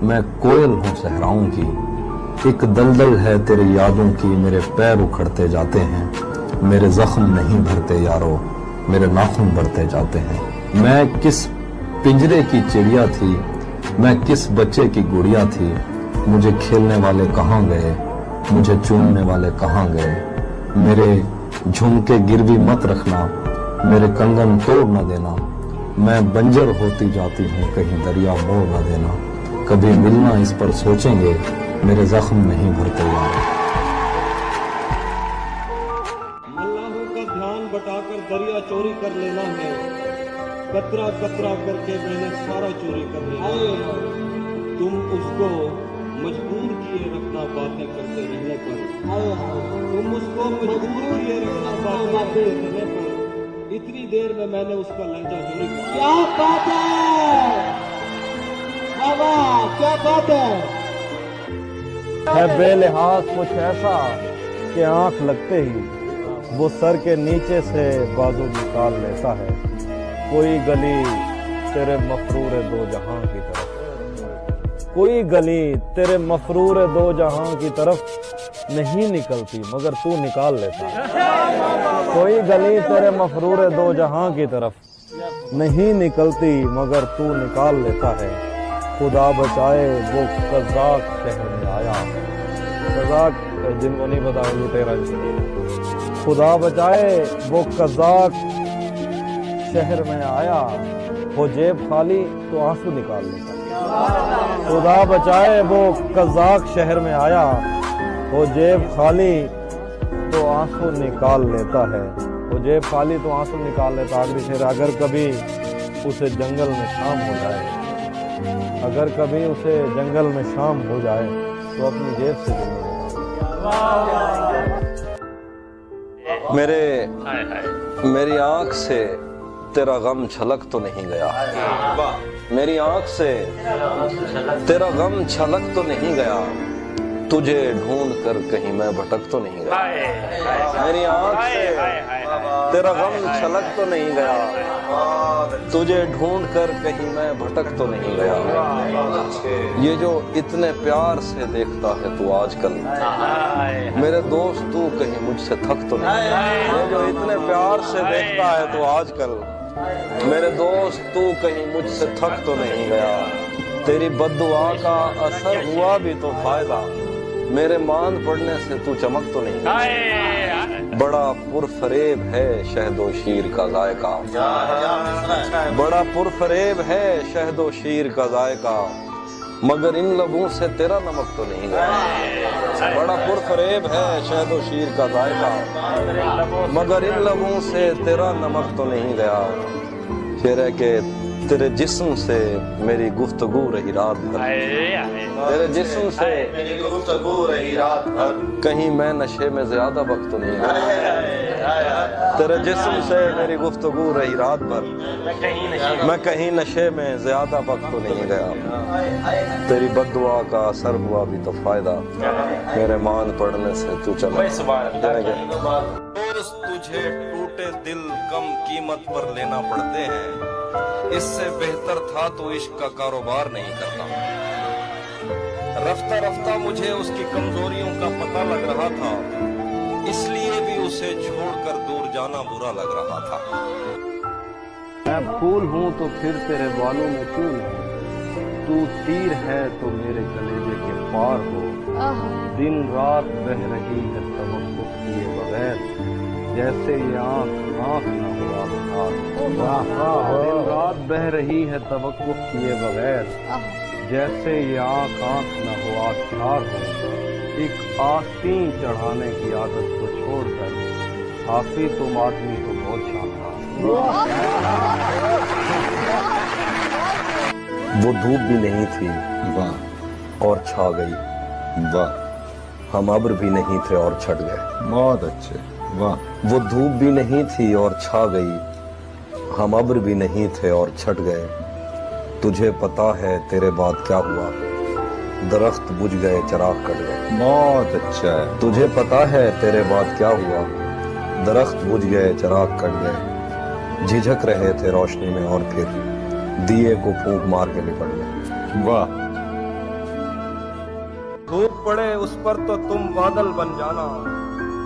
मैं कोयल हूँ सहराओं की। एक दलदल है तेरी यादों की, मेरे पैर उखड़ते जाते हैं। मेरे जख्म नहीं भरते यारो, मेरे नाखून बढ़ते जाते हैं। मैं किस पिंजरे की चिड़िया थी, मैं किस बच्चे की गुड़िया थी। मुझे खेलने वाले कहाँ गए, मुझे चूमने वाले कहाँ गए। मेरे झुमके गिरवी मत रखना, मेरे कंगन तोड़ न देना। मैं बंजर होती जाती हूँ कहीं दरिया मोड़ न देना। कभी मिलना इस पर सोचेंगे, मेरे जख्म नहीं भरते यार। अल्लाह का ध्यान बटाकर दरिया चोरी कर लेना है, कतरा कतरा करके मैंने सारा चोरी कर लिया। तुम उसको मजबूर किए रखना बातें करते रहने पर, तुम उसको मजबूर किए रखना बातें करते रहने पर। इतनी देर में मैंने उसका लहजा चोरी कर लिया। क्या बात है, क्या बात है बेलिहाज कुछ ऐसा कि आंख लगते ही वो सर के नीचे से बाजू निकाल लेता है। कोई गली तेरे मफरूर दो जहां की तरफ, कोई गली तेरे मफरूर दो जहां की तरफ नहीं निकलती मगर तू निकाल लेता है। कोई गली तेरे मफरूर दो जहां की तरफ नहीं निकलती मगर तू निकाल लेता है। खुदा बचाए वो कज़ाक शहर में आया, कज़ाक जिनको नहीं पता लुटेरा। खुदा बचाए वो कज़ाक शहर में आया, वो जेब खाली तो आंसू निकाल लेता है। खुदा बचाए वो कज़ाक शहर में आया, वो जेब खाली तो आंसू निकाल लेता है। वो जेब खाली तो आंसू निकाल लेता। आखिरी शेर, अगर कभी उसे जंगल में शाम हो जाए, अगर कभी उसे जंगल में शाम हो जाए तो अपनी जेब से जंगल मेरी आंख से तेरा गम छलक तो नहीं गया, मेरी आंख से तेरा गम छलक तो नहीं गया। तुझे ढूंढ कर कहीं मैं भटक तो नहीं गया। मेरी आंख से तेरा गम छलक तो नहीं गया, तुझे ढूंढ कर कहीं मैं भटक तो नहीं गया। ये जो इतने प्यार से देखता है तू आजकल, मेरे दोस्त तू कहीं मुझसे थक तो नहीं गया। ये जो इतने प्यार से देखता है तू आजकल, मेरे दोस्त तू कहीं मुझसे थक तो नहीं गया। तेरी बद्दुआ का असर हुआ भी तो फायदा, मेरे मान पड़ने से तू चमक तो नहीं गया। बड़ा पुरफरेब है शहदो शीर का जायका, बड़ा पुरफरेब है शहदो शीर का जायका, मगर इन लबों से तेरा नमक तो नहीं गया। बड़ा पुरफरेब है शहदो शीर का जायका, मगर इन लबों से तेरा नमक तो नहीं गया। शेर है कि तेरे जिस्म से मेरी गुफ्तगू रही रात भर, तेरे जिस्म से मेरी गुफ्तगू रही रात भर, कहीं मैं नशे में ज्यादा वक्त तो नहीं गया। तेरे जिस्म से मेरी गुफ्तगू रही रात भर, मैं कहीं नशे में ज्यादा वक्त तो नहीं गया। तेरी बद्दुआ का असर हुआ भी तो फायदा, मेरे मान पड़ने से तू चला। तुझे टूटे दिल कम कीमत पर लेना पड़ते हैं, इससे बेहतर था तो इश्क का कारोबार नहीं करता। रफ्ता रफ्ता मुझे उसकी कमजोरियों का पता लग रहा था, इसलिए भी उसे छोड़कर दूर जाना बुरा लग रहा था। मैं फूल हूँ तो फिर तेरे बालों में क्यों नहीं, तू तीर है तो मेरे कलेजे के पार हो। दिन रात बह रही है तवक्कुफ किए बगैर, जैसे ये आँख आँख न हुआ प्यार। दिन रात बह रही है तवक्कुफ किए बगैर, जैसे ये आँख आँख न हुआ प्यार हो। एक आस्तीन चढ़ाने की आदत को छोड़कर काफी तुम आदमी को बहुत शानदार। वो धूप भी नहीं थी वाह और छा गई, वाह हम अब्र भी नहीं थे और छट गए। बहुत अच्छे वाह। वो धूप भी नहीं थी और छा गई, हम अब्र भी नहीं थे और छट गए। तुझे पता है तेरे बाद क्या हुआ, दरख्त बुझ गए चराग कट गए। बहुत अच्छा है। तुझे पता है तेरे बाद क्या हुआ, दरख्त बुझ गए चराग कट गए। झिझक रहे थे रोशनी में और फिर दिए को फूंक मार के निपट गए। वाह धूप पड़े उस पर तो तुम बादल बन जाना,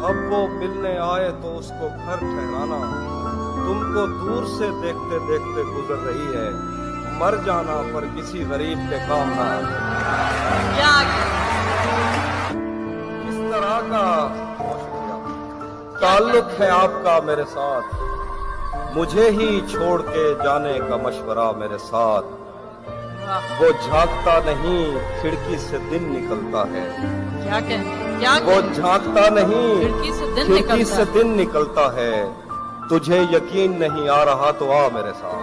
अब वो मिलने आए तो उसको घर ठहराना। तुमको दूर से देखते देखते गुजर रही है, मर जाना पर किसी गरीब के काम ना आए। किस तरह का ताल्लुक है आपका मेरे साथ, मुझे ही छोड़ के जाने का मशवरा मेरे साथ। वो झांकता नहीं खिड़की से दिन निकलता है, वो झांकता नहीं खिड़की से दिन निकलता है। तुझे यकीन नहीं आ रहा तो आ मेरे साथ।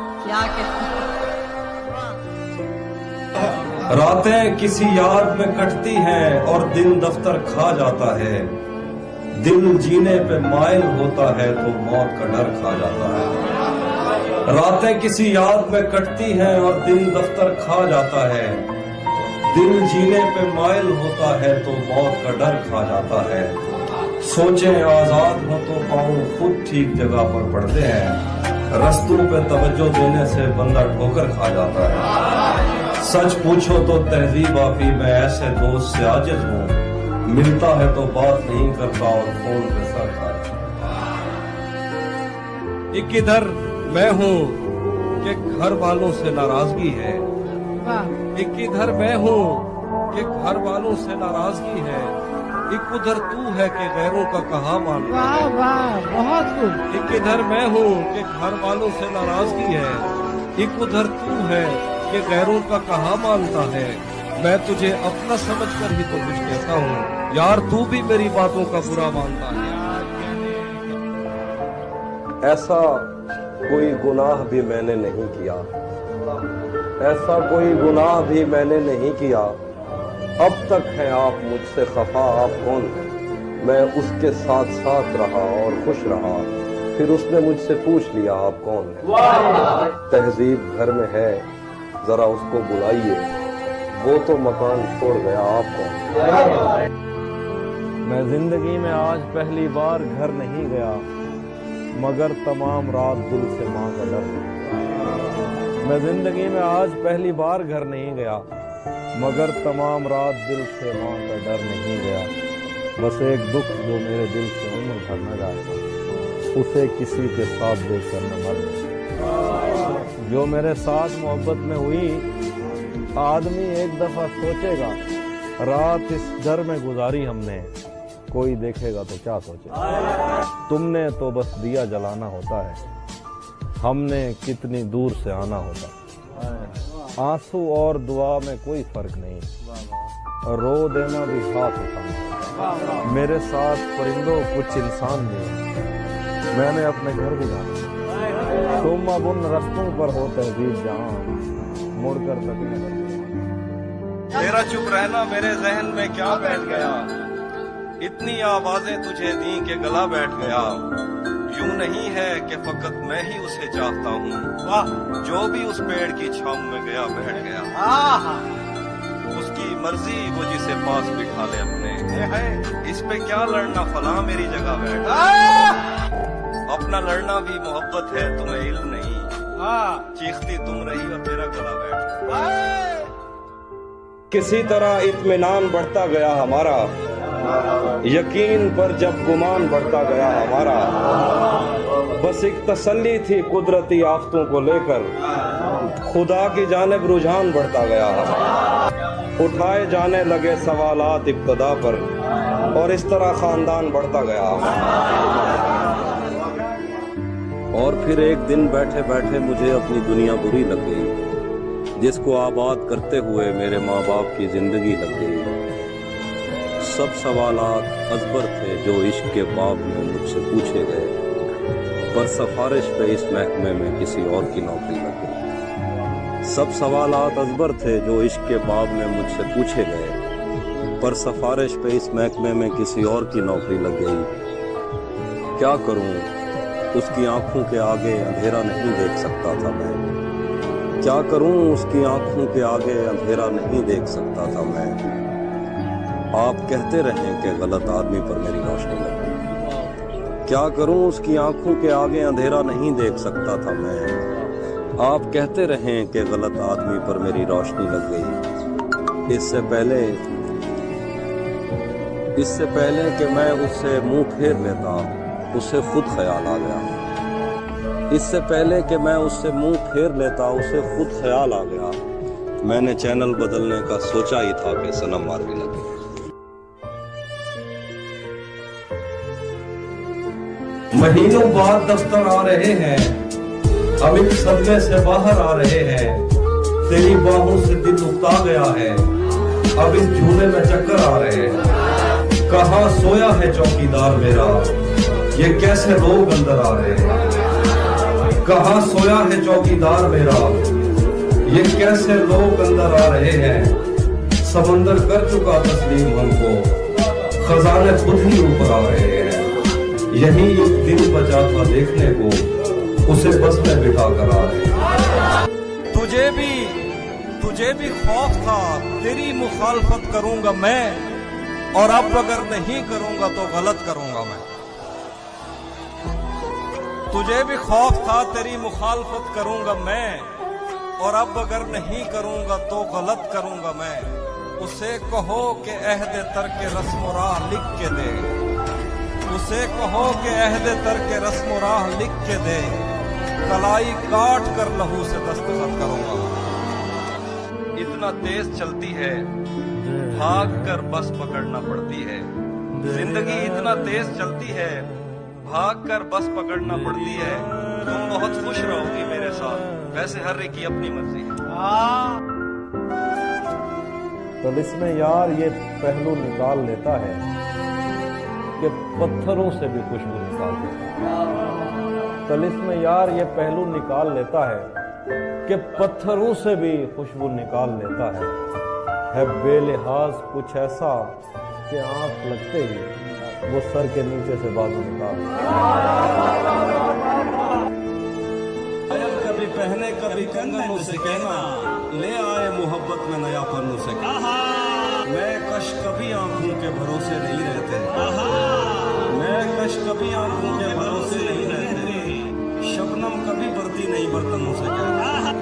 रातें किसी याद में कटती हैं और दिन दफ्तर खा जाता है। दिल जीने पे माइल होता है तो मौत का डर खा जाता है। रातें किसी याद में कटती हैं और दिन दफ्तर खा जाता है। दिल जीने पे माइल होता है तो मौत का डर खा जाता है। सोचें आजाद हो तो पाँव खुद ठीक जगह पर पड़ते हैं। रस्तों पे तवज्जो देने से बंदा ठोकर खा जाता है। सच पूछो तो तहजीब आफी मैं ऐसे दोस्त से आजिज हूँ, मिलता है तो बात नहीं करता और फोन पे सर खा जाता। एक इधर मैं हूँ कि घर वालों से नाराजगी है, एक इधर मैं हूँ कि घर वालों से नाराजगी है। एक उधर तू है कि गैरों का कहा मानता है। बहुत खूब। एक इधर मैं हूँ कि घर वालों से नाराजगी है, एक उधर तू है कि गैरों का कहा मानता है। मैं तुझे अपना समझकर ही तो कुछ कहता हूँ, यार तू भी मेरी बातों का बुरा मानता है। ऐसा कोई गुनाह भी मैंने नहीं किया, ऐसा कोई गुनाह भी मैंने नहीं किया। अब तक है आप मुझसे खफा, आप कौन हैं? मैं उसके साथ साथ रहा और खुश रहा, फिर उसने मुझसे पूछ लिया आप कौन हैं? तहजीब घर में है, जरा उसको बुलाइए, वो तो मकान छोड़ गया, आप कौन? मैं जिंदगी में आज पहली बार घर नहीं गया, मगर तमाम रात दिल से माँ का डर नहीं। मैं जिंदगी में आज पहली बार घर नहीं गया, मगर तमाम रात दिल से माँ का डर नहीं गया। बस एक दुख जो मेरे दिल से उम्र भर न जाता, उसे किसी के साथ देखकर न मर जाता। जो मेरे साथ मोहब्बत में हुई, आदमी एक दफा सोचेगा रात इस डर में गुजारी हमने, कोई देखेगा तो क्या सोचे। तुमने तो बस दिया जलाना होता है, हमने कितनी दूर से आना होता है। आंसू और दुआ में कोई फर्क नहीं, रो देना भी हाथ उठाना। मेरे साथ परिंदों कुछ इंसान भी हैं, मैंने अपने घर भी जाना। तुम अब उन रस्तों पर हो तहजीब जहां मुड़ कर तकने लगे। तेरा चुप रहना मेरे जहन में क्या बैठ गया, इतनी आवाजें तुझे दी कि गला बैठ गया। यूं नहीं है कि फकत मैं ही उसे चाहता हूँ, जो भी उस पेड़ की छांव में गया बैठ गया। उसकी मर्जी वो जिसे पास बिठा ले अपने, इस पे क्या लड़ना फला मेरी जगह बैठ। अपना लड़ना भी मोहब्बत है तुम्हें इल्म नहीं, चीखती तुम रही और मेरा गला बैठ। किसी तरह इत्मीनान बढ़ता गया हमारा, यकीन पर जब गुमान बढ़ता गया हमारा। बस एक तसल्ली थी कुदरती आफतों को लेकर, खुदा की जानिब रुझान बढ़ता गया। उठाए जाने लगे सवालात इब्तदा पर, और इस तरह खानदान बढ़ता गया। और फिर एक दिन बैठे बैठे मुझे अपनी दुनिया बुरी लग गई, जिसको आबाद करते हुए मेरे माँ बाप की जिंदगी लग गई। सब सवालात अजबर थे जो इश्क के बाब में मुझसे पूछे गए, पर सिफारिश पे इस महकमे में किसी और की नौकरी लग गई। सब सवालात अजबर थे जो इश्क के बाब में मुझसे पूछे गए, पर सिफारिश पे इस महकमे में किसी और की नौकरी लग गई। क्या करूं, उसकी आंखों के आगे अंधेरा नहीं देख सकता था मैं। क्या करूं, उसकी आंखों के आगे अंधेरा नहीं देख सकता था मैं। आप कहते रहें कि गलत आदमी पर मेरी रोशनी लग गई। क्या करूं, उसकी आंखों के आगे अंधेरा नहीं देख सकता था मैं। आप कहते रहें कि गलत आदमी पर मेरी रोशनी लग गई। इससे पहले कि मैं उससे मुंह फेर लेता, उसे खुद ख्याल आ गया। इससे पहले कि मैं उससे मुंह फेर लेता, उसे खुद ख्याल आ गया। मैंने चैनल बदलने का सोचा ही था कि सनम मार भी लगे। महीनों बाद दफ्तर आ रहे हैं, अब एक सदमे से बाहर आ रहे हैं। तेरी बाहों से दिल उकता गया है, अब इस झूले में चक्कर आ रहे हैं। कहाँ सोया है चौकीदार मेरा, ये कैसे लोग अंदर आ रहे हैं। कहाँ सोया है चौकीदार मेरा, ये कैसे लोग अंदर आ रहे हैं। समंदर कर चुका तस्लीम हमको, खजाने खुद ही ऊपर आ रहे हैं। यही एक दिन बचा था देखने को, उसे बस में बिठा कर आ रहे हैं। तुझे भी खौफ था तेरी मुखालफत करूंगा मैं, और अब अगर नहीं करूंगा तो गलत करूंगा मैं। तुझे भी खौफ था तेरी मुखालफत करूंगा मैं, और अब अगर नहीं करूंगा तो गलत करूंगा मैं। उसे कहो कि अहद तर्क रस्म राह लिख के दे, उसे कहो कि अहद तर्क रस्म राह लिख के दे। कलाई काट कर लहू से दस्तखत करूंगा। इतना तेज चलती है, भाग कर बस पकड़ना पड़ती है। जिंदगी इतना तेज चलती है, भाग कर बस पकड़ना पड़ती है। तुम बहुत खुश रहोगी मेरे साथ, वैसे हर एक की अपनी मर्जी है। तलिस्मे यार ये पहलू निकाल लेता है कि पत्थरों से भी खुशबू निकाल लेता है। तलिस्मे यार ये पहलू निकाल लेता है कि पत्थरों से भी खुशबू निकाल लेता है बेलिहाज कुछ ऐसा कि आंख लगते ही वो सर के नीचे से बाजू निकाल। कभी पहने कभी कंगन उसे कहना, ले आए मोहब्बत में नया फन उसे कहना। मैं कश कभी आंखों के भरोसे नहीं रहते, मैं कश कभी आंखों के भरोसे नहीं रहते। शबनम कभी बरती नहीं बर्तनों से कहना।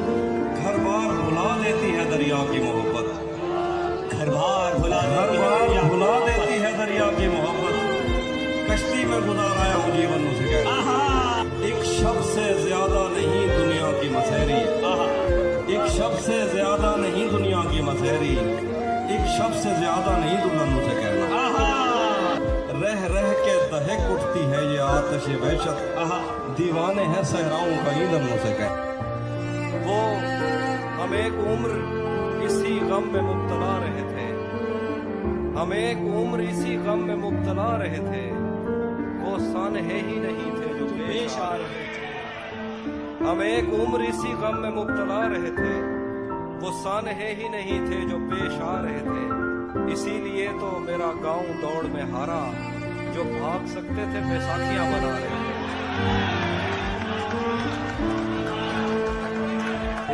घर बार भुला देती है दरिया की मोहब्बत, घर बार भुला देती है दरिया की मोहब्बत। कश्ती में गुजाराया हूँ जीवन उसे कहना। एक शब्द से ज्यादा नहीं दुनिया की मसहरी, एक शब्द से ज्यादा नहीं दुनिया की मसहरी, एक शब्द से ज्यादा नहीं दुल्हन उसे कहना। आतिश वहशत दीवाने हैं सहराओं का ईंधन मुझसे कह। वो हम एक उम्र इसी गम में मुब्तला रहे थे, हम एक उम्र इसी गम में मुब्तला रहे थे, वो सानहे ही नहीं थे जो पेश आ रहे थे। हम एक उम्र इसी गम में मुब्तला रहे थे, वो सानहे ही नहीं थे जो पेश आ रहे थे। इसीलिए तो मेरा गांव दौड़ में हारा, जो भाग सकते थे बैसाखियां बना रहे थे।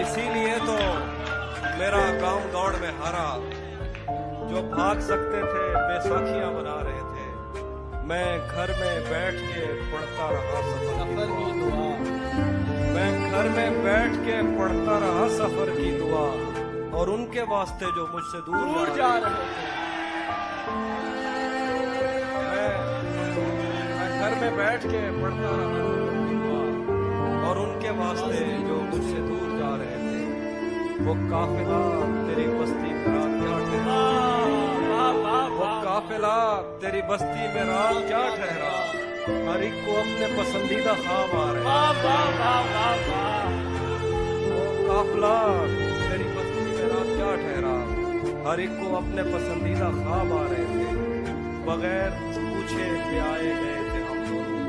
इसीलिए तो मेरा गांव दौड़ में हारा, जो भाग सकते थे बैसाखियां बना रहे थे। मैं घर में बैठ के पढ़ता रहा सफर की दुआ, मैं घर में बैठ के पढ़ता रहा सफर की दुआ, और उनके वास्ते जो मुझसे दूर जा रहे थे। मैं घर में बैठ के पढ़ता रहा सफर की दुआ, और उनके वास्ते जो मुझसे दूर जा रहे थे। वो काफिला तेरी बस्ती में रात क्या ठहरा, वो काफिला तेरी बस्ती में रात क्या ठहरा, हर एक को अपने पसंदीदा ख्वाब आ रहे हैं। वो काफिला तेरी बस्ती में रात क्या ठहरा, हर एक को अपने पसंदीदा ख्वाब आ रहे थे। बगैर पूछे ब्याए गए थे हम दोनों,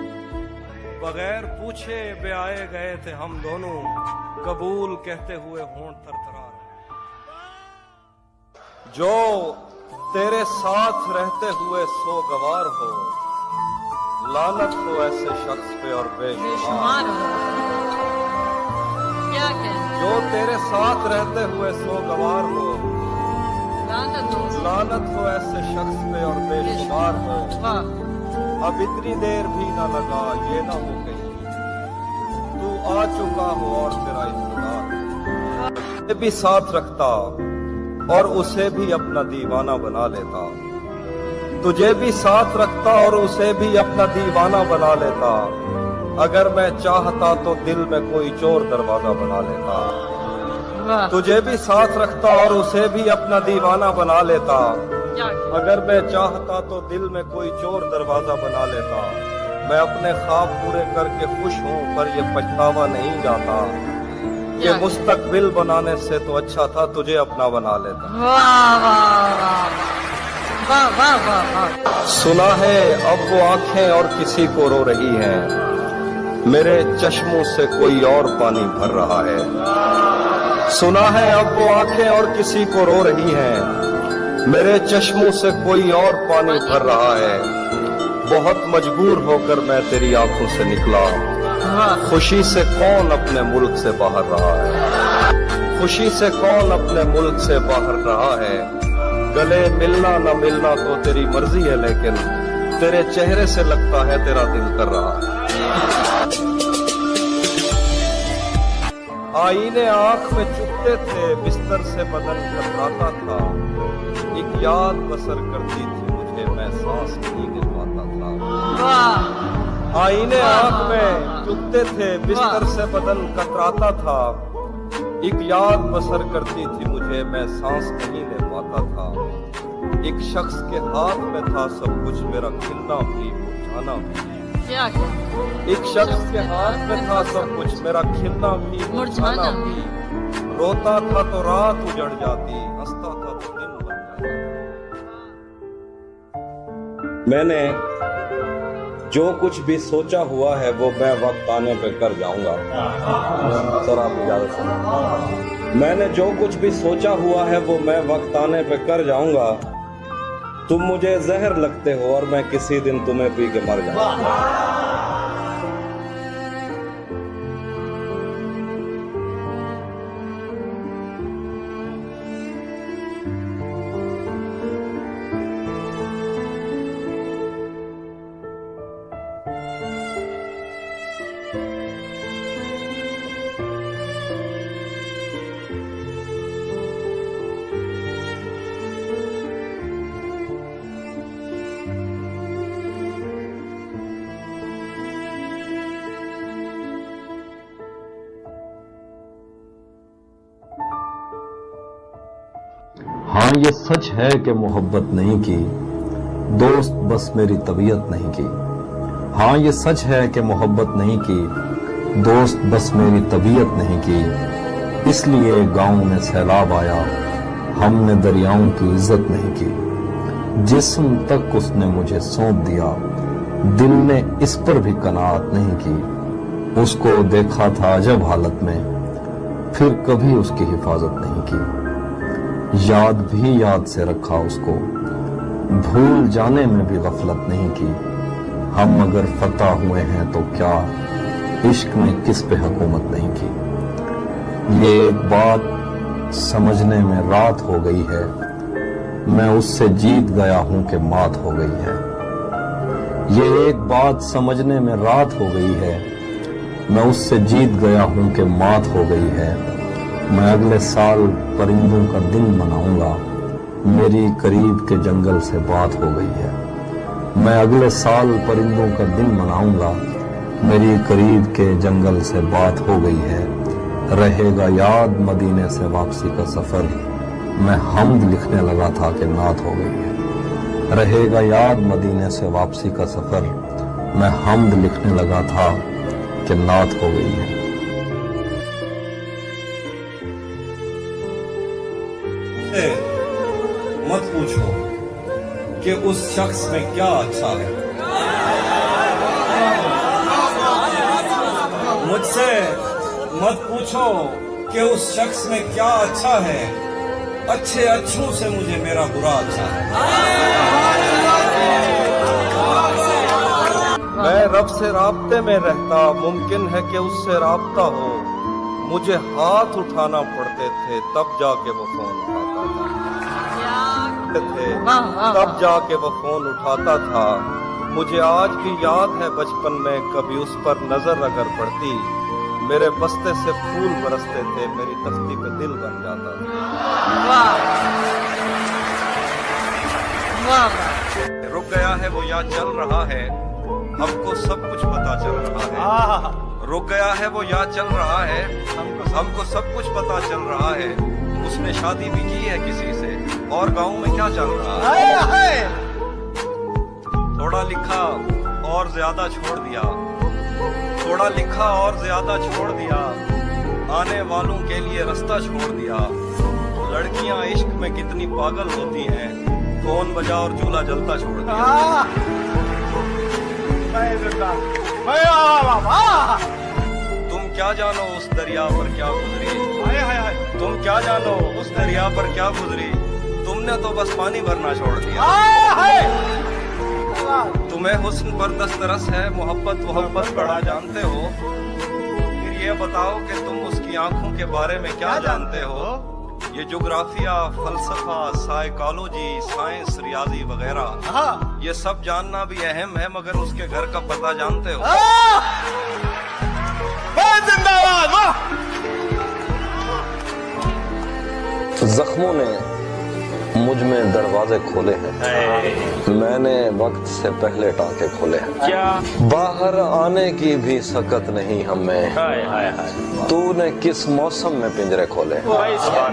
बगैर पूछे ब्याए गए थे हम दोनों, कबूल कहते हुए होंठ थरथरा रहे। जो तेरे साथ रहते हुए सोगवार हो, लानत हो ऐसे शख्स पे और बेशुमार हो। क्या कहना? जो तेरे साथ रहते हुए सोगवार हो, लानत हो ऐसे शख्स पे और बेशुमार हो। अब इतनी देर भी ना लगा, ये ना हो गई तू आ चुका हो और तेरा इंतजार भी साथ रखता और उसे भी अपना दीवाना बना लेता, तुझे भी साथ रखता और उसे भी अपना दीवाना बना लेता। अगर मैं चाहता तो दिल में कोई चोर दरवाजा बना लेता, तुझे भी साथ रखता और उसे भी अपना दीवाना बना लेता। अगर मैं चाहता तो दिल में कोई चोर दरवाजा बना लेता। मैं अपने ख्वाब पूरे करके खुश हूँ, पर ये पछतावा नहीं जाता कि मुस्तकबिल बनाने से तो अच्छा था तुझे अपना बना लेता। सुना है अब वो आंखें और किसी को रो रही हैं, मेरे चश्मों से कोई और पानी भर रहा है। सुना है अब वो आंखें और किसी को रो रही हैं, मेरे चश्मों से कोई और पानी भर रहा है। बहुत मजबूर होकर मैं तेरी आंखों से निकला, खुशी से कौन अपने मुल्क से बाहर रहा है, खुशी से कौन अपने मुल्क से बाहर रहा है। गले मिलना न मिलना तो तेरी मर्जी है, लेकिन तेरे चेहरे से लगता है तेरा दिल कर रहा है। आईने आंख में चुभते थे, बिस्तर से बदन कतराता था, एक याद बसर करती थी मुझे, मैं सांस नहीं ले पाता था। आईने आंख में चुभते थे, बिस्तर से बदन कतराता था, एक याद बसर करती थी मुझे, मैं सांस नहीं ले पाता था। एक शख्स के हाथ में था सब कुछ, मेरा खिलना भी मुरझाना भी। एक शख्स के हाथ में था सब कुछ, मेरा खिलना भी मुरझाना भी। रोता था तो रात उजड़ जाती, हंसता था तो दिन बन जाता। मैंने जो कुछ भी सोचा हुआ है वो मैं वक्त आने पे कर जाऊंगा। सर आप इजाजत से। मैंने जो कुछ भी सोचा हुआ है वो मैं वक्त आने पे कर जाऊंगा। तुम मुझे जहर लगते हो और मैं किसी दिन तुम्हें पी के मर जाऊंगा। हाँ ये सच है कि मोहब्बत नहीं की, दोस्त बस मेरी तबीयत नहीं की। ہاں یہ سچ ہے کہ محبت نہیں کی، دوست بس میری طبیعت نہیں کی، اس لیے گاؤں میں سیلاب آیا، ہم نے دریاؤں کی عزت نہیں کی، جسم تک اس نے مجھے سونپ دیا، دل نے اس پر بھی قناعت نہیں کی، اس کو دیکھا تھا عجب حالت میں، پھر کبھی اس کی حفاظت نہیں کی، یاد بھی یاد سے رکھا اس کو، بھول جانے میں بھی غفلت نہیں کی، ہم اگر فتح ہوئے ہیں تو کیا، عشق میں کس پہ حکومت نہیں کی، یہ ایک بات سمجھنے میں رات ہو گئی ہے، میں اس سے جیت گیا ہوں کہ مات ہو گئی ہے، یہ ایک بات سمجھنے میں رات ہو گئی ہے، میں اس سے جیت گیا ہوں کہ مات ہو گئی ہے، میں اگلے سال پرندوں کا دن مناؤں گا، میری قریب کے جنگل سے بات ہو گئی ہے، میں اگلے سال پرندوں کا دن مناؤں گا، میری قریب کے جنگل سے بات ہو گئی ہے، رہے گا یاد مدینے سے واپسی کا سفر، میں حمد لکھنے لگا تھا کہ نعت ہو گئی ہے، رہے گا یاد مدینے سے واپسی کا سفر، میں حمد لکھنے لگا تھا کہ نعت ہو گئی ہے۔ مت پوچھو کہ اس شخص میں کیا اچھا ہے، مجھ سے مت پوچھو کہ اس شخص میں کیا اچھا ہے، اچھے اچھوں سے مجھے میرا برا اچھا ہے، میں رب سے رابطے میں رہتا، ممکن ہے کہ اس سے رابطہ ہو، مجھے ہاتھ اٹھانا پڑتے تھے تب جا کے وہ فون اٹھاتا تھا، مجھے آج بھی یاد ہے بچپن میں کبھی اس پر نظر اگر پڑتی، میرے بستے سے پھول برستے تھے، میری تختی پہ دل بن جاتا تھا، رک گیا ہے وہ یا چل رہا ہے، ہم کو سب کچھ پتا چل رہا ہے، رک گیا ہے وہ یا چل رہا ہے، ہم کو سب کچھ پتا چل رہا ہے، اس نے شادی بھی کی ہے کسی سے، اور گاؤں میں کیا چل رہا ہے، تھوڑا لکھا اور زیادہ چھوڑ دیا، تھوڑا لکھا اور زیادہ چھوڑ دیا، آنے والوں کے لیے رستہ چھوڑ دیا، لڑکیاں عشق میں کتنی پاگل ہوتی ہیں، فون بجا اور چولہا جلتا چھوڑ دیا، تم کیا جانو اس دریا پر کیا گزری، تم کیا جانو اس دریا پر کیا گزری، تم نے تو بس پانی بھرنا چھوڑ دیا، تمہیں حسن پر دسترس ہے، محبت بڑا جانتے ہو، پھر یہ بتاؤ کہ تم اس کی آنکھوں کے بارے میں کیا جانتے ہو، یہ جغرافیہ، فلسفہ، سائیکالوجی، سائنس، ریاضی وغیرہ، یہ سب جاننا بھی اہم ہے، مگر اس کے گھر کا پتہ جانتے ہو، زخموں نے مجھ میں دروازے کھولے ہیں، میں نے وقت سے پہلے ٹانکے کھولے ہیں، باہر آنے کی بھی سکت نہیں ہمیں، تو نے کس موسم میں پنجرے کھولے،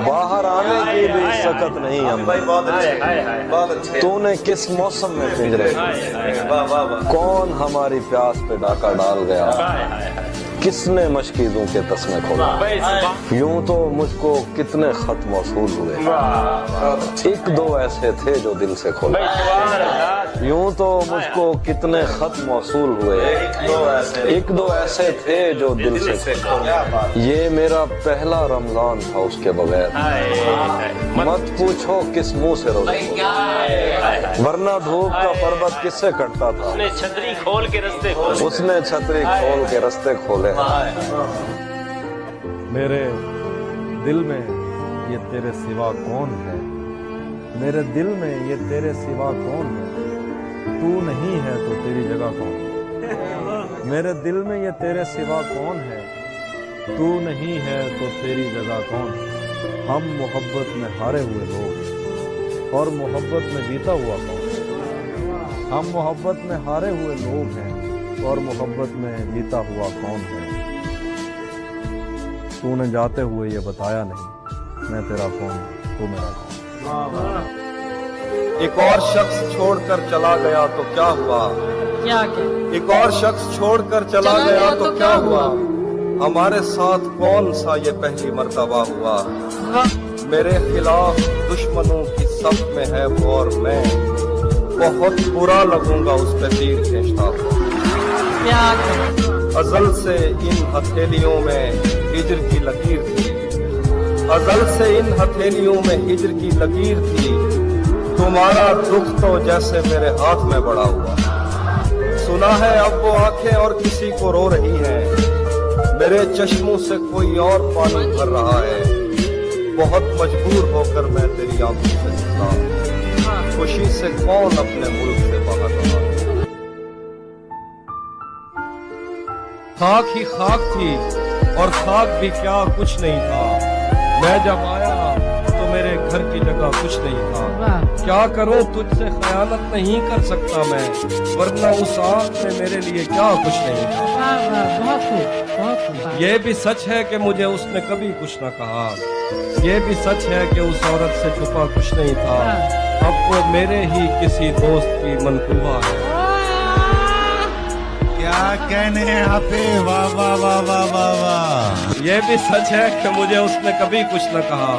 باہر آنے کی بھی سکت نہیں ہمیں، تو نے کس موسم میں پنجرے، کون ہماری پیاس پہ ڈاکہ ڈال گیا، کس نے مشکیزوں کے تسمے کھولا، یوں تو مجھ کو کتنے خط موصول ہوئے، ایک دو ایسے تھے جو دل سے کھولے، یوں تو مجھ کو کتنے خط موصول ہوئے، ایک دو ایسے تھے جو دل سے کھولے، یہ میرا پہلا رمضان تھا اس کے بغیر، مت پوچھو کس منہ سے روزے، ورنہ دھوپ کا پربت کس سے کٹتا تھا، اس نے چھتری کھول کے رستے کھولے، میرے دل میں یہ تیرے سوا کون ہے، میرے دل میں یہ تیرے سوا کون ہے، تو نہیں ہے تو تیری جگہ کون ہے، میرے دل میں یہ تیرے سوا کون ہے، تو نہیں ہے تو تیری جگہ کون ہے، ہم محبت میں ہارے ہوئے لوگ ہیں اور محبت میں جیتا ہوا کون ہے، ہم محبت میں ہارے ہوئے لوگ ہیں اور محبت میں جیتا ہوا کون ہے، تو نے جاتے ہوئے یہ بتایا نہیں، میں تیرا کون تو میرا کون، ایک اور شخص چھوڑ کر چلا گیا تو کیا ہوا، क्या क्या एक और शख्स छोड़कर चला गया तो क्या हुआ, हमारे साथ कौन सा ये पहली मर्तबा हुआ। मेरे खिलाफ दुश्मनों की सफ में है वो और मैं बहुत बुरा लगूंगा उस पे तीर खींचता हूँ। क्या क्या अजल से इन हथेलियों में हिजर की लकीर थी, अजल से इन हथेलियों में हिजर की लकीर थी। तुम्हारा दुख तो जैसे मेरे हाथ में बड़ा हुआ। सुना है अब वो आंखें और किसी को रो रही हैं, मेरे चश्मों से कोई और पानी भर रहा है। बहुत मजबूर होकर मैं तेरी आंखों से निकला, खुशी से कौन अपने मुल्क से बाहर रहा है। खाक ही खाक थी और खाक भी क्या कुछ नहीं था। मैं जब आया तो मेरे घर की जगह कुछ नहीं था। क्या करूं तुझसे खयानत नहीं कर सकता मैं, वरना उस आंख में मेरे लिए क्या कुछ नहीं था। बहुत खूब बहुत खूब। ये भी सच है कि मुझे उसने कभी कुछ न कहा, ये भी सच है कि उस औरत से छुपा कुछ नहीं था। अब वो मेरे ही किसी दोस्त की मनकूबा है। क्या कहने हैं आप, वाह वाह वाह वाह वाह वाह। ये भी सच है कि मुझे उसने कभी कुछ न कहा,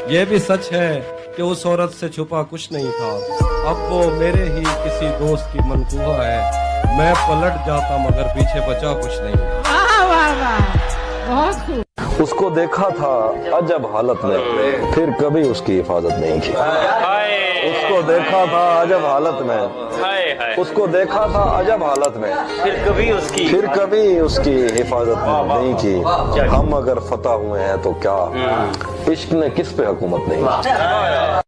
ये भी सच है कि उस औरत से छुपा कुछ नहीं था। अब वो मेरे ही किसी दोस्त की मनकूबा है। मैं पलट जाता मगर पीछे बचा कुछ नहीं। वाह वाह वाह बहुत खूब। उसको देखा था अजब हालत में, फिर कभी उसकी हिफाजत नहीं की। उसको देखा था अजब हालत में, उसको देखा था अजब हालत में, फिर कभी उसकी हिफाजत नहीं की। हम अगर फतह हुए हैं तो क्या, इश्क ने किस पे हुकूमत नहीं की।